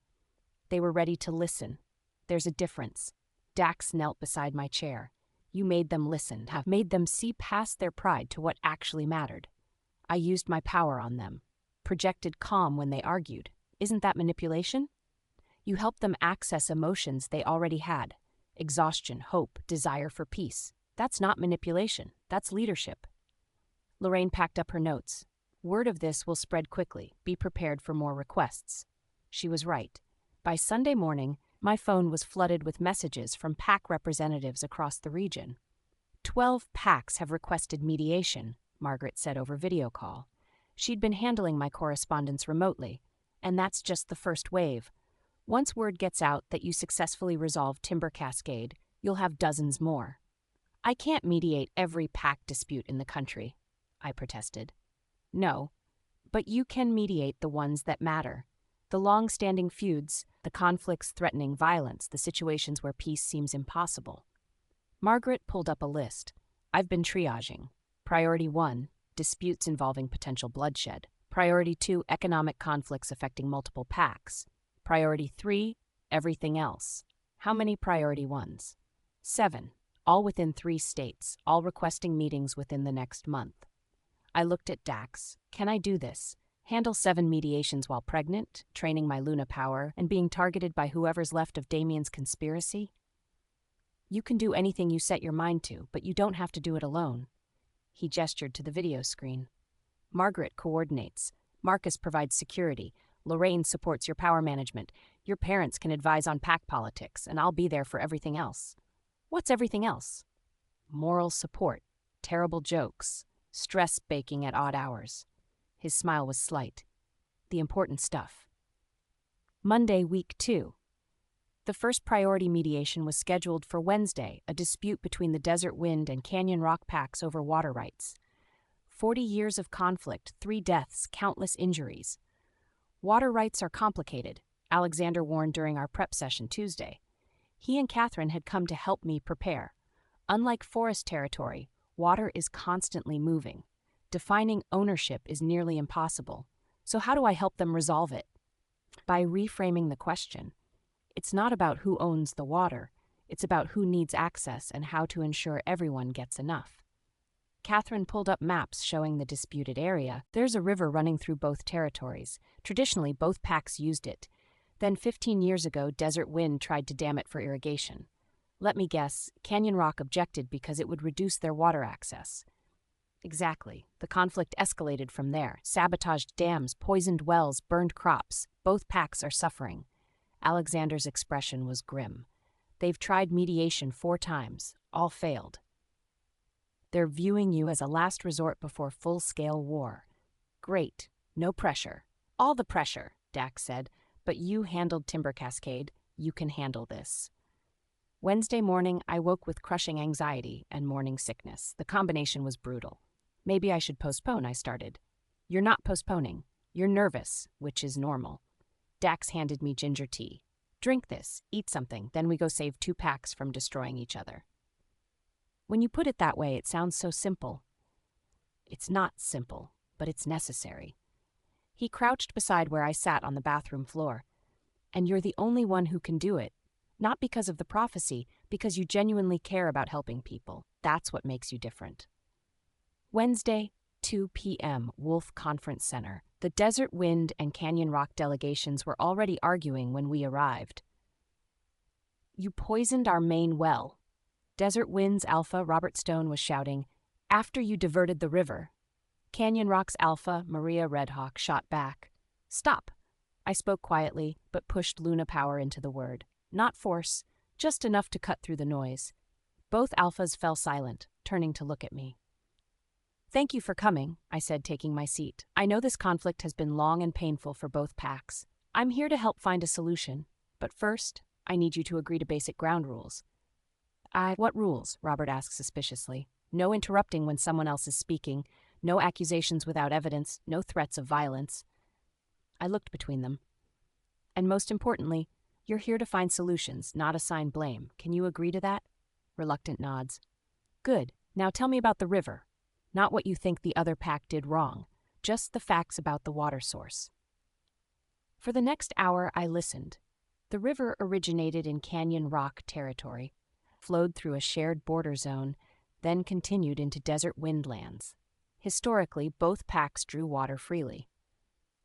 They were ready to listen. There's a difference. Dax knelt beside my chair. You made them listen, have made them see past their pride to what actually mattered. I used my power on them. Projected calm when they argued. Isn't that manipulation? You helped them access emotions they already had. exhaustion, hope, desire for peace. That's not manipulation. That's leadership. Lorraine packed up her notes. Word of this will spread quickly. Be prepared for more requests. She was right. By Sunday morning, my phone was flooded with messages from PAC representatives across the region. 12 PACs have requested mediation, Margaret said over video call. She'd been handling my correspondence remotely, and that's just the first wave. Once word gets out that you successfully resolved Timber Cascade, you'll have dozens more. I can't mediate every PAC dispute in the country, I protested. No, but you can mediate the ones that matter. The long-standing feuds, the conflicts threatening violence, the situations where peace seems impossible. Margaret pulled up a list. I've been triaging. Priority 1, disputes involving potential bloodshed. Priority 2, economic conflicts affecting multiple PACs. Priority 3, everything else. How many priority 1s? 7, all within 3 states, all requesting meetings within the next month. I looked at Dax. Can I do this? Handle 7 mediations while pregnant, training my Luna power, and being targeted by whoever's left of Damien's conspiracy? You can do anything you set your mind to, but you don't have to do it alone. He gestured to the video screen. Margaret coordinates. Marcus provides security. Lorraine supports your power management. Your parents can advise on PAC politics, and I'll be there for everything else. What's everything else? Moral support, terrible jokes, stress baking at odd hours. His smile was slight. The important stuff. Monday, week 2. The first priority mediation was scheduled for Wednesday, a dispute between the Desert Wind and Canyon Rock PACs over water rights. 40 years of conflict, 3 deaths, countless injuries. Water rights are complicated, Alexander warned during our prep session Tuesday. He and Catherine had come to help me prepare. Unlike forest territory, water is constantly moving. Defining ownership is nearly impossible. So how do I help them resolve it? By reframing the question. It's not about who owns the water. It's about who needs access and how to ensure everyone gets enough. Catherine pulled up maps showing the disputed area. There's a river running through both territories. Traditionally, both PACs used it. Then 15 years ago, Desert Wind tried to dam it for irrigation. Let me guess, Canyon Rock objected because it would reduce their water access. Exactly. The conflict escalated from there. Sabotaged dams, poisoned wells, burned crops. Both PACs are suffering. Alexander's expression was grim. They've tried mediation 4 times. All failed. They're viewing you as a last resort before full-scale war. Great. No pressure. All the pressure, Dax said. But you handled Timber Cascade. You can handle this. Wednesday morning, I woke with crushing anxiety and morning sickness. The combination was brutal. Maybe I should postpone, I started. You're not postponing. You're nervous, which is normal. Dax handed me ginger tea. Drink this, eat something, then we go save 2 PACs from destroying each other. When you put it that way, it sounds so simple. It's not simple, but it's necessary. He crouched beside where I sat on the bathroom floor. And you're the only one who can do it. Not because of the prophecy, because you genuinely care about helping people. That's what makes you different. Wednesday, 2 p.m., Wolfe Conference Center. The Desert Wind and Canyon Rock delegations were already arguing when we arrived. You poisoned our main well. Desert Wind's Alpha, Robert Stone, was shouting, after you diverted the river. Canyon Rock's Alpha, Maria Redhawk, shot back. Stop. I spoke quietly, but pushed Luna power into the word. Not force, just enough to cut through the noise. Both Alphas fell silent, turning to look at me. Thank you for coming, I said, taking my seat. I know this conflict has been long and painful for both PACs. I'm here to help find a solution. But first, I need you to agree to basic ground rules. What rules? Robert asked suspiciously. No interrupting when someone else is speaking, no accusations without evidence, no threats of violence. I looked between them. And most importantly, you're here to find solutions, not assign blame. Can you agree to that? Reluctant nods. Good. Now tell me about the river. Not what you think the other PAC did wrong, just the facts about the water source. For the next hour, I listened. The river originated in Canyon Rock territory, flowed through a shared border zone, then continued into Desert Wind lands. Historically, both PACs drew water freely.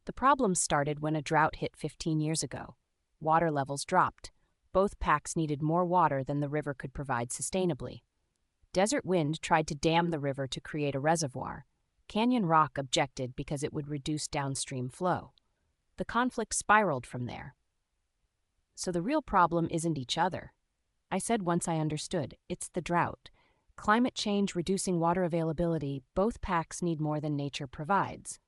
The problem started when a drought hit 15 years ago. Water levels dropped. Both packs needed more water than the river could provide sustainably. Desert Wind tried to dam the river to create a reservoir. Canyon Rock objected because it would reduce downstream flow. The conflict spiraled from there. So the real problem isn't each other. I said once I understood, it's the drought. Climate change reducing water availability, both packs need more than nature provides.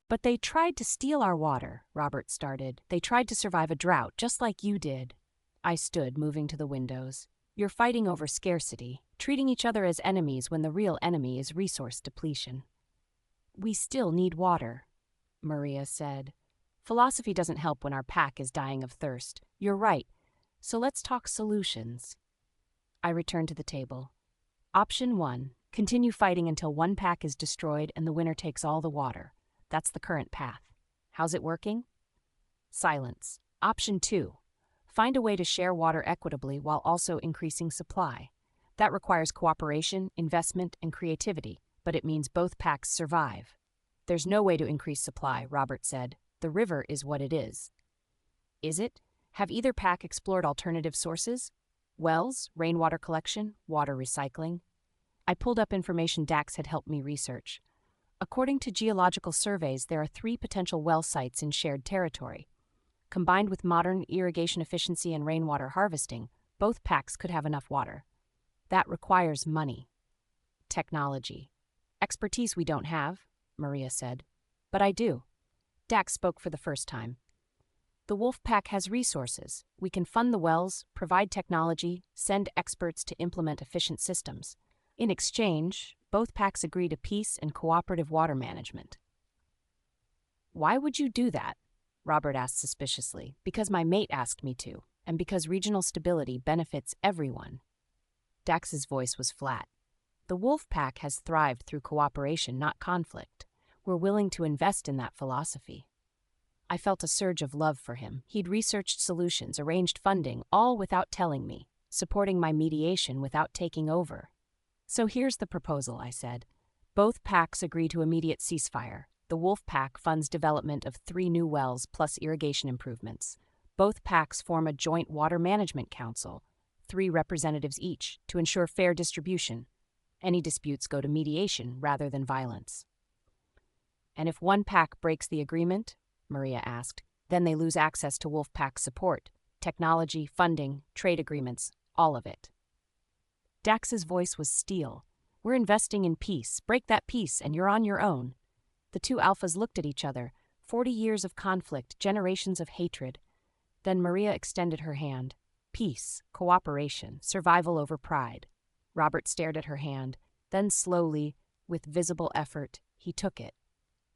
But they tried to steal our water, Robert started. They tried to survive a drought, just like you did. I stood, moving to the windows. You're fighting over scarcity, treating each other as enemies when the real enemy is resource depletion. We still need water, Maria said. Philosophy doesn't help when our pack is dying of thirst. You're right. So let's talk solutions. I returned to the table. Option 1, continue fighting until one pack is destroyed and the winner takes all the water. That's the current path. How's it working? Silence. Option 2, find a way to share water equitably while also increasing supply. That requires cooperation, investment, and creativity, but it means both packs survive. There's no way to increase supply, Robert said. The river is what it is. Is it? Have either pack explored alternative sources? Wells, rainwater collection, water recycling? I pulled up information Dax had helped me research. According to geological surveys, there are 3 potential well sites in shared territory. Combined with modern irrigation efficiency and rainwater harvesting, both packs could have enough water. That requires money. Technology. Expertise we don't have, Maria said. But I do. Dax spoke for the first time. The Wolf Pack has resources. We can fund the wells, provide technology, send experts to implement efficient systems. In exchange, both packs agree to peace and cooperative water management. Why would you do that? Robert asked suspiciously. Because my mate asked me to, and because regional stability benefits everyone. Dax's voice was flat. The Wolf Pack has thrived through cooperation, not conflict. We're willing to invest in that philosophy. I felt a surge of love for him. He'd researched solutions, arranged funding, all without telling me, supporting my mediation without taking over. So here's the proposal, I said. Both packs agree to immediate ceasefire. The Wolf Pack funds development of 3 new wells plus irrigation improvements. Both packs form a joint water management council, 3 representatives each, to ensure fair distribution. Any disputes go to mediation rather than violence. And if one pack breaks the agreement, Maria asked, then they lose access to Wolf Pack support, technology, funding, trade agreements, all of it. Dax's voice was steel. We're investing in peace. Break that peace and you're on your own. The 2 alphas looked at each other. 40 years of conflict, generations of hatred. Then Maria extended her hand. Peace, cooperation, survival over pride. Robert stared at her hand. Then slowly, with visible effort, he took it.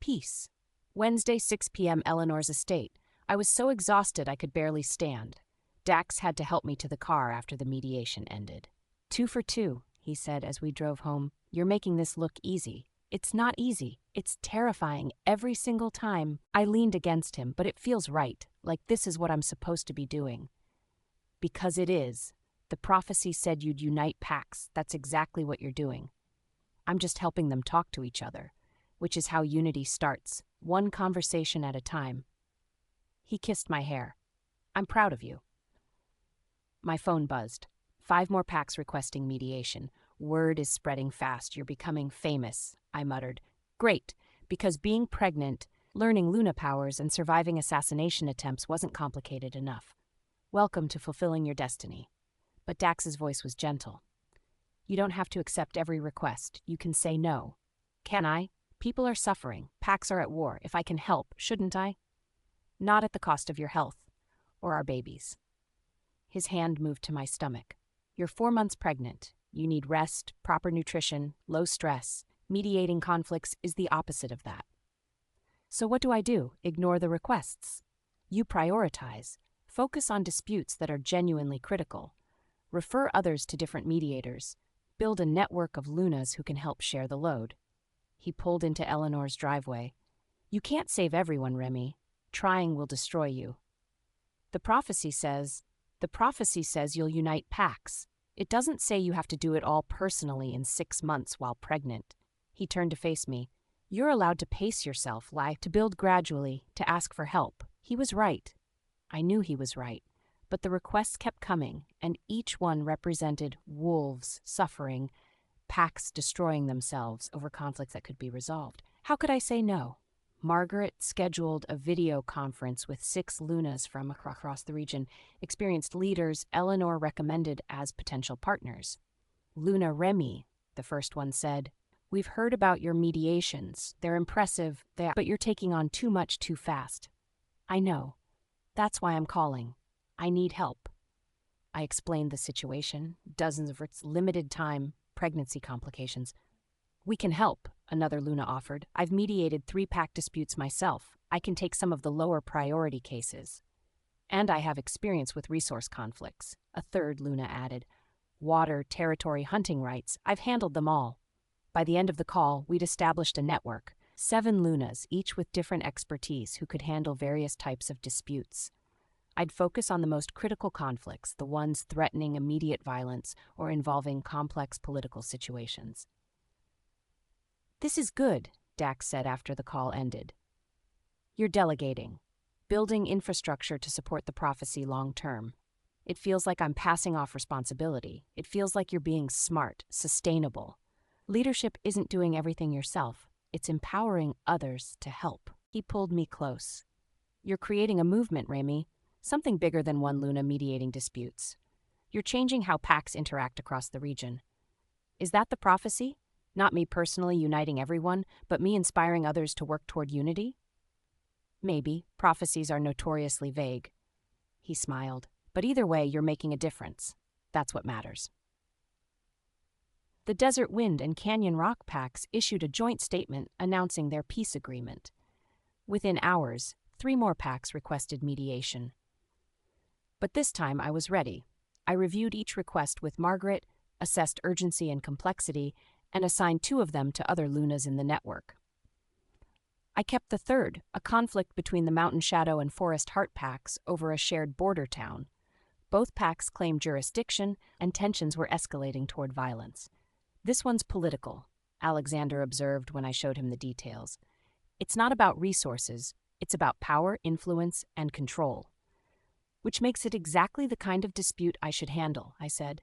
Peace. Wednesday, 6 p.m., Eleanor's estate. I was so exhausted I could barely stand. Dax had to help me to the car after the mediation ended. 2 for 2, he said as we drove home. You're making this look easy. It's not easy. It's terrifying every single time. I leaned against him, but it feels right, like this is what I'm supposed to be doing. Because it is. The prophecy said you'd unite packs. That's exactly what you're doing. I'm just helping them talk to each other, which is how unity starts, one conversation at a time. He kissed my hair. I'm proud of you. My phone buzzed. 5 more packs requesting mediation. Word is spreading fast. You're becoming famous, I muttered. Great, because being pregnant, learning Luna powers, and surviving assassination attempts wasn't complicated enough. Welcome to fulfilling your destiny. But Dax's voice was gentle. You don't have to accept every request. You can say no. Can I? People are suffering. Packs are at war. If I can help, shouldn't I? Not at the cost of your health. Or our babies. His hand moved to my stomach. You're 4 months pregnant. You need rest, proper nutrition, low stress. Mediating conflicts is the opposite of that. So what do I do? Ignore the requests. You prioritize. Focus on disputes that are genuinely critical. Refer others to different mediators. Build a network of Lunas who can help share the load. He pulled into Eleanor's driveway. You can't save everyone, Remy. Trying will destroy you. The prophecy says you'll unite packs. It doesn't say you have to do it all personally in 6 months while pregnant. He turned to face me. You're allowed to pace yourself, to build gradually, to ask for help. He was right. I knew he was right. But the requests kept coming, and each one represented wolves suffering, packs destroying themselves over conflicts that could be resolved. How could I say no? Margaret scheduled a video conference with 6 Lunas from across the region, experienced leaders Eleanor recommended as potential partners. Luna Remy, the first one, said, "We've heard about your mediations. They're impressive, but you're taking on too much too fast." "I know. That's why I'm calling. I need help." I explained the situation, dozens of its limited time, pregnancy complications. "We can help," another Luna offered. "I've mediated 3 pack disputes myself. I can take some of the lower priority cases. And I have experience with resource conflicts," a third Luna added. "Water, territory, hunting rights, I've handled them all." By the end of the call, we'd established a network, 7 Lunas, each with different expertise who could handle various types of disputes. I'd focus on the most critical conflicts, the ones threatening immediate violence or involving complex political situations. "This is good," Dax said after the call ended. "You're delegating, building infrastructure to support the prophecy long term. It feels like I'm passing off responsibility. It feels like you're being smart, sustainable. Leadership isn't doing everything yourself. It's empowering others to help." He pulled me close. "You're creating a movement, Remy, something bigger than one Luna mediating disputes. You're changing how packs interact across the region. Is that the prophecy? Not me personally uniting everyone, but me inspiring others to work toward unity?" "Maybe. Prophecies are notoriously vague." He smiled. "But either way, you're making a difference. That's what matters." The Desert Wind and Canyon Rock packs issued a joint statement announcing their peace agreement. Within hours, 3 more packs requested mediation. But this time I was ready. I reviewed each request with Margaret, assessed urgency and complexity, and assigned 2 of them to other Lunas in the network. I kept the third, a conflict between the Mountain Shadow and Forest Heart packs over a shared border town. Both packs claimed jurisdiction, and tensions were escalating toward violence. "This one's political," Alexander observed when I showed him the details. "It's not about resources, it's about power, influence, and control." "Which makes it exactly the kind of dispute I should handle," I said.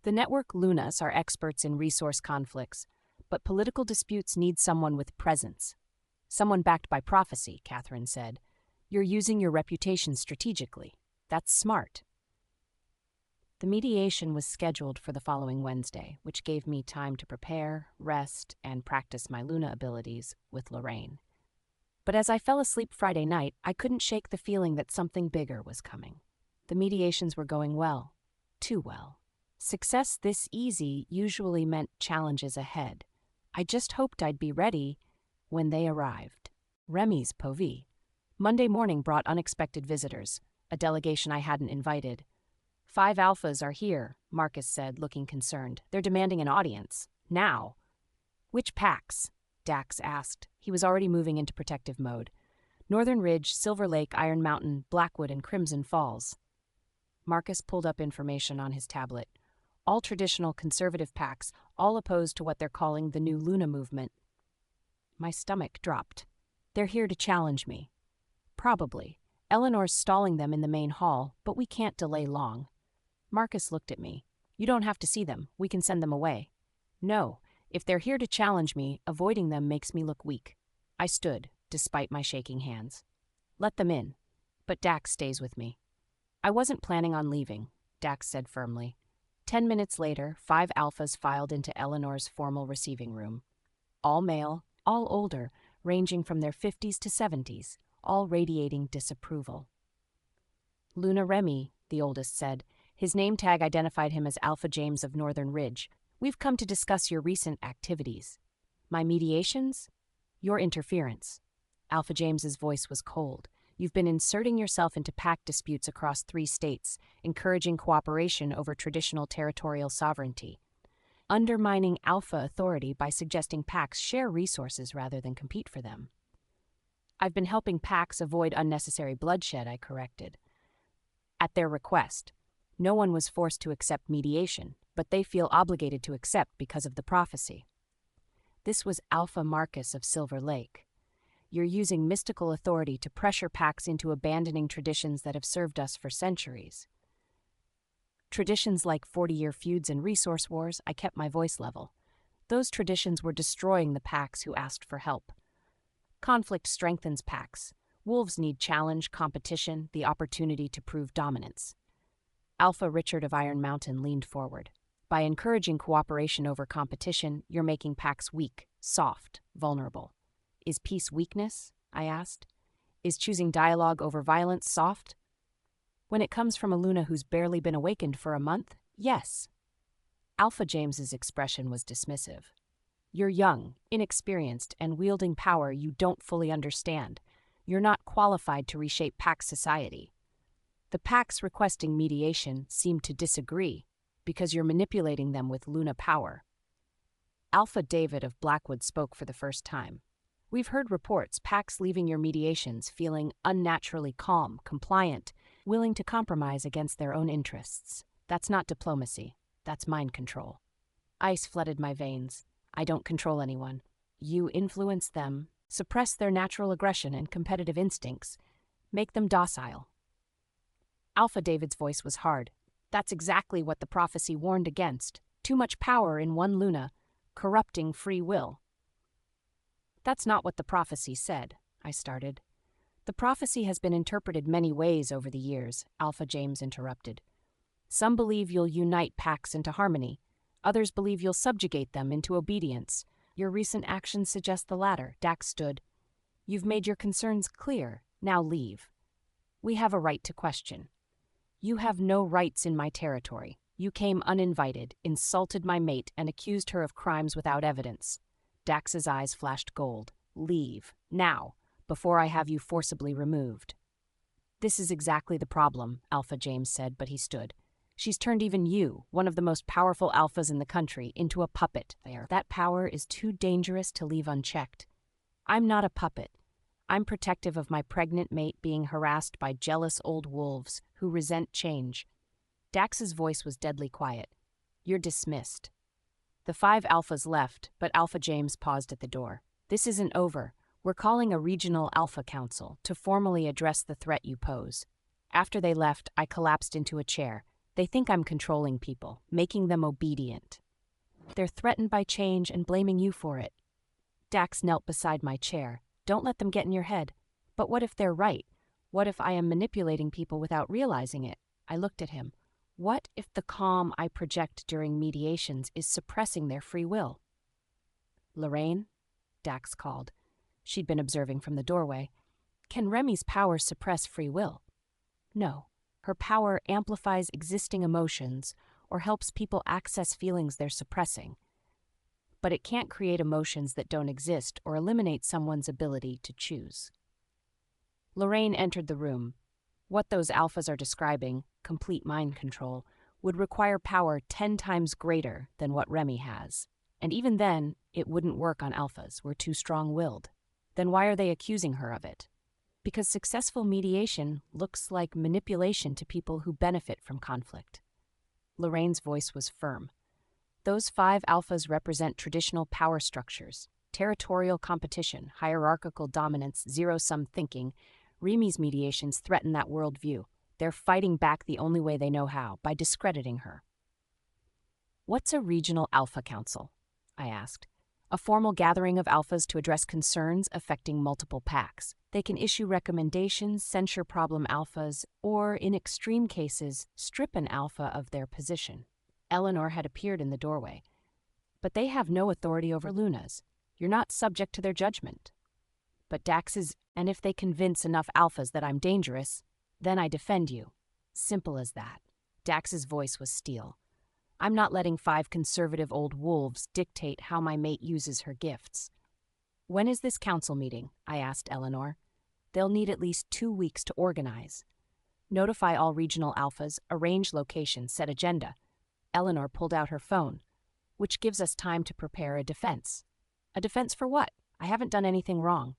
"The network Lunas are experts in resource conflicts, but political disputes need someone with presence. Someone backed by prophecy," Catherine said. "You're using your reputation strategically. That's smart." The mediation was scheduled for the following Wednesday, which gave me time to prepare, rest, and practice my Luna abilities with Lorraine. But as I fell asleep Friday night, I couldn't shake the feeling that something bigger was coming. The mediations were going well. Too well. Success this easy usually meant challenges ahead. I just hoped I'd be ready when they arrived. Remy's POV. Monday morning brought unexpected visitors, a delegation I hadn't invited. 5 alphas are here, Marcus said, looking concerned. "They're demanding an audience. Now." "Which packs?" Dax asked. He was already moving into protective mode. "Northern Ridge, Silver Lake, Iron Mountain, Blackwood, and Crimson Falls." Marcus pulled up information on his tablet. All traditional conservative packs, all opposed to what they're calling the new Luna movement. My stomach dropped. "They're here to challenge me." "Probably. Eleanor's stalling them in the main hall, but we can't delay long." Marcus looked at me. "You don't have to see them. We can send them away." "No. If they're here to challenge me, avoiding them makes me look weak." I stood, despite my shaking hands. "Let them in. But Dax stays with me." "I wasn't planning on leaving," Dax said firmly. 10 minutes later, 5 alphas filed into Eleanor's formal receiving room. All male, all older, ranging from their 50s to 70s, all radiating disapproval. "Luna Remy," the oldest said. His name tag identified him as Alpha James of Northern Ridge. "We've come to discuss your recent activities." "My mediations?" "Your interference." Alpha James's voice was cold. "You've been inserting yourself into pack disputes across 3 states, encouraging cooperation over traditional territorial sovereignty, undermining Alpha authority by suggesting packs share resources rather than compete for them." "I've been helping packs avoid unnecessary bloodshed," I corrected. "At their request. No one was forced to accept mediation, but they feel obligated to accept because of the prophecy." This was Alpha Marcus of Silver Lake. You're using mystical authority to pressure packs into abandoning traditions that have served us for centuries. Traditions like 40-year feuds and resource wars, I kept my voice level. Those traditions were destroying the packs who asked for help. Conflict strengthens packs. Wolves need challenge, competition, the opportunity to prove dominance. Alpha Richard of Iron Mountain leaned forward. By encouraging cooperation over competition, you're making packs weak, soft, vulnerable. Is peace weakness? I asked. Is choosing dialogue over violence soft? When it comes from a Luna who's barely been awakened for a month, yes. Alpha James's expression was dismissive. You're young, inexperienced, and wielding power you don't fully understand. You're not qualified to reshape pack society. The packs requesting mediation seem to disagree because you're manipulating them with Luna power. Alpha David of Blackwood spoke for the first time. We've heard reports packs leaving your mediations feeling unnaturally calm, compliant, willing to compromise against their own interests. That's not diplomacy. That's mind control. Ice flooded my veins. I don't control anyone. You influence them, suppress their natural aggression and competitive instincts, make them docile. Alpha David's voice was hard. That's exactly what the prophecy warned against. Too much power in one Luna, corrupting free will. That's not what the prophecy said, I started. The prophecy has been interpreted many ways over the years, Alpha James interrupted. Some believe you'll unite packs into harmony. Others believe you'll subjugate them into obedience. Your recent actions suggest the latter. Dax stood. You've made your concerns clear. Now leave. We have a right to question. You have no rights in my territory. You came uninvited, insulted my mate, and accused her of crimes without evidence. Dax's eyes flashed gold. Leave. Now, before I have you forcibly removed. This is exactly the problem, Alpha James said, but he stood. She's turned even you, one of the most powerful alphas in the country, into a puppet. That power is too dangerous to leave unchecked. I'm not a puppet. I'm protective of my pregnant mate being harassed by jealous old wolves who resent change. Dax's voice was deadly quiet. You're dismissed. The 5 alphas left, but Alpha James paused at the door. This isn't over. We're calling a regional alpha council to formally address the threat you pose. After they left, I collapsed into a chair. They think I'm controlling people, making them obedient. They're threatened by change and blaming you for it. Dax knelt beside my chair. Don't let them get in your head. But what if they're right? What if I am manipulating people without realizing it? I looked at him. What if the calm I project during mediations is suppressing their free will? Lorraine? Dax called. She'd been observing from the doorway. Can Remy's power suppress free will? No. Her power amplifies existing emotions or helps people access feelings they're suppressing. But it can't create emotions that don't exist or eliminate someone's ability to choose. Lorraine entered the room. What those alphas are describing, complete mind control, would require power 10 times greater than what Remy has. And even then, it wouldn't work on alphas. We're too strong-willed. Then why are they accusing her of it? Because successful mediation looks like manipulation to people who benefit from conflict. Lorraine's voice was firm. Those 5 alphas represent traditional power structures, territorial competition, hierarchical dominance, zero-sum thinking. Remy's mediations threaten that worldview. They're fighting back the only way they know how, by discrediting her. What's a regional alpha council? I asked. A formal gathering of alphas to address concerns affecting multiple packs. They can issue recommendations, censure problem alphas, or, in extreme cases, strip an alpha of their position. Eleanor had appeared in the doorway. But they have no authority over Lunas. You're not subject to their judgment. But Dax is, and if they convince enough alphas that I'm dangerous, then I defend you. Simple as that. Dax's voice was steel. I'm not letting 5 conservative old wolves dictate how my mate uses her gifts. When is this council meeting? I asked Eleanor. They'll need at least 2 weeks to organize. Notify all regional alphas, arrange location, set agenda. Eleanor pulled out her phone, which gives us time to prepare a defense. A defense for what? I haven't done anything wrong.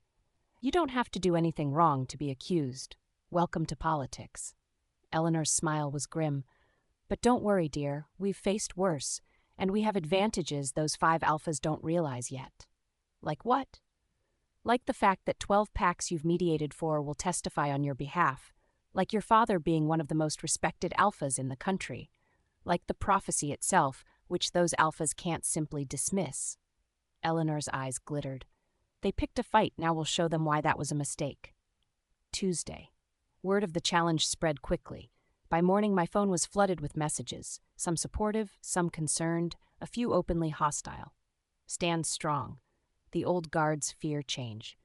You don't have to do anything wrong to be accused. Welcome to politics. Eleanor's smile was grim. But don't worry, dear, we've faced worse, and we have advantages those 5 alphas don't realize yet. Like what? Like the fact that 12 packs you've mediated for will testify on your behalf. Like your father being one of the most respected alphas in the country. Like the prophecy itself, which those alphas can't simply dismiss. Eleanor's eyes glittered. They picked a fight, now we'll show them why that was a mistake. Tuesday. Word of the challenge spread quickly. By morning, my phone was flooded with messages, some supportive, some concerned, a few openly hostile. Stand strong. The old guards fear change.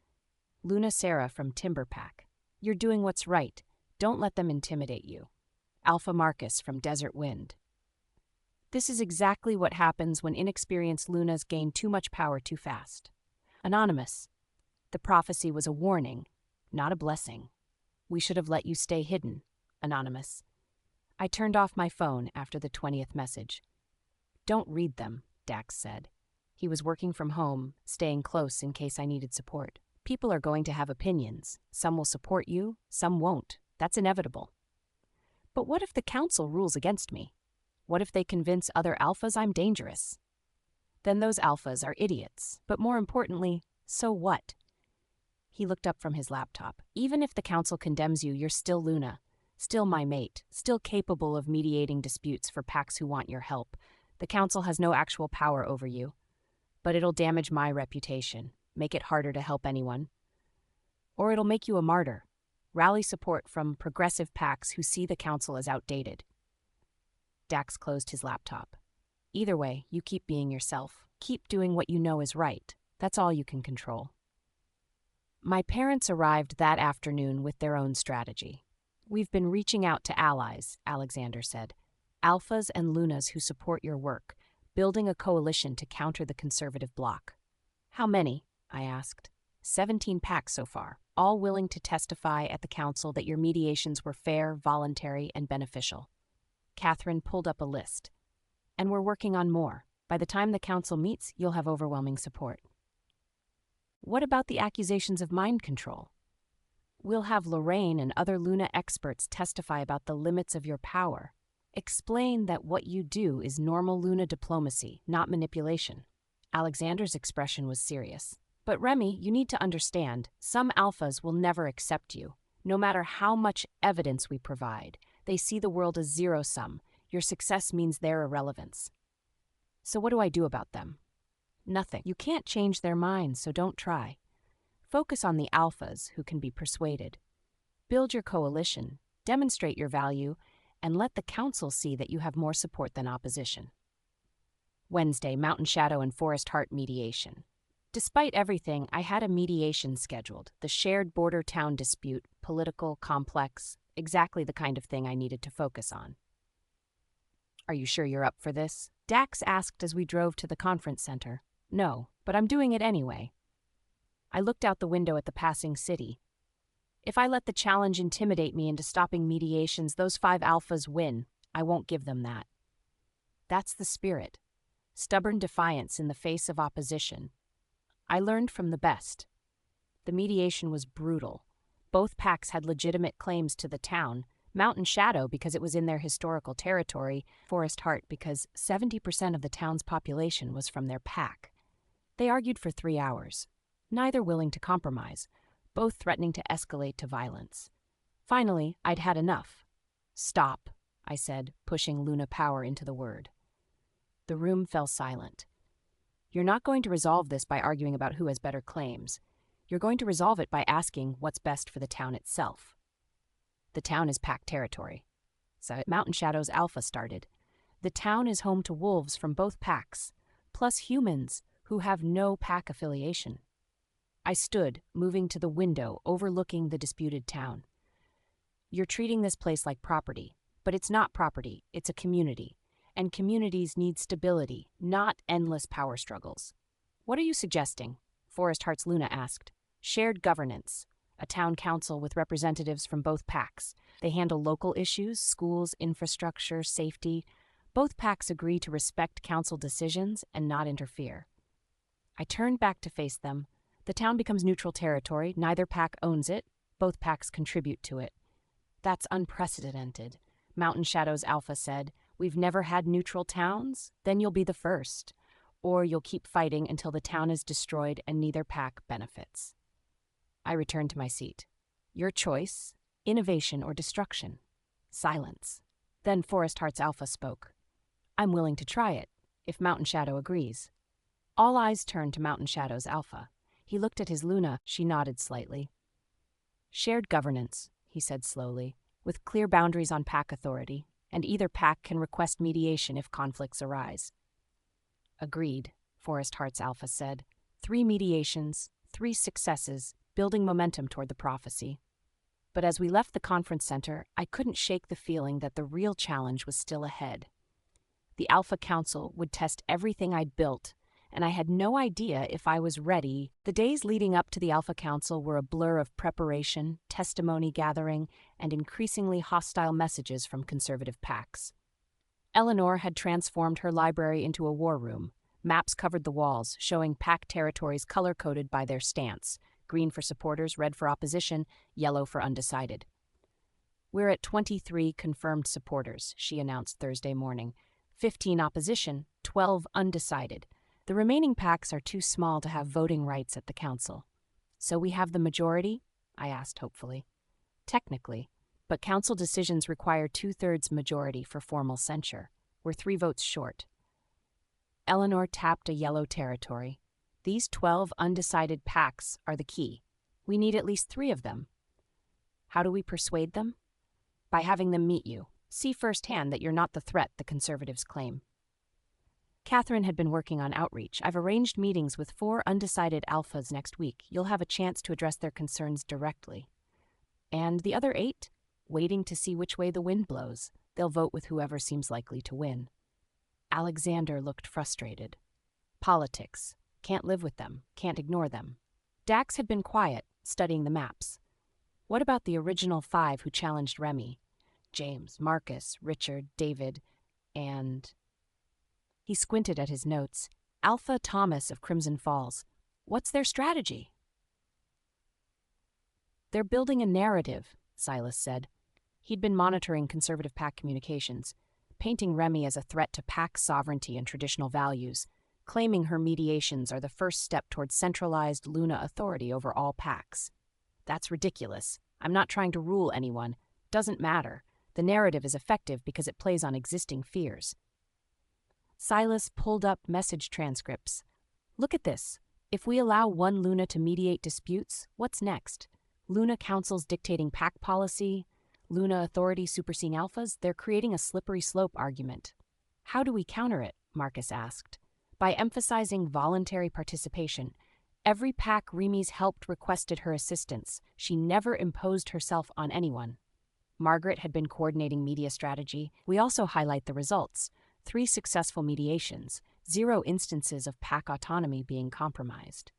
Luna Sarah from Timber Pack. You're doing what's right. Don't let them intimidate you. Alpha Marcus from Desert Wind. This is exactly what happens when inexperienced Lunas gain too much power too fast. Anonymous. The prophecy was a warning, not a blessing. We should have let you stay hidden. Anonymous. I turned off my phone after the 20th message. Don't read them, Dax said. He was working from home, staying close in case I needed support. People are going to have opinions. Some will support you, some won't. That's inevitable. But what if the council rules against me? What if they convince other alphas I'm dangerous? Then those alphas are idiots. But more importantly, so what? He looked up from his laptop. Even if the council condemns you, you're still Luna. Still my mate. Still capable of mediating disputes for packs who want your help. The council has no actual power over you. But it'll damage my reputation. Make it harder to help anyone. Or it'll make you a martyr. Rally support from progressive packs who see the council as outdated. Dax closed his laptop. Either way, you keep being yourself. Keep doing what you know is right. That's all you can control. My parents arrived that afternoon with their own strategy. We've been reaching out to allies, Alexander said. Alphas and Lunas who support your work, building a coalition to counter the conservative bloc. How many? I asked. 17 packs so far, all willing to testify at the council that your mediations were fair, voluntary, and beneficial. Catherine pulled up a list. And we're working on more. By the time the council meets, you'll have overwhelming support. What about the accusations of mind control? We'll have Lorraine and other Luna experts testify about the limits of your power. Explain that what you do is normal Luna diplomacy, not manipulation. Alexander's expression was serious. But Remy, you need to understand, some alphas will never accept you. No matter how much evidence we provide, they see the world as zero-sum. Your success means their irrelevance. So what do I do about them? Nothing. You can't change their minds, so don't try. Focus on the alphas who can be persuaded. Build your coalition, demonstrate your value, and let the council see that you have more support than opposition. Wednesday, Mountain Shadow and Forest Heart mediation. Despite everything, I had a mediation scheduled. The shared border town dispute, political, complex, exactly the kind of thing I needed to focus on. Are you sure you're up for this? Dax asked as we drove to the conference center. No, but I'm doing it anyway. I looked out the window at the passing city. If I let the challenge intimidate me into stopping mediations, those 5 alphas win. I won't give them that. That's the spirit. Stubborn defiance in the face of opposition. I learned from the best. The mediation was brutal. Both packs had legitimate claims to the town. Mountain Shadow because it was in their historical territory, Forest Heart because 70% of the town's population was from their pack. They argued for 3 hours, neither willing to compromise, both threatening to escalate to violence. Finally, I'd had enough. Stop, I said, pushing Luna power into the word. The room fell silent. You're not going to resolve this by arguing about who has better claims. You're going to resolve it by asking what's best for the town itself. The town is pack territory. So Mountain Shadow's alpha started. The town is home to wolves from both packs, plus humans who have no pack affiliation. I stood, moving to the window overlooking the disputed town. You're treating this place like property, but it's not property, it's a community. And communities need stability, not endless power struggles. What are you suggesting? Forest Heart's Luna asked. Shared governance. A town council with representatives from both packs. They handle local issues, schools, infrastructure, safety. Both packs agree to respect council decisions and not interfere. I turned back to face them. The town becomes neutral territory. Neither pack owns it. Both packs contribute to it. That's unprecedented, Mountain Shadow's alpha said. We've never had neutral towns? Then you'll be the first. Or you'll keep fighting until the town is destroyed and neither pack benefits. I returned to my seat. Your choice, innovation or destruction. Silence. Then Forest Hearts Alpha spoke. I'm willing to try it, if Mountain Shadow agrees. All eyes turned to Mountain Shadow's Alpha. He looked at his Luna. She nodded slightly. Shared governance, he said slowly, with clear boundaries on pack authority, and either pack can request mediation if conflicts arise. Agreed, Forest Hearts Alpha said. 3 mediations, 3 successes, building momentum toward the prophecy. But as we left the conference center, I couldn't shake the feeling that the real challenge was still ahead. The Alpha Council would test everything I'd built, and I had no idea if I was ready. The days leading up to the Alpha Council were a blur of preparation, testimony gathering, and increasingly hostile messages from conservative PACs. Eleanor had transformed her library into a war room. Maps covered the walls, showing PAC territories color-coded by their stance: green for supporters, red for opposition, yellow for undecided. We're at 23 confirmed supporters, she announced Thursday morning. 15 opposition, 12 undecided. The remaining PACs are too small to have voting rights at the council. So we have the majority? I asked hopefully. Technically, but council decisions require 2/3 majority for formal censure. We're 3 votes short. Eleanor tapped a yellow territory. These 12 undecided PACs are the key. We need at least 3 of them. How do we persuade them? By having them meet you. See firsthand that you're not the threat the conservatives claim. Catherine had been working on outreach. I've arranged meetings with 4 undecided alphas next week. You'll have a chance to address their concerns directly. And the other 8? Waiting to see which way the wind blows. They'll vote with whoever seems likely to win. Alexander looked frustrated. Politics. Can't live with them. Can't ignore them. Dax had been quiet, studying the maps. What about the original 5 who challenged Remy? James, Marcus, Richard, David, and... He squinted at his notes. Alpha Thomas of Crimson Falls. What's their strategy? They're building a narrative, Silas said. He'd been monitoring conservative PAC communications, painting Remy as a threat to PAC sovereignty and traditional values, claiming her mediations are the first step towards centralized Luna authority over all PACs. That's ridiculous. I'm not trying to rule anyone. Doesn't matter. The narrative is effective because it plays on existing fears. Silas pulled up message transcripts. Look at this. If we allow one Luna to mediate disputes, what's next? Luna councils dictating PAC policy, Luna authority superseding alphas? They're creating a slippery slope argument. How do we counter it? Marcus asked. By emphasizing voluntary participation. Every PAC Remy's helped requested her assistance. She never imposed herself on anyone. Margaret had been coordinating media strategy. We also highlight the results. 3 successful mediations, 0 instances of PAC autonomy being compromised.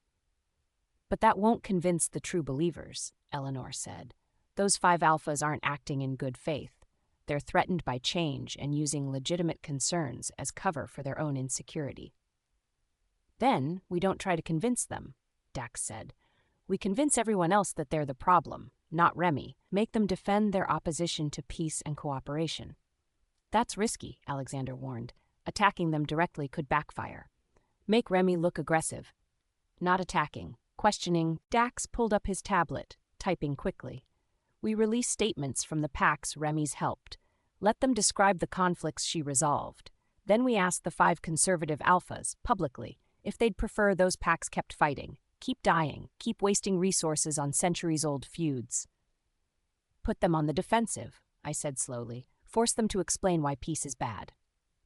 But that won't convince the true believers, Eleanor said. Those 5 alphas aren't acting in good faith. They're threatened by change and using legitimate concerns as cover for their own insecurity. Then we don't try to convince them, Dax said. We convince everyone else that they're the problem, not Remy. Make them defend their opposition to peace and cooperation. That's risky, Alexander warned. Attacking them directly could backfire. Make Remy look aggressive. Not attacking, questioning. Dax pulled up his tablet, typing quickly. We release statements from the PACs Remy's helped. Let them describe the conflicts she resolved. Then we ask the 5 conservative alphas, publicly, if they'd prefer those PACs kept fighting, keep dying, keep wasting resources on centuries-old feuds. Put them on the defensive, I said slowly. Force them to explain why peace is bad.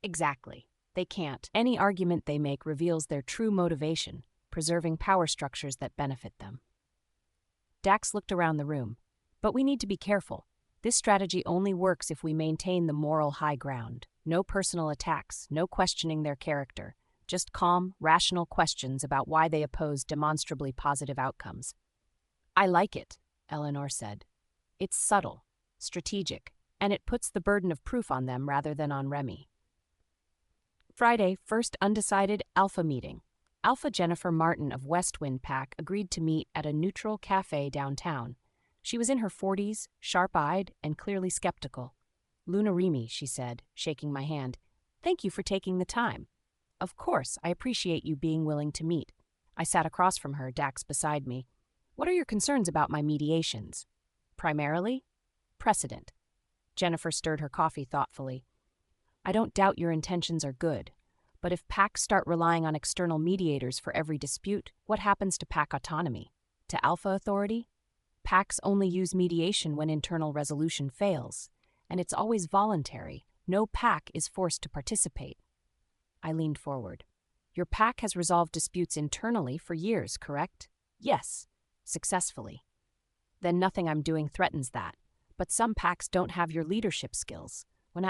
Exactly. They can't. Any argument they make reveals their true motivation, preserving power structures that benefit them. Dax looked around the room. But we need to be careful. This strategy only works if we maintain the moral high ground. No personal attacks, no questioning their character. Just calm, rational questions about why they oppose demonstrably positive outcomes. I like it, Eleanor said. It's subtle, strategic, and it puts the burden of proof on them rather than on Remy. Friday, first undecided Alpha meeting. Alpha Jennifer Martin of Westwind PAC agreed to meet at a neutral cafe downtown. She was in her 40s, sharp-eyed, and clearly skeptical. Luna Remy, she said, shaking my hand. Thank you for taking the time. Of course, I appreciate you being willing to meet. I sat across from her, Dax beside me. What are your concerns about my mediations? Primarily, precedent. Jennifer stirred her coffee thoughtfully. I don't doubt your intentions are good, but if PACs start relying on external mediators for every dispute, what happens to PAC autonomy? To alpha authority? PACs only use mediation when internal resolution fails, and it's always voluntary. No PAC is forced to participate. I leaned forward. Your PAC has resolved disputes internally for years, correct? Yes, successfully. Then nothing I'm doing threatens that. But some PACs don't have your leadership skills.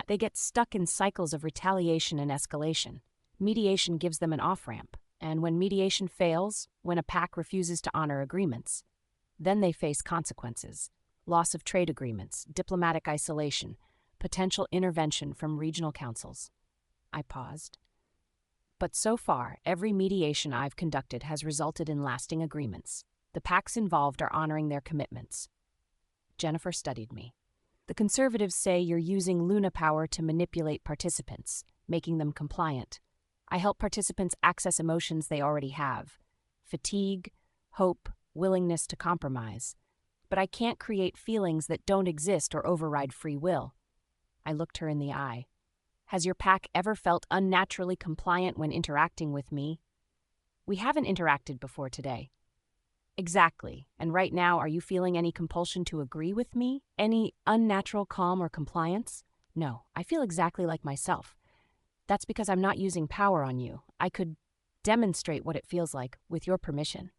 They get stuck in cycles of retaliation and escalation. Mediation gives them an off-ramp, and when mediation fails, when a PAC refuses to honor agreements, then they face consequences: loss of trade agreements, diplomatic isolation, potential intervention from regional councils. I paused. But so far, every mediation I've conducted has resulted in lasting agreements. The PACs involved are honoring their commitments. Jennifer studied me. The conservatives say you're using Luna power to manipulate participants, making them compliant. I help participants access emotions they already have: fatigue, hope, willingness to compromise. But I can't create feelings that don't exist or override free will. I looked her in the eye. Has your PAC ever felt unnaturally compliant when interacting with me? We haven't interacted before today. Exactly. And right now, are you feeling any compulsion to agree with me? Any unnatural calm or compliance? No, I feel exactly like myself. That's because I'm not using power on you. I could demonstrate what it feels like, with your permission.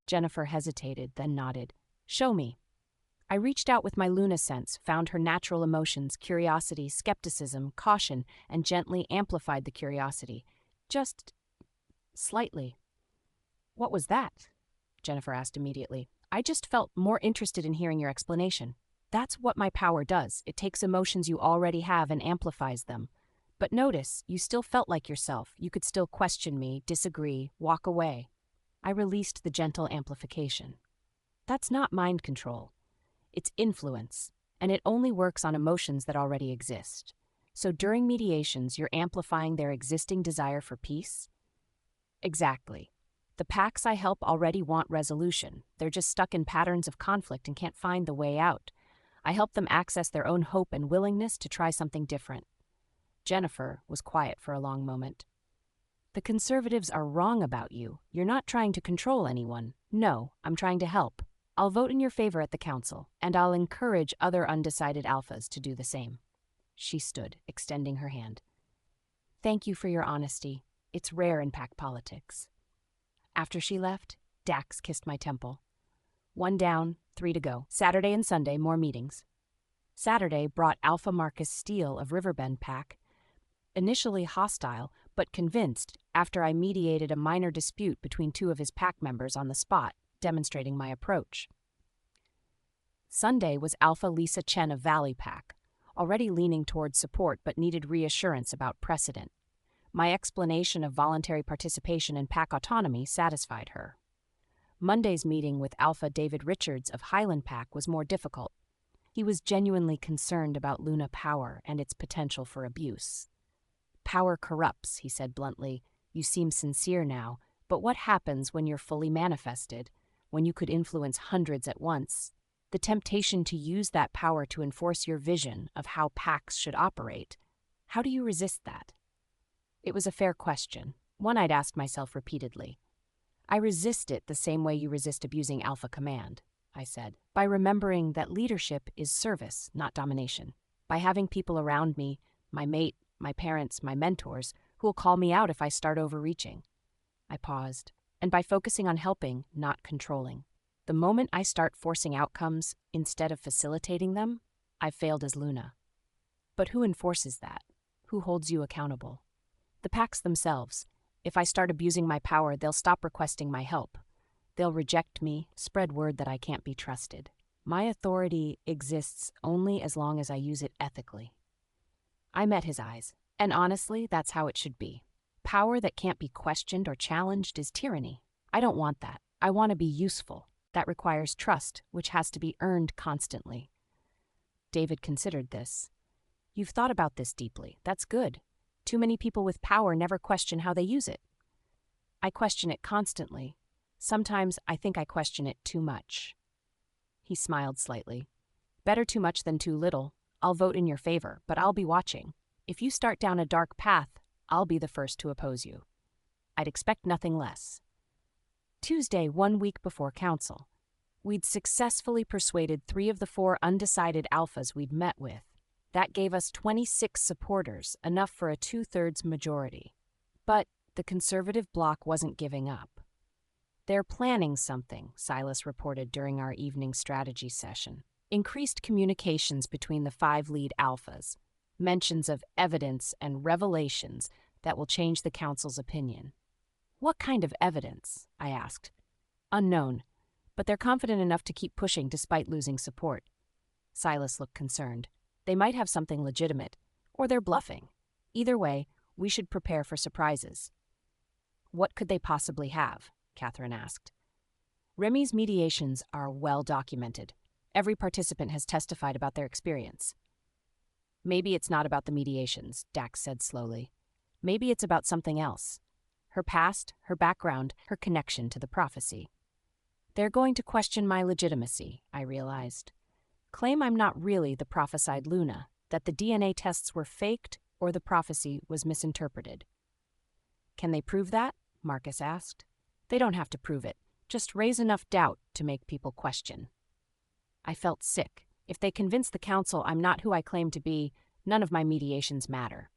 Jennifer hesitated, then nodded. Show me. I reached out with my Luna sense, found her natural emotions: curiosity, skepticism, caution, and gently amplified the curiosity. Just slightly. What was that? Jennifer asked immediately. I just felt more interested in hearing your explanation. That's what my power does. It takes emotions you already have and amplifies them. But notice, you still felt like yourself. You could still question me, disagree, walk away. I released the gentle amplification. That's not mind control. It's influence, and it only works on emotions that already exist. So during mediations, you're amplifying their existing desire for peace? Exactly. The PACs I help already want resolution. They're just stuck in patterns of conflict and can't find the way out. I help them access their own hope and willingness to try something different. Jennifer was quiet for a long moment. The conservatives are wrong about you. You're not trying to control anyone. No, I'm trying to help. I'll vote in your favor at the council, and I'll encourage other undecided alphas to do the same. She stood, extending her hand. Thank you for your honesty. It's rare in PAC politics. After she left, Dax kissed my temple. 1 down, 3 to go. Saturday and Sunday, more meetings. Saturday brought Alpha Marcus Steele of Riverbend PAC, initially hostile, but convinced after I mediated a minor dispute between 2 of his PAC members on the spot, demonstrating my approach. Sunday was Alpha Lisa Chen of Valley PAC, already leaning toward support but needed reassurance about precedent. My explanation of voluntary participation in PAC autonomy satisfied her. Monday's meeting with Alpha David Richards of Highland PAC was more difficult. He was genuinely concerned about Luna power and its potential for abuse. Power corrupts, he said bluntly. You seem sincere now, but what happens when you're fully manifested, when you could influence hundreds at once? The temptation to use that power to enforce your vision of how PACs should operate. How do you resist that? It was a fair question, one I'd asked myself repeatedly. I resist it the same way you resist abusing alpha command, I said, by remembering that leadership is service, not domination. By having people around me, my mate, my parents, my mentors, who will call me out if I start overreaching. I paused, and by focusing on helping, not controlling. The moment I start forcing outcomes instead of facilitating them, I've failed as Luna. But who enforces that? Who holds you accountable? The PACs themselves. If I start abusing my power, they'll stop requesting my help. They'll reject me, spread word that I can't be trusted. My authority exists only as long as I use it ethically. I met his eyes, and honestly, that's how it should be. Power that can't be questioned or challenged is tyranny. I don't want that. I want to be useful. That requires trust, which has to be earned constantly. David considered this. You've thought about this deeply. That's good. Too many people with power never question how they use it. I question it constantly. Sometimes I think I question it too much." He smiled slightly. "Better too much than too little. I'll vote in your favor, but I'll be watching. If you start down a dark path, I'll be the first to oppose you." I'd expect nothing less. Tuesday, 1 week before council. We'd successfully persuaded 3 of the 4 undecided alphas we'd met with. That gave us 26 supporters, enough for a 2/3 majority. But the conservative bloc wasn't giving up. "They're planning something," Silas reported during our evening strategy session. "Increased communications between the 5 lead alphas, mentions of evidence and revelations that will change the council's opinion." "What kind of evidence?" I asked. "Unknown, but they're confident enough to keep pushing despite losing support." Silas looked concerned. "They might have something legitimate, or they're bluffing. Either way, we should prepare for surprises." "What could they possibly have?" Catherine asked. "Remy's mediations are well documented. Every participant has testified about their experience." "Maybe it's not about the mediations," Dax said slowly. "Maybe it's about something else. Her past, her background, her connection to the prophecy." "They're going to question my legitimacy," I realized. "Claim I'm not really the prophesied Luna, that the DNA tests were faked or the prophecy was misinterpreted." "Can they prove that?" Marcus asked. "They don't have to prove it. Just raise enough doubt to make people question." I felt sick. If they convince the council I'm not who I claim to be, none of my mediations matter.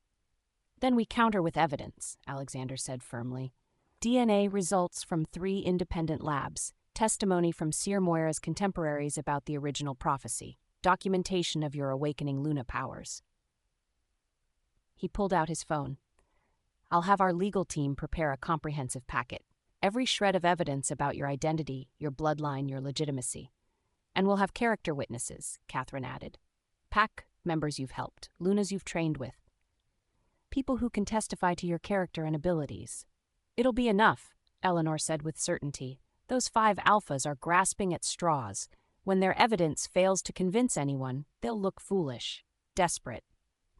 "Then we counter with evidence," Alexander said firmly. "DNA results from 3 independent labs, testimony from Seer Moira's contemporaries about the original prophecy, documentation of your awakening Luna powers." He pulled out his phone. "I'll have our legal team prepare a comprehensive packet. Every shred of evidence about your identity, your bloodline, your legitimacy. And we'll have character witnesses," Catherine added. "Pack members you've helped, Lunas you've trained with. People who can testify to your character and abilities." "It'll be enough," Eleanor said with certainty. "Those 5 alphas are grasping at straws. When their evidence fails to convince anyone, they'll look foolish, desperate."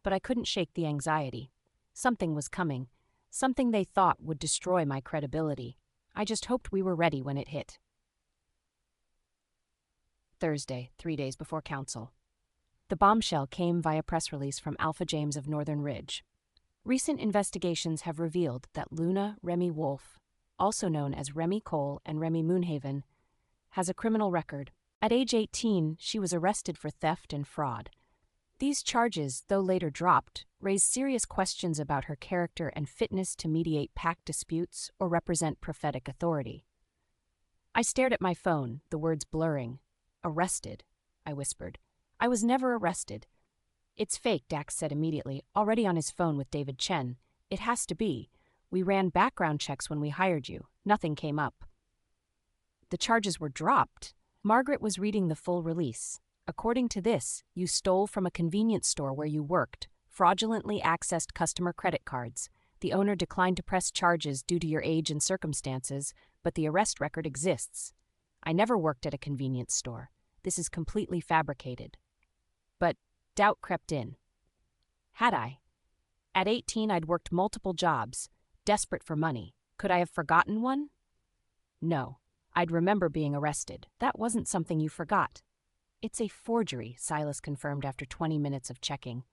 But I couldn't shake the anxiety. Something was coming, something they thought would destroy my credibility. I just hoped we were ready when it hit. Thursday, 3 days before council. The bombshell came via press release from Alpha James of Northern Ridge. "Recent investigations have revealed that Luna Remy Wolfe, also known as Remy Cole and Remy Moonhaven, has a criminal record. At age 18, she was arrested for theft and fraud. These charges, though later dropped, raise serious questions about her character and fitness to mediate pact disputes or represent prophetic authority." I stared at my phone, the words blurring. "Arrested," I whispered. "I was never arrested." "It's fake," Dax said immediately, already on his phone with David Chen. "It has to be. We ran background checks when we hired you. Nothing came up." "The charges were dropped." Margaret was reading the full release. "According to this, you stole from a convenience store where you worked, fraudulently accessed customer credit cards. The owner declined to press charges due to your age and circumstances, but the arrest record exists. I never worked at a convenience store. This is completely fabricated." But doubt crept in. Had I? At 18, I'd worked multiple jobs, desperate for money. Could I have forgotten one? No. I'd remember being arrested. That wasn't something you forgot. "It's a forgery," Silas confirmed after 20 minutes of checking.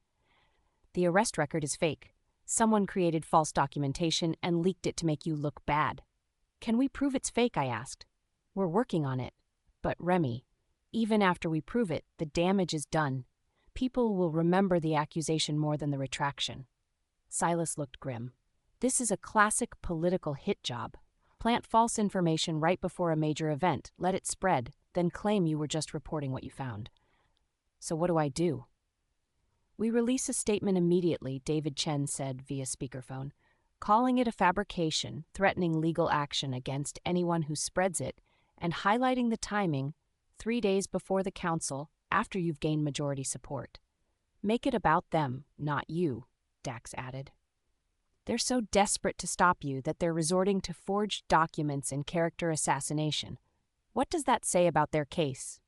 "The arrest record is fake. Someone created false documentation and leaked it to make you look bad." "Can we prove it's fake?" I asked. "We're working on it. But Remy, even after we prove it, the damage is done. People will remember the accusation more than the retraction." Silas looked grim. "This is a classic political hit job. Plant false information right before a major event, let it spread, then claim you were just reporting what you found." "So what do I do?" "We release a statement immediately," David Chen said via speakerphone, "calling it a fabrication, threatening legal action against anyone who spreads it, and highlighting the timing, 3 days before the council, after you've gained majority support. Make it about them, not you," Dax added. "They're so desperate to stop you that they're resorting to forged documents and character assassination. What does that say about their case?"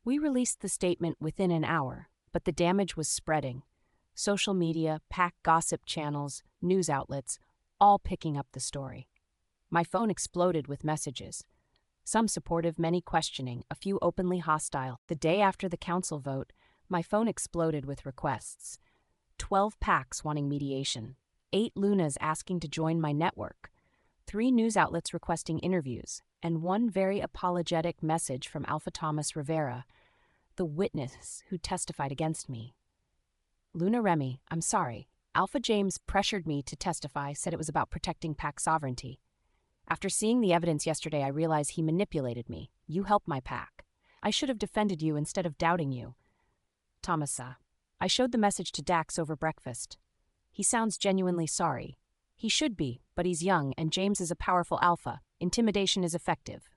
We released the statement within an hour, but the damage was spreading. Social media, PAC gossip channels, news outlets, all picking up the story. My phone exploded with messages. Some supportive, many questioning, a few openly hostile. The day after the council vote, my phone exploded with requests. 12 PACs wanting mediation, 8 Lunas asking to join my network, 3 news outlets requesting interviews, and 1 very apologetic message from Alpha Thomas Rivera, the witness who testified against me. Luna Remy, I'm sorry. Alpha James pressured me to testify, said it was about protecting PAC sovereignty. After seeing the evidence yesterday, I realized he manipulated me. You helped my PAC. I should have defended you instead of doubting you. Thomas, I showed the message to Dax over breakfast. He sounds genuinely sorry. He should be, but he's young, and James is a powerful alpha. Intimidation is effective.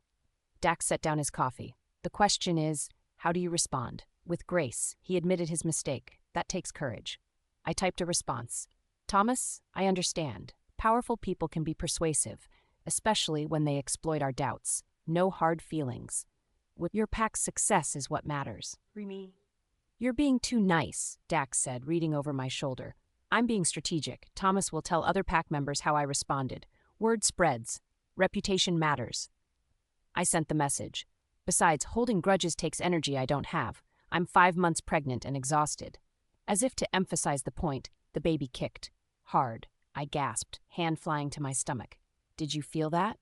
Dax set down his coffee. The question is, how do you respond? With grace. He admitted his mistake. That takes courage. I typed a response. Thomas, I understand. Powerful people can be persuasive, especially when they exploit our doubts. No hard feelings. Your PAC's success is what matters. Remy. You're being too nice, Dax said, reading over my shoulder. I'm being strategic. Thomas will tell other PAC members how I responded. Word spreads. Reputation matters. I sent the message. Besides, holding grudges takes energy I don't have. I'm 5 months pregnant and exhausted. As if to emphasize the point, the baby kicked. Hard. I gasped, hand flying to my stomach. Did you feel that?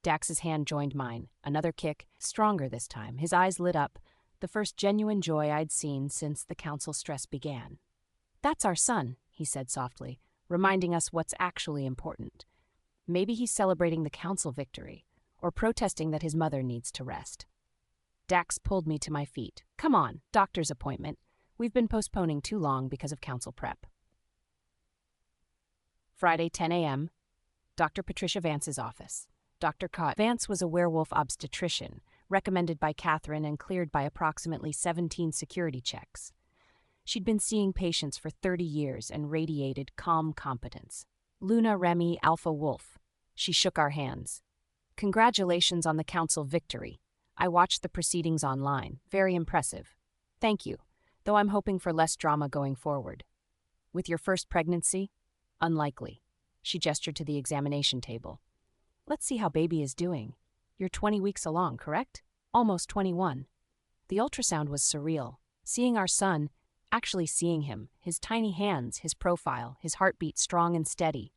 Dax's hand joined mine. Another kick, stronger this time. His eyes lit up. The first genuine joy I'd seen since the council stress began. That's our son, he said softly, reminding us what's actually important. Maybe he's celebrating the council victory, or protesting that his mother needs to rest. Dax pulled me to my feet. Come on, doctor's appointment. We've been postponing too long because of council prep. Friday, 10 a.m., Dr. Patricia Vance's office. Dr. Cott Vance was a werewolf obstetrician, recommended by Catherine and cleared by approximately 17 security checks. She'd been seeing patients for 30 years and radiated calm competence. Luna Remy Alpha Wolfe. She shook our hands. Congratulations on the council victory. I watched the proceedings online. Very impressive. Thank you, though I'm hoping for less drama going forward. With your first pregnancy? Unlikely. She gestured to the examination table. Let's see how baby is doing. You're 20 weeks along, correct? Almost 21. The ultrasound was surreal. Seeing our son, actually seeing him, his tiny hands, his profile, his heartbeat strong and steady.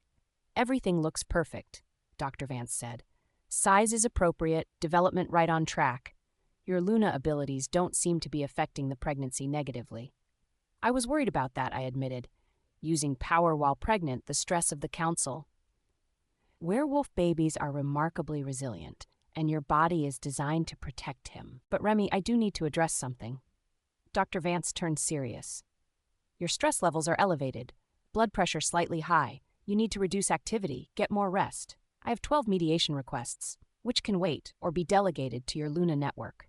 Everything looks perfect, Dr. Vance said. Size is appropriate, development right on track. Your Luna abilities don't seem to be affecting the pregnancy negatively. I was worried about that, I admitted. Using power while pregnant, the stress of the council. Werewolf babies are remarkably resilient, and your body is designed to protect him. But Remy, I do need to address something. Dr. Vance turned serious. Your stress levels are elevated, blood pressure slightly high. You need to reduce activity, get more rest. I have 12 mediation requests, which can wait or be delegated to your Luna network.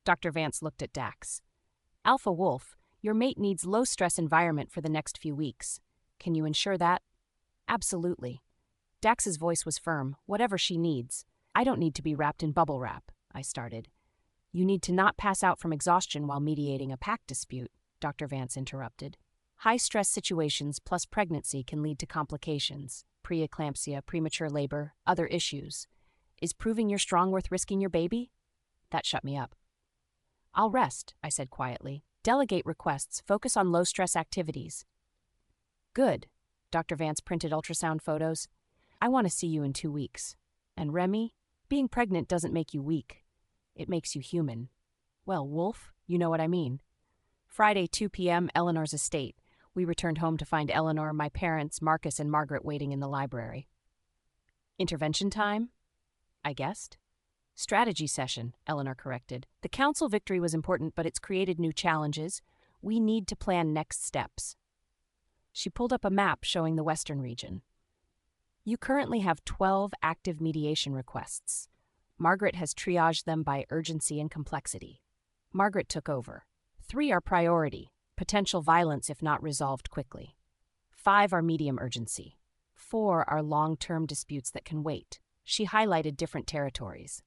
Dr. Vance looked at Dax. Alpha Wolfe, your mate needs low-stress environment for the next few weeks. Can you ensure that? Absolutely. Dax's voice was firm. Whatever she needs. I don't need to be wrapped in bubble wrap, I started. You need to not pass out from exhaustion while mediating a PAC dispute, Dr. Vance interrupted. High-stress situations plus pregnancy can lead to complications, preeclampsia, premature labor, other issues. Is proving you're strong worth risking your baby? That shut me up. I'll rest, I said quietly. Delegate requests, focus on low-stress activities. Good. Dr. Vance printed ultrasound photos. I want to see you in 2 weeks. And Remy, being pregnant doesn't make you weak. It makes you human. Well, Wolf, you know what I mean. Friday, 2 p.m., Eleanor's estate. We returned home to find Eleanor, my parents, Marcus, and Margaret waiting in the library. Intervention time? I guessed. Strategy session, Eleanor corrected. The council victory was important, but it's created new challenges. We need to plan next steps. She pulled up a map showing the western region. You currently have 12 active mediation requests. Margaret has triaged them by urgency and complexity. Margaret took over. 3 are priority, potential violence if not resolved quickly. 5 are medium urgency. 4 are long-term disputes that can wait. She highlighted different territories.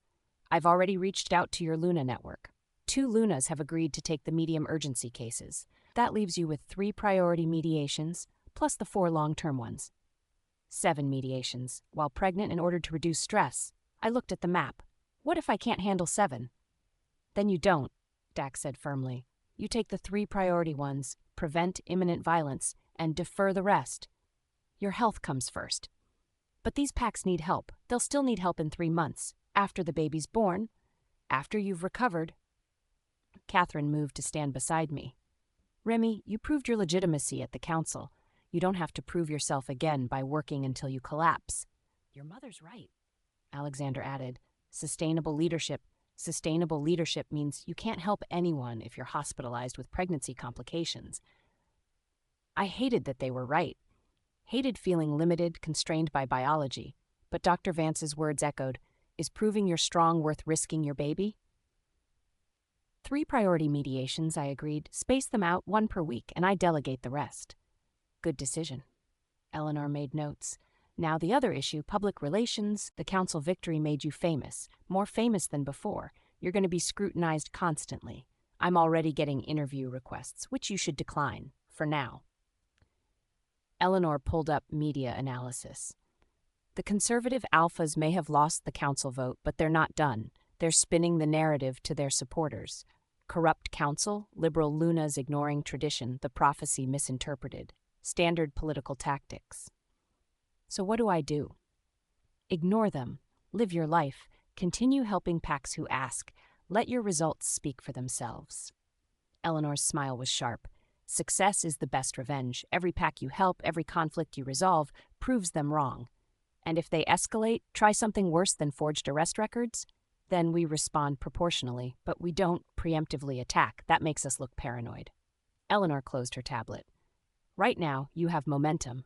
I've already reached out to your Luna network. 2 Lunas have agreed to take the medium urgency cases. That leaves you with 3 priority mediations, plus the 4 long-term ones. 7 mediations, while pregnant in order to reduce stress. I looked at the map. What if I can't handle 7? Then you don't, Dax said firmly. You take the 3 priority ones, prevent imminent violence, and defer the rest. Your health comes first. But these packs need help. They'll still need help in 3 months, after the baby's born, after you've recovered. Catherine moved to stand beside me. Remy, you proved your legitimacy at the council. You don't have to prove yourself again by working until you collapse. Your mother's right, Alexander added. Sustainable leadership means you can't help anyone if you're hospitalized with pregnancy complications. I hated that they were right. Hated feeling limited, constrained by biology. But Dr. Vance's words echoed, is proving you're strong worth risking your baby? 3 priority mediations, I agreed. Space them out, 1 per week, and I delegate the rest. Good decision. Eleanor made notes. Now the other issue, public relations. The council victory made you famous. More famous than before. You're going to be scrutinized constantly. I'm already getting interview requests, which you should decline, for now. Eleanor pulled up media analysis. The conservative alphas may have lost the council vote, but they're not done. They're spinning the narrative to their supporters. Corrupt council, liberal Lunas ignoring tradition, the prophecy misinterpreted. Standard political tactics. So what do I do? Ignore them. Live your life. Continue helping PACs who ask. Let your results speak for themselves. Eleanor's smile was sharp. Success is the best revenge. Every PAC you help, every conflict you resolve, proves them wrong. And if they escalate, try something worse than forged arrest records, then we respond proportionally, but we don't preemptively attack. That makes us look paranoid. Eleanor closed her tablet. Right now, you have momentum.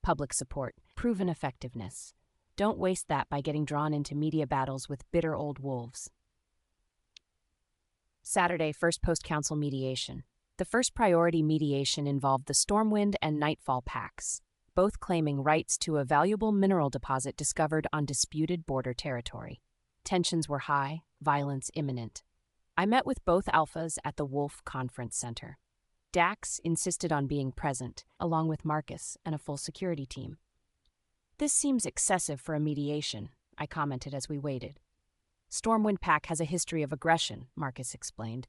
Public support, proven effectiveness. Don't waste that by getting drawn into media battles with bitter old wolves. Saturday, first post-council mediation. The first priority mediation involved the Stormwind and Nightfall packs, both claiming rights to a valuable mineral deposit discovered on disputed border territory. Tensions were high, violence imminent. I met with both alphas at the Wolfe Conference Center. Dax insisted on being present, along with Marcus and a full security team. This seems excessive for a mediation, I commented as we waited. Stormwind Pack has a history of aggression, Marcus explained.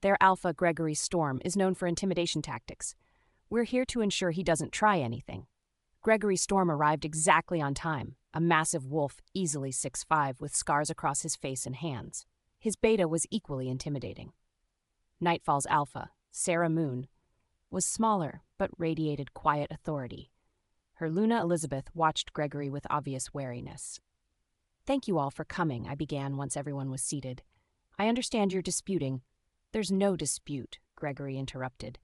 Their alpha, Gregory Storm, is known for intimidation tactics. We're here to ensure he doesn't try anything. Gregory Storm arrived exactly on time, a massive wolf easily 6'5" with scars across his face and hands. His beta was equally intimidating. Nightfall's alpha, Sarah Moon, was smaller but radiated quiet authority. Her Luna Elizabeth watched Gregory with obvious wariness. Thank you all for coming, I began once everyone was seated. I understand you're disputing. There's no dispute, Gregory interrupted.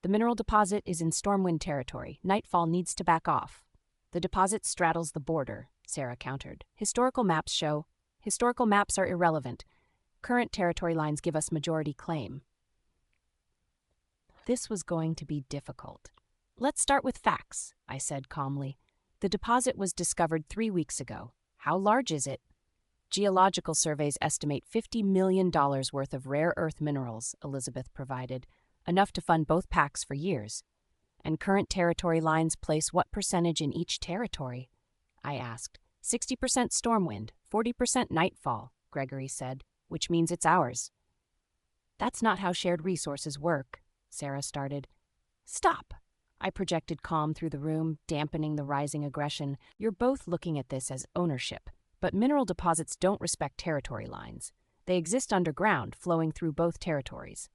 The mineral deposit is in Stormwind territory. Nightfall needs to back off. The deposit straddles the border, Sarah countered. Historical maps are irrelevant. Current territory lines give us majority claim. This was going to be difficult. Let's start with facts, I said calmly. The deposit was discovered 3 weeks ago. How large is it? Geological surveys estimate $50 million worth of rare earth minerals, Elizabeth provided, enough to fund both packs for years. And current territory lines place what percentage in each territory? I asked. 60% Stormwind, 40% Nightfall, Gregory said, which means it's ours. That's not how shared resources work, Sarah started. Stop! I projected calm through the room, dampening the rising aggression. You're both looking at this as ownership, but mineral deposits don't respect territory lines. They exist underground, flowing through both territories.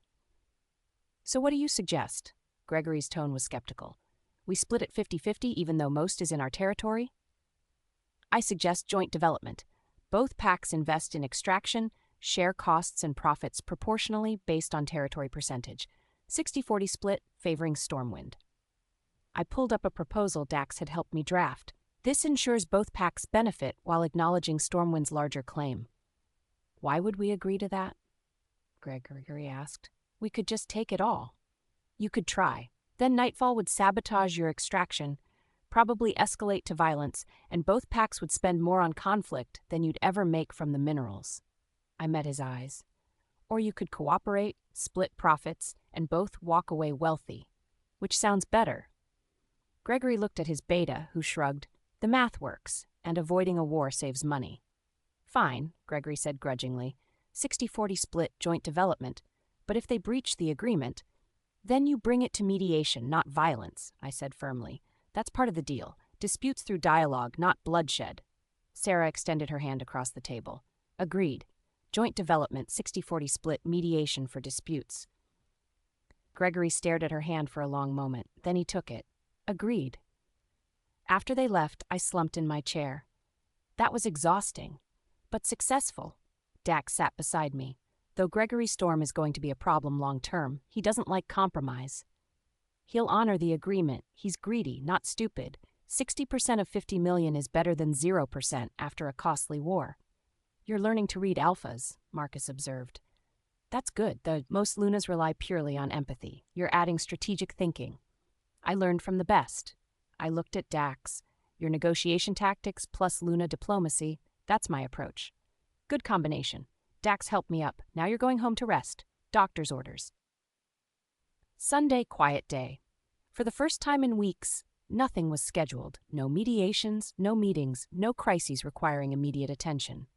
So what do you suggest? Gregory's tone was skeptical. We split it 50-50 even though most is in our territory? I suggest joint development. Both packs invest in extraction, share costs and profits proportionally based on territory percentage. 60-40 split, favoring Stormwind. I pulled up a proposal Dax had helped me draft. This ensures both packs benefit while acknowledging Stormwind's larger claim. Why would we agree to that? Gregory asked. We could just take it all. You could try. Then Nightfall would sabotage your extraction, probably escalate to violence, and both packs would spend more on conflict than you'd ever make from the minerals. I met his eyes. Or you could cooperate, split profits, and both walk away wealthy. Which sounds better? Gregory looked at his beta, who shrugged. The math works, and avoiding a war saves money. Fine, Gregory said grudgingly. 60-40 split, joint development. But if they breach the agreement, then you bring it to mediation, not violence, I said firmly. That's part of the deal. Disputes through dialogue, not bloodshed. Sarah extended her hand across the table. Agreed. Joint development, 60-40 split, mediation for disputes. Gregory stared at her hand for a long moment. Then he took it. Agreed. After they left, I slumped in my chair. That was exhausting, but successful. Dax sat beside me. Though Gregory Storm is going to be a problem long term, he doesn't like compromise. He'll honor the agreement. He's greedy, not stupid. 60% of 50 million is better than 0% after a costly war. You're learning to read alphas, Marcus observed. That's good. Most Lunas rely purely on empathy. You're adding strategic thinking. I learned from the best. I looked at Dax. Your negotiation tactics plus Luna diplomacy, that's my approach. Good combination. Dax helped me up. Now you're going home to rest. Doctor's orders. Sunday, quiet day. For the first time in weeks, nothing was scheduled. No mediations, no meetings, no crises requiring immediate attention.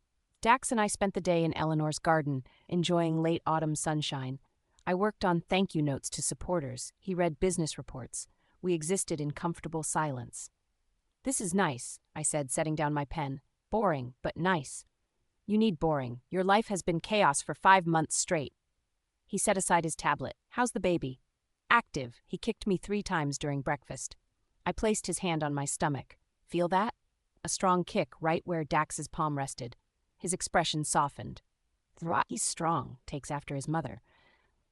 Dax and I spent the day in Eleanor's garden, enjoying late autumn sunshine. I worked on thank you notes to supporters. He read business reports. We existed in comfortable silence. This is nice, I said, setting down my pen. Boring, but nice. You need boring. Your life has been chaos for 5 months straight. He set aside his tablet. How's the baby? Active. He kicked me 3 times during breakfast. I placed his hand on my stomach. Feel that? A strong kick right where Dax's palm rested. His expression softened. He's strong, takes after his mother.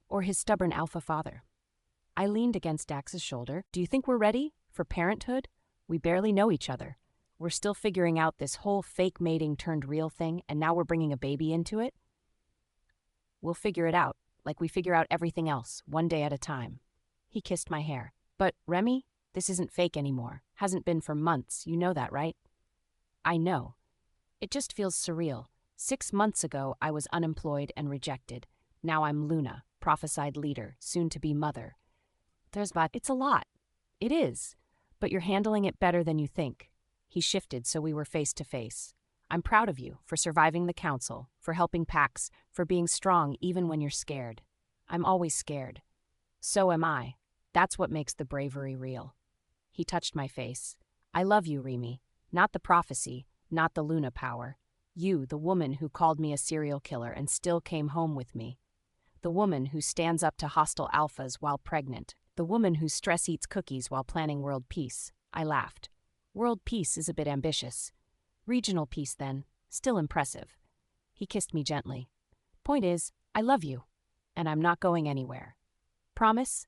Or his stubborn alpha father. I leaned against Dax's shoulder. Do you think we're ready for parenthood? We barely know each other. We're still figuring out this whole fake mating turned real thing, and now we're bringing a baby into it? We'll figure it out, like we figure out everything else, one day at a time. He kissed my hair. But, Remy, this isn't fake anymore. Hasn't been for months. You know that, right? I know. It just feels surreal. 6 months ago, I was unemployed and rejected. Now I'm Luna, prophesied leader, soon-to-be mother. It's a lot. It is. But you're handling it better than you think. He shifted so we were face to face. I'm proud of you for surviving the council, for helping Pax, for being strong even when you're scared. I'm always scared. So am I. That's what makes the bravery real. He touched my face. I love you, Remy. Not the prophecy, not the Luna power. You, the woman who called me a serial killer and still came home with me. The woman who stands up to hostile alphas while pregnant. The woman who stress eats cookies while planning world peace. I laughed. World peace is a bit ambitious. Regional peace, then. Still impressive. He kissed me gently. Point is, I love you. And I'm not going anywhere. Promise?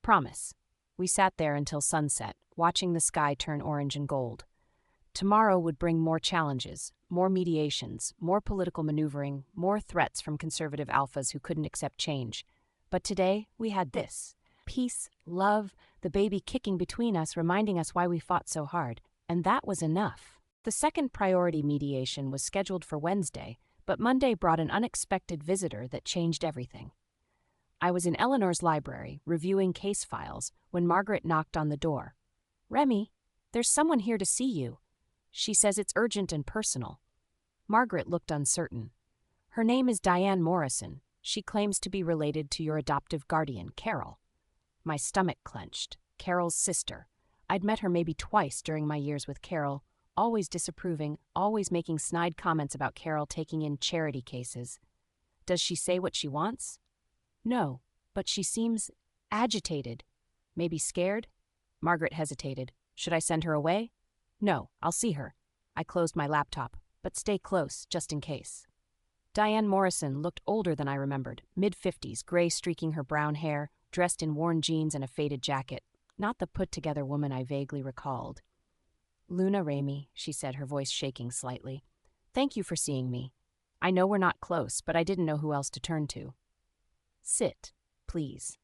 Promise. We sat there until sunset, watching the sky turn orange and gold. Tomorrow would bring more challenges, more mediations, more political maneuvering, more threats from conservative alphas who couldn't accept change. But today, we had this. Peace, love, the baby kicking between us, reminding us why we fought so hard. And that was enough. The second priority mediation was scheduled for Wednesday, but Monday brought an unexpected visitor that changed everything. I was in Eleanor's library, reviewing case files, when Margaret knocked on the door. Remy, there's someone here to see you. She says it's urgent and personal. Margaret looked uncertain. Her name is Diane Morrison. She claims to be related to your adoptive guardian, Carol. My stomach clenched. Carol's sister. I'd met her maybe twice during my years with Carol, always disapproving, always making snide comments about Carol taking in charity cases. Does she say what she wants? No, but she seems agitated. Maybe scared? Margaret hesitated. Should I send her away? No, I'll see her. I closed my laptop, but stay close, just in case. Diane Morrison looked older than I remembered, mid-50s, gray streaking her brown hair, dressed in worn jeans and a faded jacket, not the put-together woman I vaguely recalled. Luna Remy, she said, her voice shaking slightly. Thank you for seeing me. I know we're not close, but I didn't know who else to turn to. Sit, please.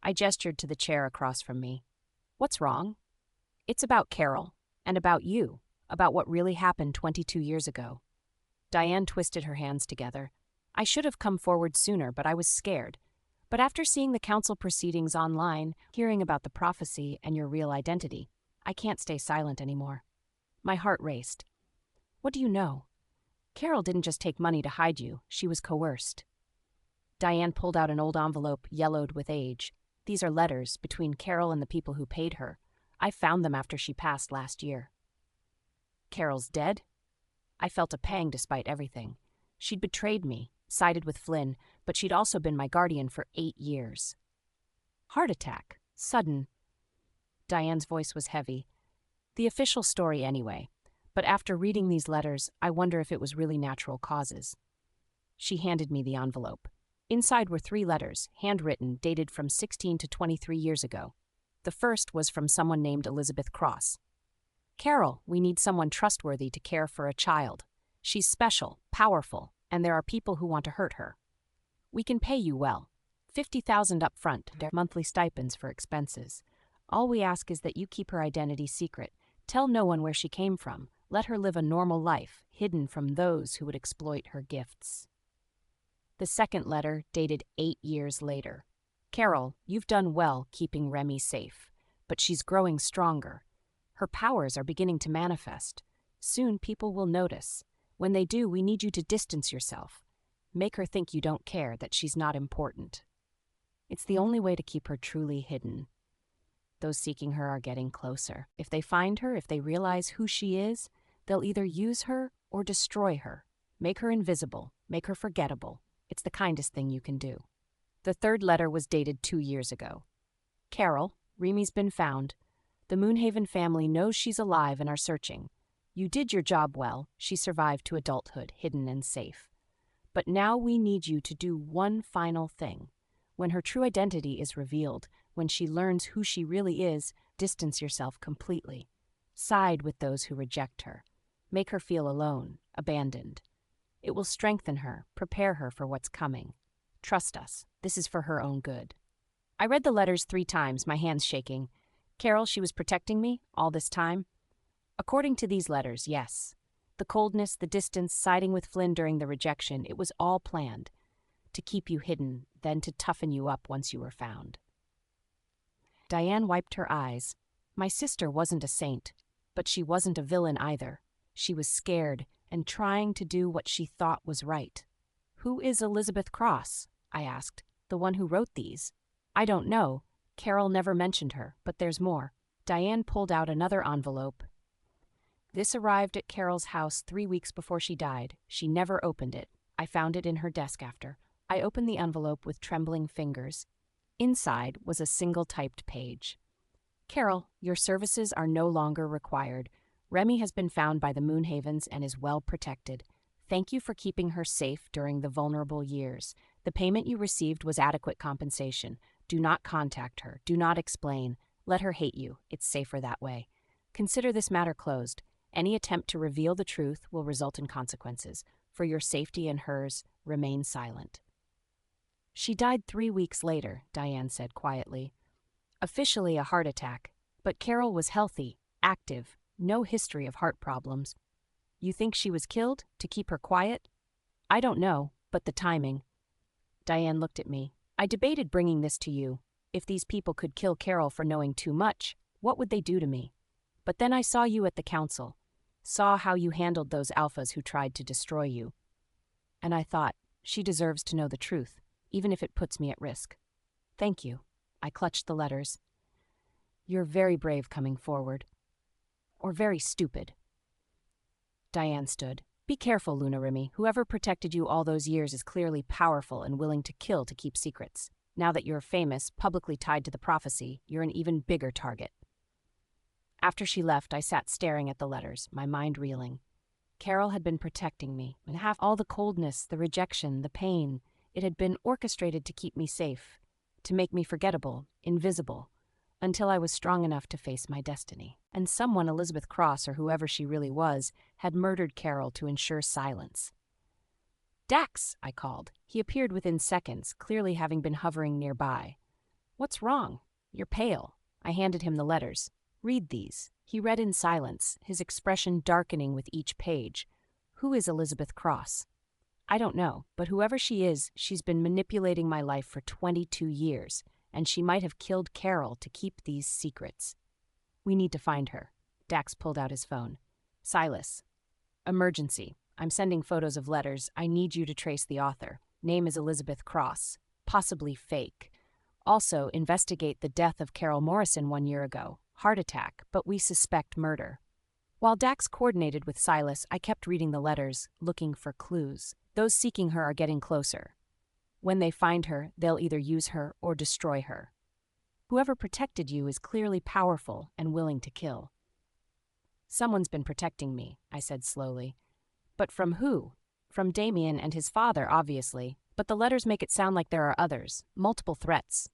I gestured to the chair across from me. What's wrong? It's about Carol, and about you, about what really happened 22 years ago. Diane twisted her hands together. I should have come forward sooner, but I was scared. But after seeing the council proceedings online, hearing about the prophecy and your real identity, I can't stay silent anymore. My heart raced. What do you know? Carol didn't just take money to hide you, she was coerced. Diane pulled out an old envelope yellowed with age. These are letters between Carol and the people who paid her. I found them after she passed last year. Carol's dead? I felt a pang despite everything. She'd betrayed me, sided with Flynn, but she'd also been my guardian for 8 years. Heart attack. Sudden. Diane's voice was heavy. The official story anyway. But after reading these letters, I wonder if it was really natural causes. She handed me the envelope. Inside were 3 letters, handwritten, dated from 16 to 23 years ago. The first was from someone named Elizabeth Cross. Carol, we need someone trustworthy to care for a child. She's special, powerful, and there are people who want to hurt her. We can pay you well. $50,000 up front, their monthly stipends for expenses. All we ask is that you keep her identity secret. Tell no one where she came from. Let her live a normal life, hidden from those who would exploit her gifts. The second letter, dated 8 years later. Carol, you've done well keeping Remy safe, but she's growing stronger. Her powers are beginning to manifest. Soon people will notice. When they do, we need you to distance yourself. Make her think you don't care, that she's not important. It's the only way to keep her truly hidden. Those seeking her are getting closer. If they find her, if they realize who she is, they'll either use her or destroy her. Make her invisible, make her forgettable. It's the kindest thing you can do. The third letter was dated 2 years ago. Carol, Remy's been found. The Moonhaven family knows she's alive and are searching. You did your job well. She survived to adulthood, hidden and safe. But now we need you to do one final thing. When her true identity is revealed, when she learns who she really is, distance yourself completely. Side with those who reject her. Make her feel alone, abandoned. It will strengthen her, prepare her for what's coming. Trust us. This is for her own good. I read the letters 3 times, my hands shaking. Carol, she was protecting me all this time? According to these letters, yes. The coldness, the distance, siding with Flynn during the rejection, it was all planned. To keep you hidden, then to toughen you up once you were found. Diane wiped her eyes. My sister wasn't a saint, but she wasn't a villain either. She was scared and trying to do what she thought was right. Who is Elizabeth Cross? I asked. The one who wrote these? I don't know. Carol never mentioned her, but there's more. Diane pulled out another envelope. This arrived at Carol's house 3 weeks before she died. She never opened it. I found it in her desk after. I opened the envelope with trembling fingers. Inside was a single typed page. Carol, your services are no longer required. Remy has been found by the Moonhavens and is well protected. Thank you for keeping her safe during the vulnerable years. The payment you received was adequate compensation. Do not contact her. Do not explain. Let her hate you. It's safer that way. Consider this matter closed. Any attempt to reveal the truth will result in consequences. For your safety and hers, remain silent. She died 3 weeks later, Diane said quietly. Officially a heart attack, but Carol was healthy, active, no history of heart problems. You think she was killed to keep her quiet? I don't know, but the timing. Diane looked at me. I debated bringing this to you. If these people could kill Carol for knowing too much, what would they do to me? But then I saw you at the council, saw how you handled those alphas who tried to destroy you. And I thought, she deserves to know the truth, even if it puts me at risk. Thank you. I clutched the letters. You're very brave coming forward. Or very stupid. Diane stood. Be careful, Luna Remy. Whoever protected you all those years is clearly powerful and willing to kill to keep secrets. Now that you're famous, publicly tied to the prophecy, you're an even bigger target. After she left, I sat staring at the letters, my mind reeling. Carol had been protecting me, and all the coldness, the rejection, the pain, it had been orchestrated to keep me safe, to make me forgettable, invisible, until I was strong enough to face my destiny. And someone, Elizabeth Cross or whoever she really was, had murdered Carol to ensure silence. Dax, I called. He appeared within seconds, clearly having been hovering nearby. What's wrong? You're pale. I handed him the letters. Read these. He read in silence, his expression darkening with each page. Who is Elizabeth Cross? I don't know, but whoever she is, she's been manipulating my life for 22 years, and she might have killed Carol to keep these secrets. We need to find her. Dax pulled out his phone. Silas. Emergency. I'm sending photos of letters. I need you to trace the author. Name is Elizabeth Cross. Possibly fake. Also, investigate the death of Carol Morrison 1 year ago. Heart attack, but we suspect murder. While Dax coordinated with Silas, I kept reading the letters, looking for clues. Those seeking her are getting closer. When they find her, they'll either use her or destroy her. Whoever protected you is clearly powerful and willing to kill. Someone's been protecting me, I said slowly. But from who? From Damien and his father, obviously, but the letters make it sound like there are others, multiple threats.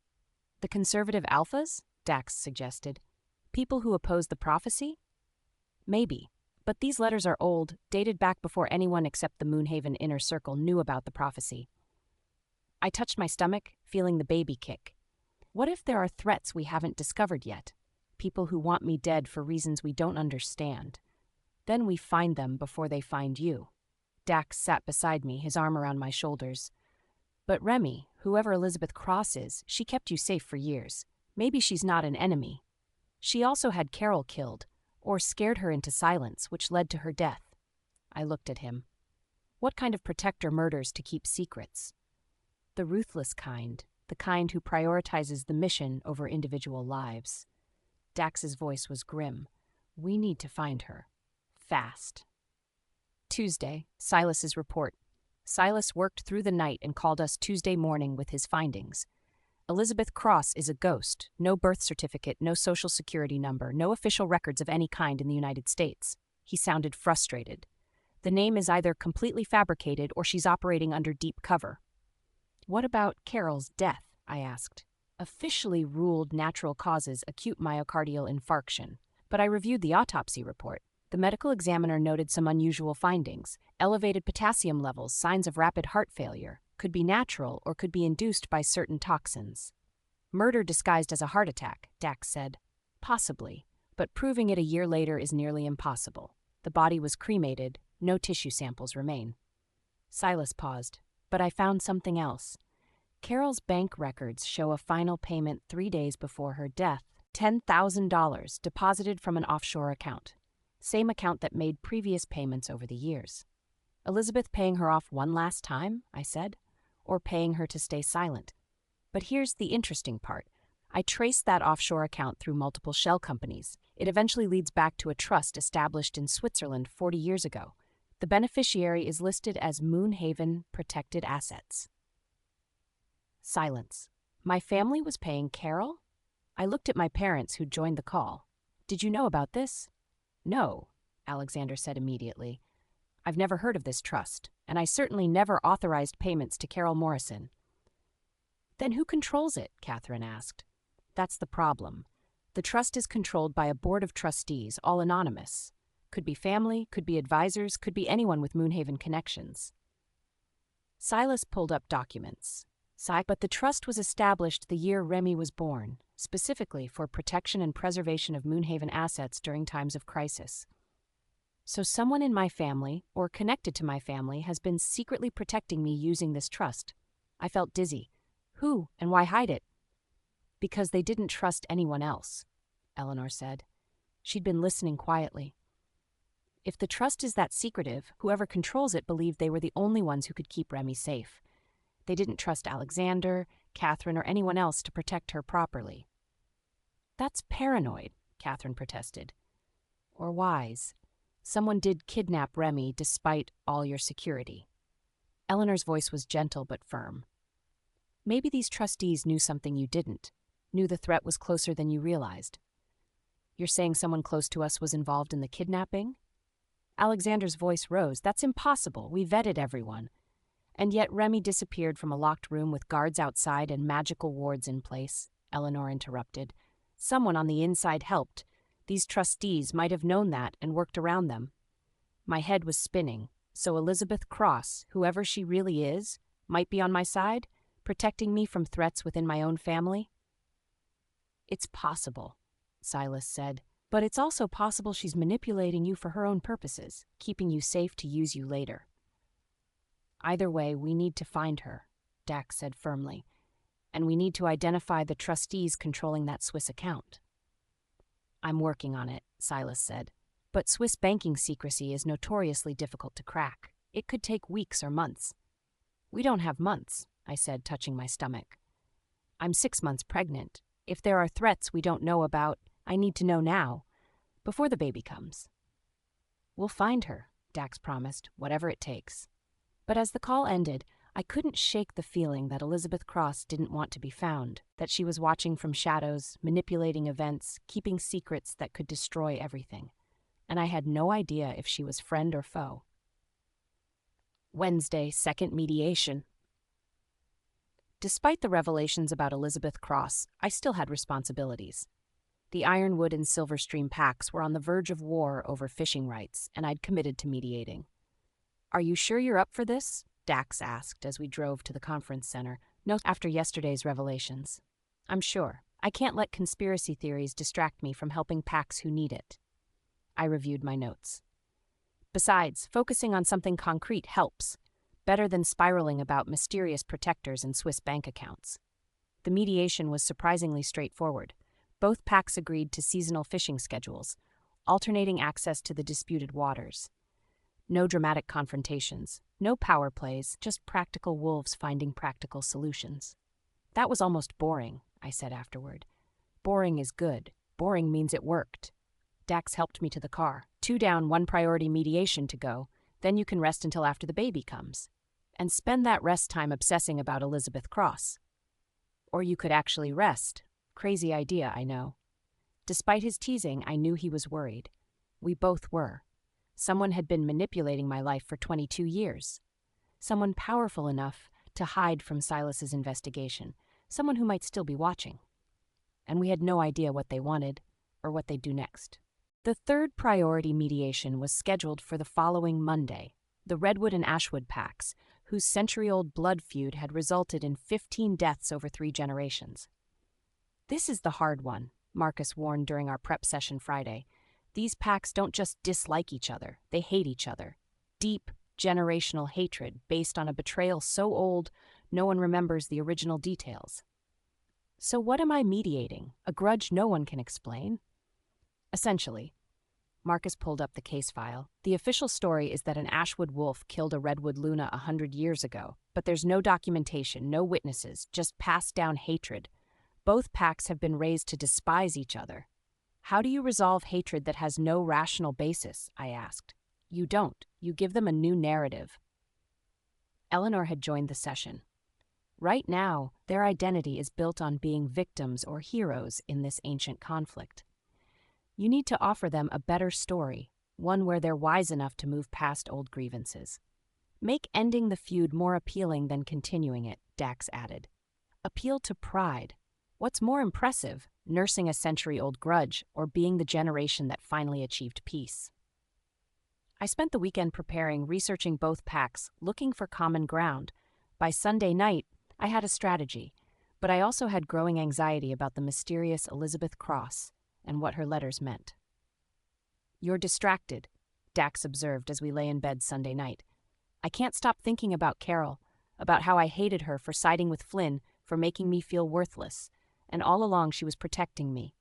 The conservative alphas? Dax suggested. People who oppose the prophecy? Maybe, but these letters are old, dated back before anyone except the Moonhaven inner circle knew about the prophecy. I touched my stomach, feeling the baby kick. What if there are threats we haven't discovered yet? People who want me dead for reasons we don't understand. Then we find them before they find you. Dax sat beside me, his arm around my shoulders. But Remy, whoever Elizabeth Cross is, she kept you safe for years. Maybe she's not an enemy. She also had Carol killed, or scared her into silence, which led to her death. I looked at him. What kind of protector murders to keep secrets? The ruthless kind, the kind who prioritizes the mission over individual lives. Dax's voice was grim. We need to find her. Fast. Tuesday, Silas's report. Silas worked through the night and called us Tuesday morning with his findings. Elizabeth Cross is a ghost. No birth certificate, no social security number, no official records of any kind in the United States. He sounded frustrated. The name is either completely fabricated or she's operating under deep cover. What about Carol's death? I asked. Officially ruled natural causes acute myocardial infarction, but I reviewed the autopsy report. The medical examiner noted some unusual findings: elevated potassium levels, signs of rapid heart failure. Could be natural or could be induced by certain toxins. Murder disguised as a heart attack, Dax said. Possibly, but proving it a year later is nearly impossible. The body was cremated, no tissue samples remain. Silas paused, but I found something else. Carol's bank records show a final payment 3 days before her death, $10,000 deposited from an offshore account. Same account that made previous payments over the years. Elizabeth paying her off one last time, I said, or paying her to stay silent. But here's the interesting part. I traced that offshore account through multiple shell companies. It eventually leads back to a trust established in Switzerland 40 years ago. The beneficiary is listed as Moonhaven Protected Assets. Silence. My family was paying Carol? I looked at my parents who'd joined the call. Did you know about this? No, Alexander said immediately. I've never heard of this trust, and I certainly never authorized payments to Carol Morrison. Then who controls it? Catherine asked. That's the problem. The trust is controlled by a board of trustees, all anonymous. Could be family, could be advisors, could be anyone with Moonhaven connections. Silas pulled up documents. But the trust was established the year Remy was born, specifically for protection and preservation of Moonhaven assets during times of crisis. So someone in my family, or connected to my family, has been secretly protecting me using this trust. I felt dizzy. Who, and why hide it? Because they didn't trust anyone else, Eleanor said. She'd been listening quietly. If the trust is that secretive, whoever controls it believed they were the only ones who could keep Remy safe. They didn't trust Alexander, Catherine, or anyone else to protect her properly. That's paranoid, Catherine protested. Or wise. Someone did kidnap Remy despite all your security. Eleanor's voice was gentle but firm. Maybe these trustees knew something you didn't, knew the threat was closer than you realized. You're saying someone close to us was involved in the kidnapping? Alexander's voice rose. That's impossible. We vetted everyone. And yet Remy disappeared from a locked room with guards outside and magical wards in place, Eleanor interrupted. Someone on the inside helped. These trustees might have known that and worked around them. My head was spinning. So Elizabeth Cross, whoever she really is, might be on my side, protecting me from threats within my own family? It's possible, Silas said. But it's also possible she's manipulating you for her own purposes, keeping you safe to use you later. Either way, we need to find her, Dax said firmly, and we need to identify the trustees controlling that Swiss account. I'm working on it, Silas said, but Swiss banking secrecy is notoriously difficult to crack. It could take weeks or months. We don't have months, I said, touching my stomach. I'm 6 months pregnant. If there are threats we don't know about, I need to know now, before the baby comes. We'll find her, Dax promised, whatever it takes. But as the call ended, I couldn't shake the feeling that Elizabeth Cross didn't want to be found, that she was watching from shadows, manipulating events, keeping secrets that could destroy everything. And I had no idea if she was friend or foe. Wednesday, second mediation. Despite the revelations about Elizabeth Cross, I still had responsibilities. The Ironwood and Silverstream packs were on the verge of war over fishing rights, and I'd committed to mediating. Are you sure you're up for this? Dax asked as we drove to the conference center, after yesterday's revelations. I'm sure. I can't let conspiracy theories distract me from helping packs who need it. I reviewed my notes. Besides, focusing on something concrete helps, better than spiraling about mysterious protectors and Swiss bank accounts. The mediation was surprisingly straightforward. Both packs agreed to seasonal fishing schedules, alternating access to the disputed waters. No dramatic confrontations, no power plays, just practical wolves finding practical solutions. That was almost boring, I said afterward. Boring is good. Boring means it worked. Dax helped me to the car. 2 down, 1 priority mediation to go. Then you can rest until after the baby comes. And spend that rest time obsessing about Elizabeth Cross. Or you could actually rest. Crazy idea, I know. Despite his teasing, I knew he was worried. We both were. Someone had been manipulating my life for 22 years. Someone powerful enough to hide from Silas's investigation. Someone who might still be watching. And we had no idea what they wanted or what they'd do next. The third priority mediation was scheduled for the following Monday. The Redwood and Ashwood packs, whose century-old blood feud had resulted in 15 deaths over 3 generations. This is the hard one, Marcus warned during our prep session Friday. These packs don't just dislike each other, they hate each other. Deep, generational hatred based on a betrayal so old no one remembers the original details. So what am I mediating? A grudge no one can explain? Essentially. Marcus pulled up the case file. The official story is that an Ashwood wolf killed a Redwood Luna 100 years ago, but there's no documentation, no witnesses, just passed down hatred. Both packs have been raised to despise each other. How do you resolve hatred that has no rational basis? I asked. You don't. You give them a new narrative. Eleanor had joined the session. Right now, their identity is built on being victims or heroes in this ancient conflict. You need to offer them a better story, one where they're wise enough to move past old grievances. Make ending the feud more appealing than continuing it, Dax added. Appeal to pride. What's more impressive, nursing a century-old grudge or being the generation that finally achieved peace? I spent the weekend preparing, researching both packs, looking for common ground. By Sunday night, I had a strategy, but I also had growing anxiety about the mysterious Elizabeth Cross and what her letters meant. You're distracted, Dax observed as we lay in bed Sunday night. I can't stop thinking about Carol, about how I hated her for siding with Flynn, for making me feel worthless, and all along she was protecting me.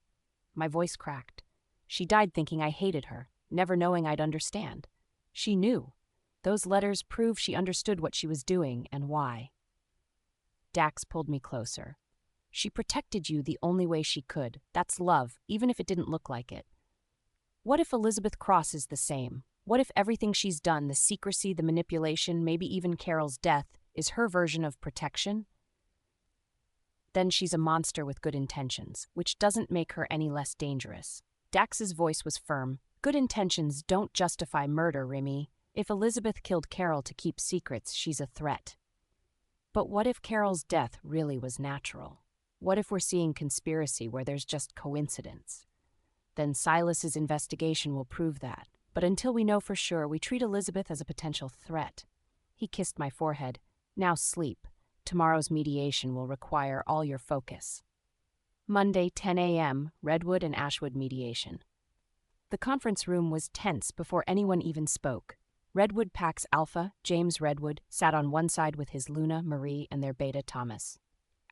My voice cracked. She died thinking I hated her, never knowing I'd understand. She knew. Those letters prove she understood what she was doing and why. Dax pulled me closer. She protected you the only way she could. That's love, even if it didn't look like it. What if Elizabeth Cross is the same? What if everything she's done, the secrecy, the manipulation, maybe even Carol's death, is her version of protection? Then she's a monster with good intentions, which doesn't make her any less dangerous. Dax's voice was firm. Good intentions don't justify murder, Remy. If Elizabeth killed Carol to keep secrets, she's a threat. But what if Carol's death really was natural? What if we're seeing conspiracy where there's just coincidence? Then Silas's investigation will prove that. But until we know for sure, we treat Elizabeth as a potential threat. He kissed my forehead. Now sleep. Tomorrow's mediation will require all your focus. Monday, 10 a.m., Redwood and Ashwood mediation. The conference room was tense before anyone even spoke. Redwood Pax Alpha, James Redwood, sat on one side with his Luna, Marie, and their beta Thomas.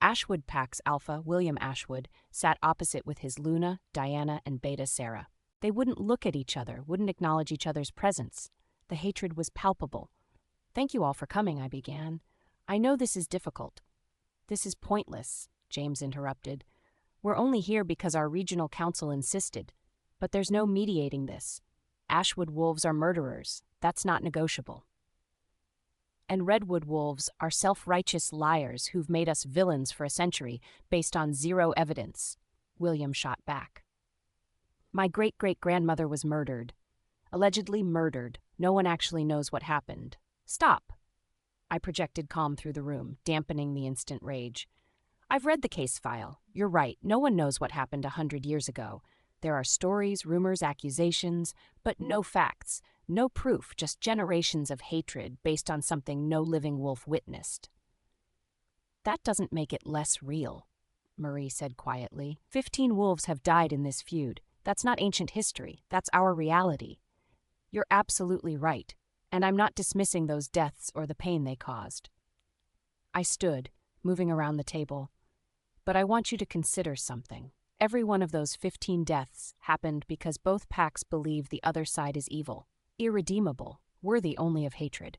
Ashwood Pax Alpha, William Ashwood, sat opposite with his Luna, Diana, and beta Sarah. They wouldn't look at each other, wouldn't acknowledge each other's presence. The hatred was palpable. "Thank you all for coming," I began. "I know this is difficult." "This is pointless," James interrupted. "We're only here because our regional council insisted. But there's no mediating this. Ashwood wolves are murderers. That's not negotiable. And Redwood wolves are self-righteous liars who've made us villains for a century based on zero evidence," William shot back. "My great-great-grandmother was murdered. Allegedly murdered. No one actually knows what happened. Stop." I projected calm through the room, dampening the instant rage. "I've read the case file. You're right. No one knows what happened 100 years ago. There are stories, rumors, accusations, but no facts, no proof, just generations of hatred based on something no living wolf witnessed." "That doesn't make it less real," Marie said quietly. 15 wolves have died in this feud. That's not ancient history. That's our reality." "You're absolutely right, and I'm not dismissing those deaths or the pain they caused." I stood, moving around the table. "But I want you to consider something. Every one of those 15 deaths happened because both packs believe the other side is evil, irredeemable, worthy only of hatred."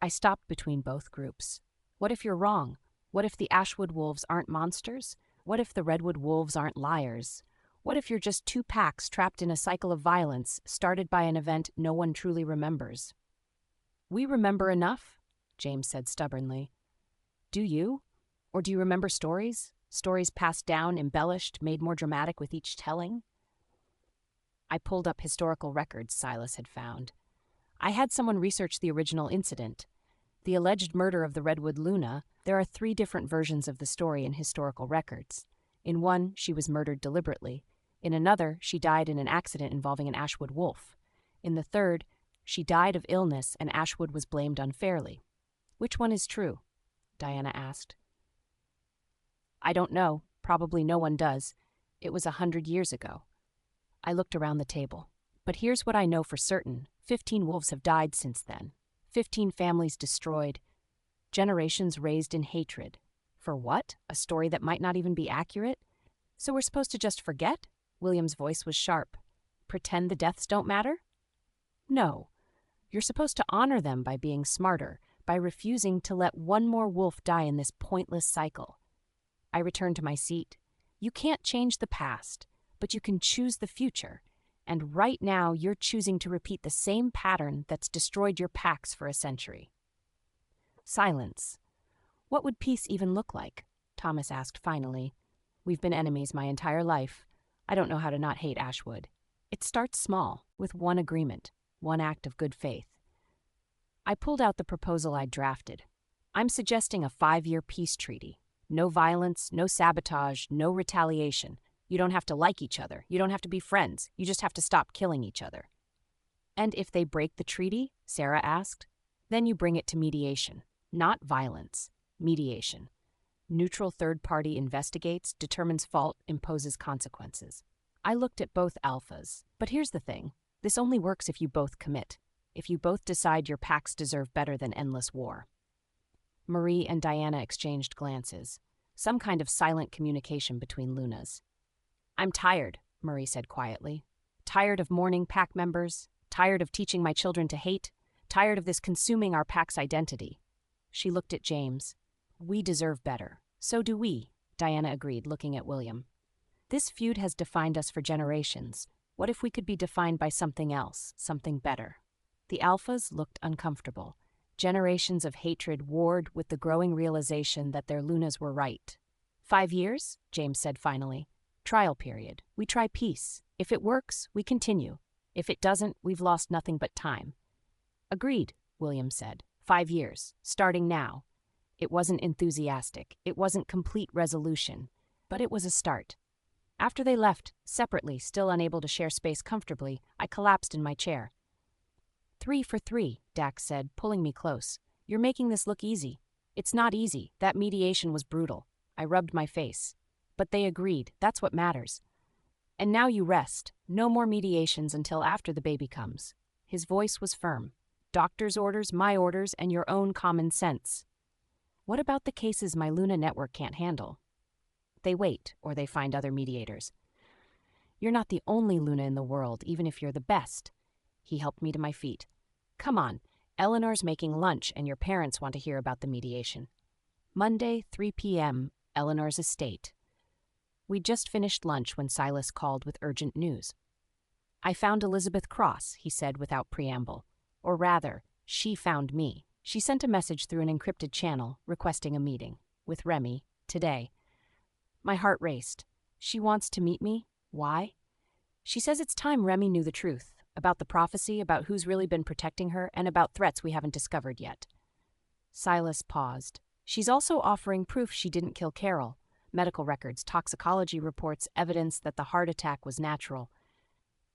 I stopped between both groups. What if you're wrong? What if the Ashwood wolves aren't monsters? What if the Redwood wolves aren't liars? What if you're just two packs trapped in a cycle of violence started by an event no one truly remembers? "We remember enough," James said stubbornly. "Do you? Or do you remember stories? Stories passed down, embellished, made more dramatic with each telling?" I pulled up historical records Silas had found. I had someone research the original incident. The alleged murder of the Redwood Luna. There are 3 different versions of the story in historical records. In one, she was murdered deliberately. In another, she died in an accident involving an Ashwood wolf. In the third, she died of illness and Ashwood was blamed unfairly. "Which one is true?" Diana asked. "I don't know. Probably no one does. It was 100 years ago." I looked around the table. "But here's what I know for certain. 15 wolves have died since then. 15 families destroyed. Generations raised in hatred. For what? A story that might not even be accurate? So we're supposed to just forget?" William's voice was sharp. "Pretend the deaths don't matter?" "No. You're supposed to honor them by being smarter, by refusing to let one more wolf die in this pointless cycle." I returned to my seat. "You can't change the past, but you can choose the future. And right now, you're choosing to repeat the same pattern that's destroyed your packs for a century." Silence. "What would peace even look like?" Thomas asked finally. "We've been enemies my entire life. I don't know how to not hate Ashwood. It starts small, with one agreement, one act of good faith." I pulled out the proposal I'd drafted. "I'm suggesting a 5-year peace treaty. No violence, no sabotage, no retaliation. You don't have to like each other. You don't have to be friends. You just have to stop killing each other." "And if they break the treaty?" Sarah asked. "Then you bring it to mediation. Not violence. Mediation. Neutral third party investigates, determines fault, imposes consequences." I looked at both alphas. But here's the thing. This only works if you both commit. If you both decide your packs deserve better than endless war. Marie and Diana exchanged glances. Some kind of silent communication between Lunas. "I'm tired," Marie said quietly. "Tired of mourning pack members. Tired of teaching my children to hate. Tired of this consuming our pack's identity." She looked at James. "We deserve better. So do we," Diana agreed, looking at William. "This feud has defined us for generations. What if we could be defined by something else, something better?" The alphas looked uncomfortable. Generations of hatred warred with the growing realization that their Lunas were right. 5 years, James said finally. Trial period. We try peace. If it works, we continue. If it doesn't, we've lost nothing but time. Agreed, William said. 5 years, starting now. It wasn't enthusiastic. It wasn't complete resolution. But it was a start. After they left, separately, still unable to share space comfortably, I collapsed in my chair. 3 for 3, Dax said, pulling me close. You're making this look easy. It's not easy. That mediation was brutal. I rubbed my face. But they agreed. That's what matters. And now you rest. No more mediations until after the baby comes. His voice was firm. Doctor's orders, my orders, and your own common sense. What about the cases my Luna network can't handle? They wait, or they find other mediators. You're not the only Luna in the world, even if you're the best. He helped me to my feet. Come on, Eleanor's making lunch and your parents want to hear about the mediation. Monday, 3 p.m., Eleanor's estate. We'd just finished lunch when Silas called with urgent news. I found Elizabeth Cross, he said without preamble. Or rather, she found me. She sent a message through an encrypted channel requesting a meeting with Remy today. My heart raced. She wants to meet me? Why? She says it's time Remy knew the truth about the prophecy, about who's really been protecting her, and about threats we haven't discovered yet. Silas paused. She's also offering proof she didn't kill Carol. Medical records, toxicology reports, evidence that the heart attack was natural.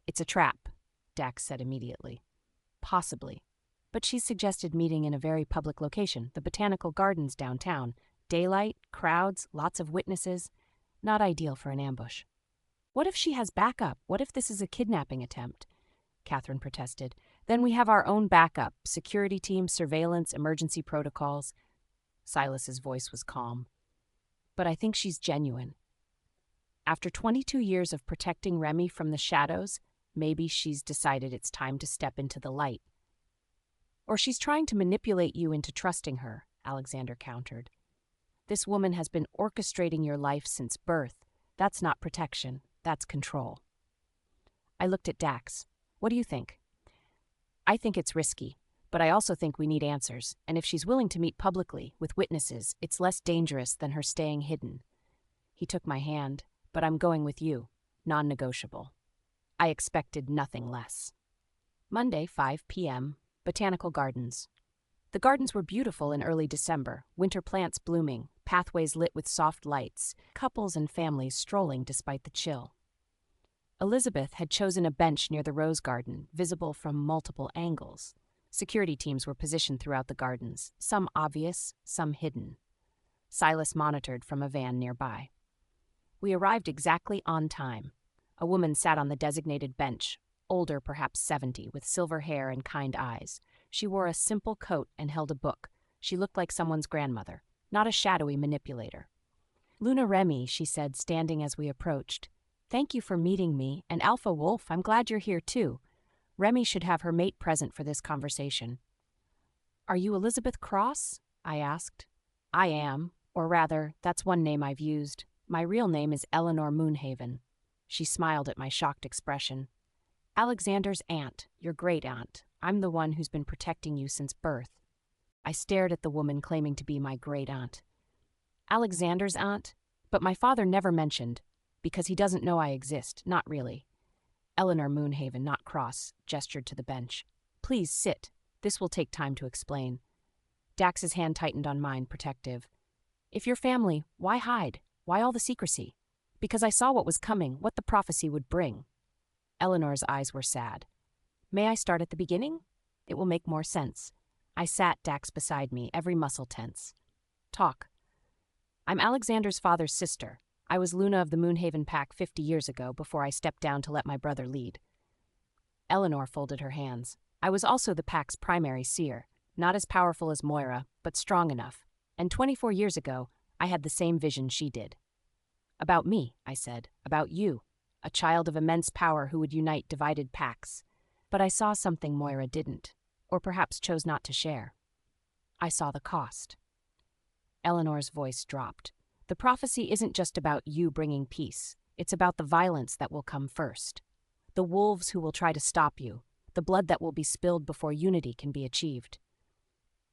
It's a trap, Dax said immediately. Possibly. But she's suggested meeting in a very public location, the Botanical Gardens downtown. Daylight, crowds, lots of witnesses. Not ideal for an ambush. What if she has backup? What if this is a kidnapping attempt? Catherine protested. Then we have our own backup, security team, surveillance, emergency protocols. Silas's voice was calm. But I think she's genuine. After 22 years of protecting Remy from the shadows, maybe she's decided it's time to step into the light. Or she's trying to manipulate you into trusting her, Alexander countered. This woman has been orchestrating your life since birth. That's not protection, that's control. I looked at Dax. What do you think? I think it's risky, but I also think we need answers, and if she's willing to meet publicly, with witnesses, it's less dangerous than her staying hidden. He took my hand, but I'm going with you, non-negotiable. I expected nothing less. Monday, 5 p.m., Botanical Gardens. The gardens were beautiful in early December, winter plants blooming, pathways lit with soft lights, couples and families strolling despite the chill. Elizabeth had chosen a bench near the rose garden, visible from multiple angles. Security teams were positioned throughout the gardens, some obvious, some hidden. Silas monitored from a van nearby. We arrived exactly on time. A woman sat on the designated bench, older, perhaps 70, with silver hair and kind eyes. She wore a simple coat and held a book. She looked like someone's grandmother, not a shadowy manipulator. Luna Remy, she said, standing as we approached. Thank you for meeting me, and Alpha Wolfe, I'm glad you're here too. Remy should have her mate present for this conversation. Are you Elizabeth Cross? I asked. I am, or rather, that's one name I've used. My real name is Eleanor Moonhaven. She smiled at my shocked expression. Alexander's aunt, your great-aunt. I'm the one who's been protecting you since birth. I stared at the woman claiming to be my great-aunt. Alexander's aunt? But my father never mentioned, because he doesn't know I exist, not really. Eleanor Moonhaven, not Cross, gestured to the bench. Please sit. This will take time to explain. Dax's hand tightened on mine, protective. If you're family, why hide? Why all the secrecy? Because I saw what was coming, what the prophecy would bring. Eleanor's eyes were sad. May I start at the beginning? It will make more sense. I sat Dax beside me, every muscle tense. Talk. I'm Alexander's father's sister. I was Luna of the Moonhaven Pack 50 years ago before I stepped down to let my brother lead. Eleanor folded her hands. I was also the Pack's primary seer, not as powerful as Moira, but strong enough. And 24 years ago, I had the same vision she did. About me, I said. About you. A child of immense power who would unite divided packs. But I saw something Moira didn't, or perhaps chose not to share. I saw the cost. Eleanor's voice dropped. The prophecy isn't just about you bringing peace. It's about the violence that will come first. The wolves who will try to stop you. The blood that will be spilled before unity can be achieved.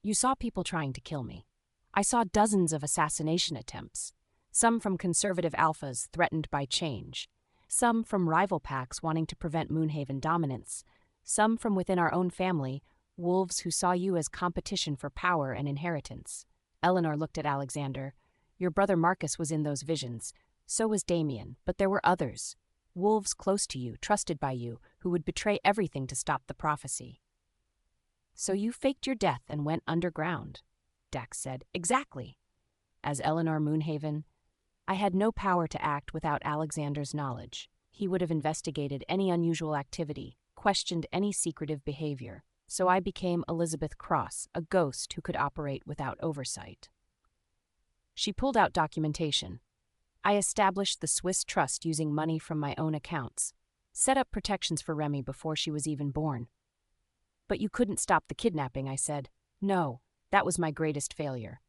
You saw people trying to kill me. I saw dozens of assassination attempts. Some from conservative alphas threatened by change. Some from rival packs wanting to prevent Moonhaven dominance. Some from within our own family, wolves who saw you as competition for power and inheritance. Eleanor looked at Alexander. Your brother Marcus was in those visions. So was Damien, but there were others. Wolves close to you, trusted by you, who would betray everything to stop the prophecy. So you faked your death and went underground, Dax said. Exactly. As Eleanor Moonhaven, I had no power to act without Alexander's knowledge. He would have investigated any unusual activity, questioned any secretive behavior, so I became Elizabeth Cross, a ghost who could operate without oversight. She pulled out documentation. I established the Swiss trust using money from my own accounts, set up protections for Remy before she was even born. But you couldn't stop the kidnapping, I said. No, that was my greatest failure.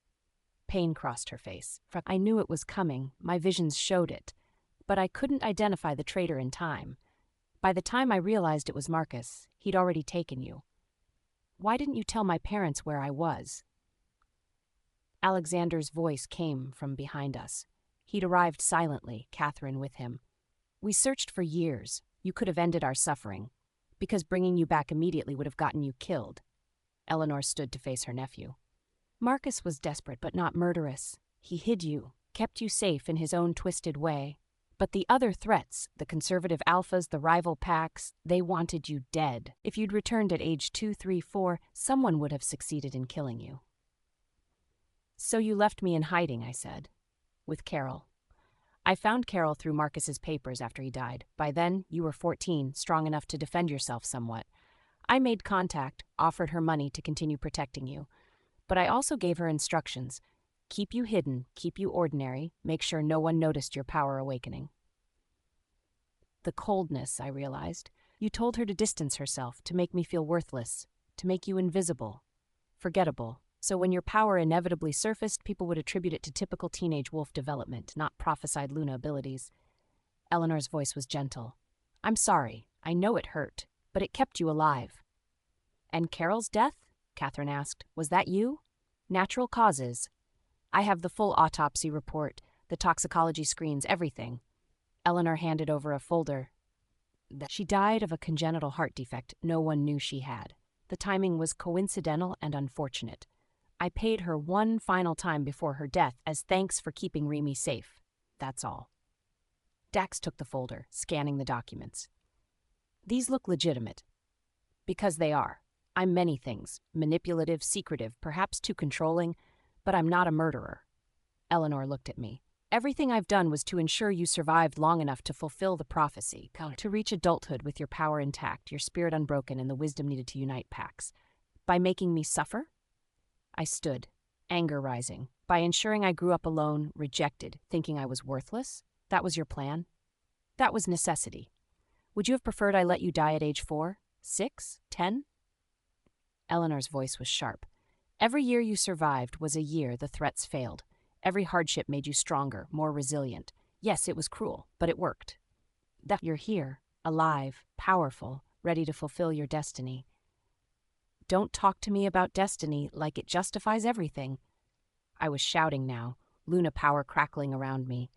Pain crossed her face. I knew it was coming, my visions showed it, but I couldn't identify the traitor in time. By the time I realized it was Marcus, he'd already taken you. Why didn't you tell my parents where I was? Alexander's voice came from behind us. He'd arrived silently, Catherine with him. We searched for years. You could have ended our suffering, because bringing you back immediately would have gotten you killed. Eleanor stood to face her nephew. Marcus was desperate but not murderous. He hid you, kept you safe in his own twisted way. But the other threats, the conservative alphas, the rival packs, they wanted you dead. If you'd returned at age 2, 3, 4, someone would have succeeded in killing you. So you left me in hiding, I said. With Carol. I found Carol through Marcus's papers after he died. By then, you were 14, strong enough to defend yourself somewhat. I made contact, offered her money to continue protecting you. But I also gave her instructions. Keep you hidden, keep you ordinary, make sure no one noticed your power awakening. The coldness, I realized. You told her to distance herself, to make me feel worthless, to make you invisible, forgettable. So when your power inevitably surfaced, people would attribute it to typical teenage wolf development, not prophesied Luna abilities. Eleanor's voice was gentle. I'm sorry. I know it hurt, but it kept you alive. And Carol's death? Catherine asked. Was that you? Natural causes. I have the full autopsy report, the toxicology screens, everything. Eleanor handed over a folder. She died of a congenital heart defect no one knew she had. The timing was coincidental and unfortunate. I paid her one final time before her death as thanks for keeping Remy safe. That's all. Dax took the folder, scanning the documents. These look legitimate. Because they are. I'm many things, manipulative, secretive, perhaps too controlling, but I'm not a murderer. Eleanor looked at me. Everything I've done was to ensure you survived long enough to fulfill the prophecy, to reach adulthood with your power intact, your spirit unbroken, and the wisdom needed to unite packs. By making me suffer? I stood, anger rising. By ensuring I grew up alone, rejected, thinking I was worthless? That was your plan? That was necessity. Would you have preferred I let you die at age 4, 6, 10? Eleanor's voice was sharp. Every year you survived was a year the threats failed. Every hardship made you stronger, more resilient. Yes, it was cruel, but it worked. You're here, alive, powerful, ready to fulfill your destiny. Don't talk to me about destiny like it justifies everything. I was shouting now, Luna power crackling around me.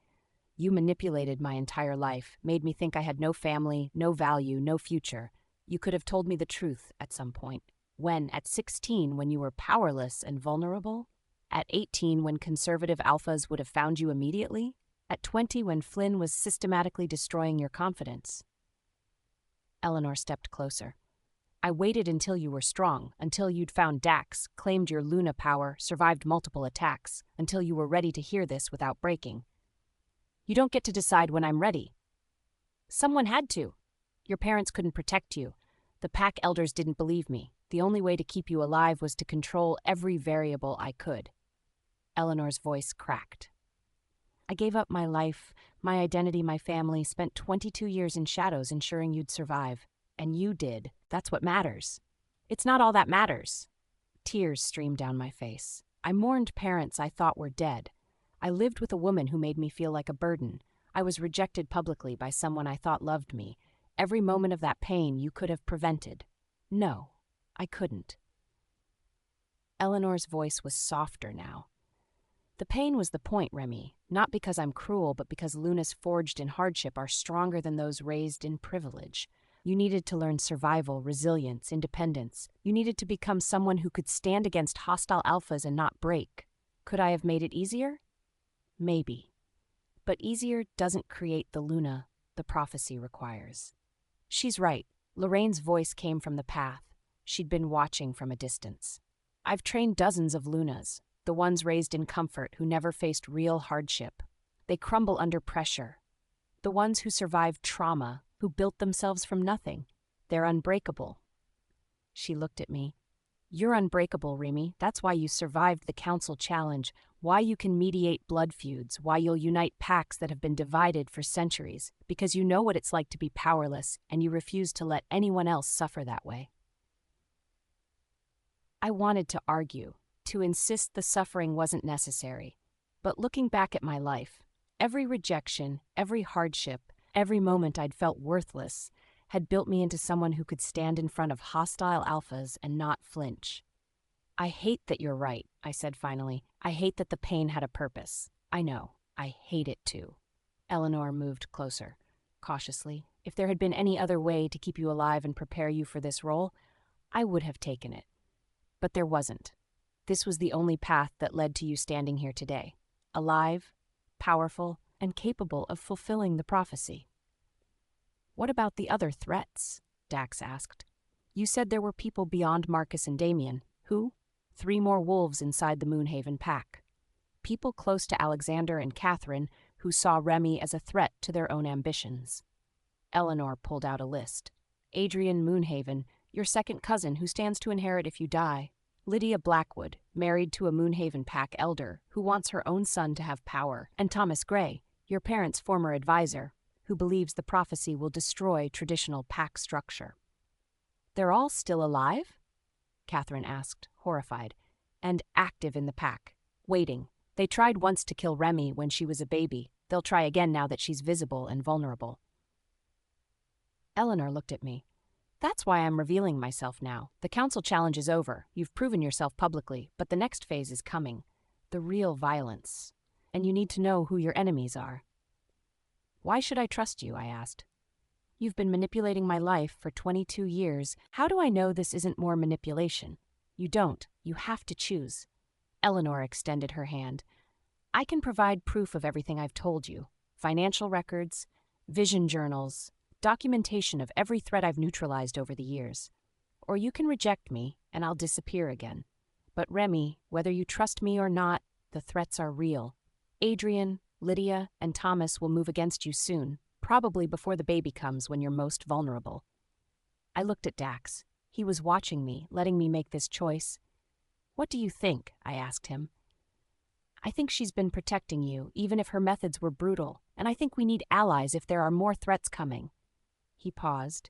You manipulated my entire life, made me think I had no family, no value, no future. You could have told me the truth at some point. When, at 16, when you were powerless and vulnerable? At 18, when conservative alphas would have found you immediately? At 20, when Flynn was systematically destroying your confidence? Eleanor stepped closer. I waited until you were strong, until you'd found Dax, claimed your Luna power, survived multiple attacks, until you were ready to hear this without breaking. You don't get to decide when I'm ready. Someone had to. Your parents couldn't protect you. The pack elders didn't believe me. The only way to keep you alive was to control every variable I could. Eleanor's voice cracked. I gave up my life, my identity, my family, spent 22 years in shadows ensuring you'd survive. And you did. That's what matters. It's not all that matters. Tears streamed down my face. I mourned parents I thought were dead. I lived with a woman who made me feel like a burden. I was rejected publicly by someone I thought loved me. Every moment of that pain you could have prevented. No, I couldn't. Eleanor's voice was softer now. The pain was the point, Remy, not because I'm cruel, but because Lunas forged in hardship are stronger than those raised in privilege. You needed to learn survival, resilience, independence. You needed to become someone who could stand against hostile alphas and not break. Could I have made it easier? Maybe. But easier doesn't create the Luna the prophecy requires. She's right. Lorraine's voice came from the path. She'd been watching from a distance. I've trained dozens of Lunas, the ones raised in comfort who never faced real hardship. They crumble under pressure. The ones who survived trauma, who built themselves from nothing. They're unbreakable. She looked at me. You're unbreakable, Remy. That's why you survived the council challenge, why you can mediate blood feuds, why you'll unite packs that have been divided for centuries, because you know what it's like to be powerless and you refuse to let anyone else suffer that way. I wanted to argue, to insist the suffering wasn't necessary. But looking back at my life, every rejection, every hardship, every moment I'd felt worthless had built me into someone who could stand in front of hostile alphas and not flinch. I hate that you're right, I said finally. I hate that the pain had a purpose. I know. I hate it too. Eleanor moved closer, cautiously. If there had been any other way to keep you alive and prepare you for this role, I would have taken it. But there wasn't. This was the only path that led to you standing here today. Alive, powerful, and capable of fulfilling the prophecy. What about the other threats? Dax asked. You said there were people beyond Marcus and Damien. Who? 3 more wolves inside the Moonhaven pack. People close to Alexander and Catherine who saw Remy as a threat to their own ambitions. Eleanor pulled out a list. Adrian Moonhaven, your second cousin who stands to inherit if you die. Lydia Blackwood, married to a Moonhaven pack elder who wants her own son to have power. And Thomas Gray, your parents' former advisor, who believes the prophecy will destroy traditional pack structure. They're all still alive? Catherine asked, horrified. And active in the pack, waiting. They tried once to kill Remy when she was a baby. They'll try again now that she's visible and vulnerable. Eleanor looked at me. That's why I'm revealing myself now. The council challenge is over. You've proven yourself publicly, but the next phase is coming. The real violence. And you need to know who your enemies are. Why should I trust you? I asked. You've been manipulating my life for 22 years. How do I know this isn't more manipulation? You don't. You have to choose. Eleanor extended her hand. I can provide proof of everything I've told you. Financial records, vision journals, documentation of every threat I've neutralized over the years. Or you can reject me, and I'll disappear again. But Remy, whether you trust me or not, the threats are real. Adrian, Lydia, and Thomas will move against you soon, probably before the baby comes when you're most vulnerable. I looked at Dax. He was watching me, letting me make this choice. What do you think? I asked him. I think she's been protecting you, even if her methods were brutal, and I think we need allies if there are more threats coming. He paused.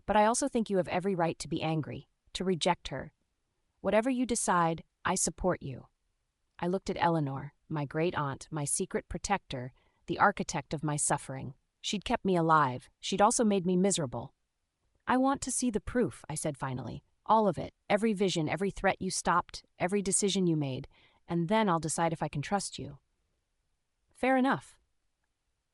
But I also think you have every right to be angry, to reject her. Whatever you decide, I support you. I looked at Eleanor, my great-aunt, my secret protector, the architect of my suffering. She'd kept me alive. She'd also made me miserable. I want to see the proof, I said finally. All of it, every vision, every threat you stopped, every decision you made, and then I'll decide if I can trust you. Fair enough.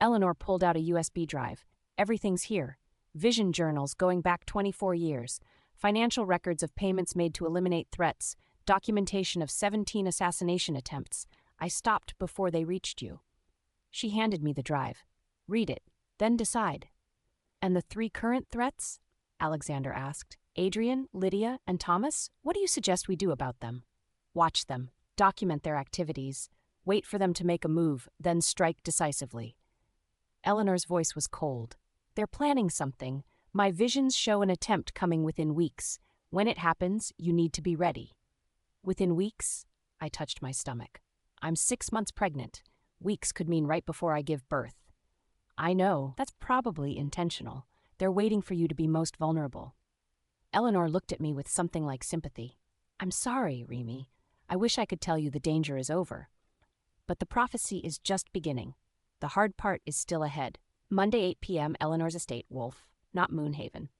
Eleanor pulled out a USB drive. Everything's here. Vision journals going back 24 years, financial records of payments made to eliminate threats, documentation of 17 assassination attempts. I stopped before they reached you. She handed me the drive. Read it, then decide. And the 3 current threats? Alexander asked. Adrian, Lydia, and Thomas? What do you suggest we do about them? Watch them, document their activities, wait for them to make a move, then strike decisively. Eleanor's voice was cold. They're planning something. My visions show an attempt coming within weeks. When it happens, you need to be ready. Within weeks? I touched my stomach. I'm 6 months pregnant. Weeks could mean right before I give birth. I know, that's probably intentional. They're waiting for you to be most vulnerable. Eleanor looked at me with something like sympathy. I'm sorry, Remy. I wish I could tell you the danger is over. But the prophecy is just beginning. The hard part is still ahead. Monday, 8 p.m., Eleanor's estate, Wolfe, not Moonhaven.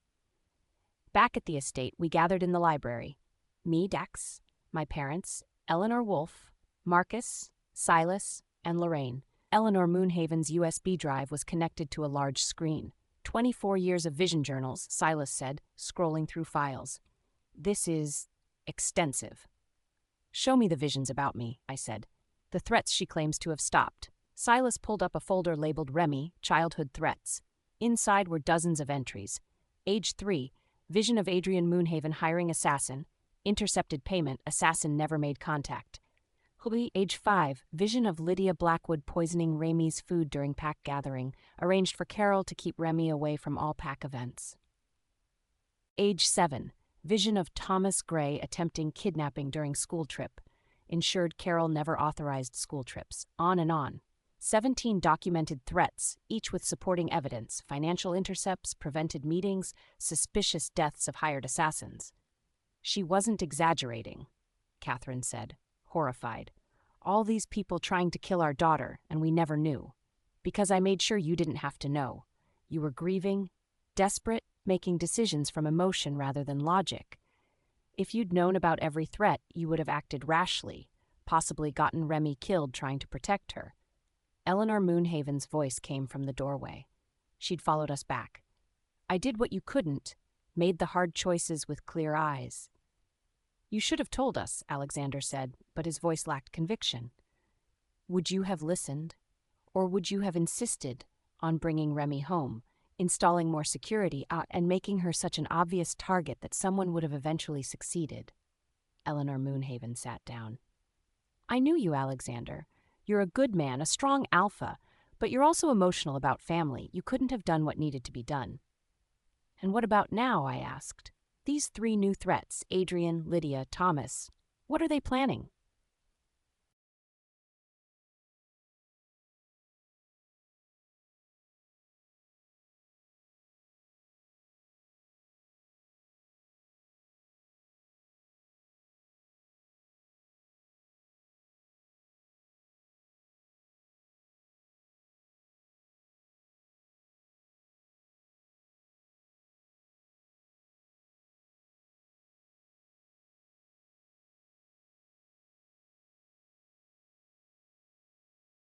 Back at the estate, we gathered in the library. Me, Dax, my parents, Eleanor Wolfe, Marcus, Silas, and Lorraine. Eleanor Moonhaven's USB drive was connected to a large screen. 24 years of vision journals, Silas said, scrolling through files. This is extensive. Show me the visions about me, I said. The threats she claims to have stopped. Silas pulled up a folder labeled Remy, Childhood Threats. Inside were dozens of entries. Age 3, vision of Adrian Moonhaven hiring assassin. Intercepted payment, assassin never made contact. Age 5, vision of Lydia Blackwood poisoning Remy's food during pack gathering, arranged for Carol to keep Remy away from all pack events. Age 7. Vision of Thomas Gray attempting kidnapping during school trip. Ensured Carol never authorized school trips. On and on. 17 documented threats, each with supporting evidence, financial intercepts, prevented meetings, suspicious deaths of hired assassins. She wasn't exaggerating, Catherine said, horrified. All these people trying to kill our daughter, and we never knew. Because I made sure you didn't have to know. You were grieving, desperate, making decisions from emotion rather than logic. If you'd known about every threat, you would have acted rashly, possibly gotten Remy killed trying to protect her. Eleanor Moonhaven's voice came from the doorway. She'd followed us back. I did what you couldn't, made the hard choices with clear eyes. You should have told us, Alexander said, but his voice lacked conviction. Would you have listened? Or would you have insisted on bringing Remy home, installing more security and making her such an obvious target that someone would have eventually succeeded? Eleanor Moonhaven sat down. I knew you, Alexander. You're a good man, a strong alpha, but you're also emotional about family. You couldn't have done what needed to be done. And what about now, I asked. These 3 new threats, Adrian, Lydia, Thomas, what are they planning?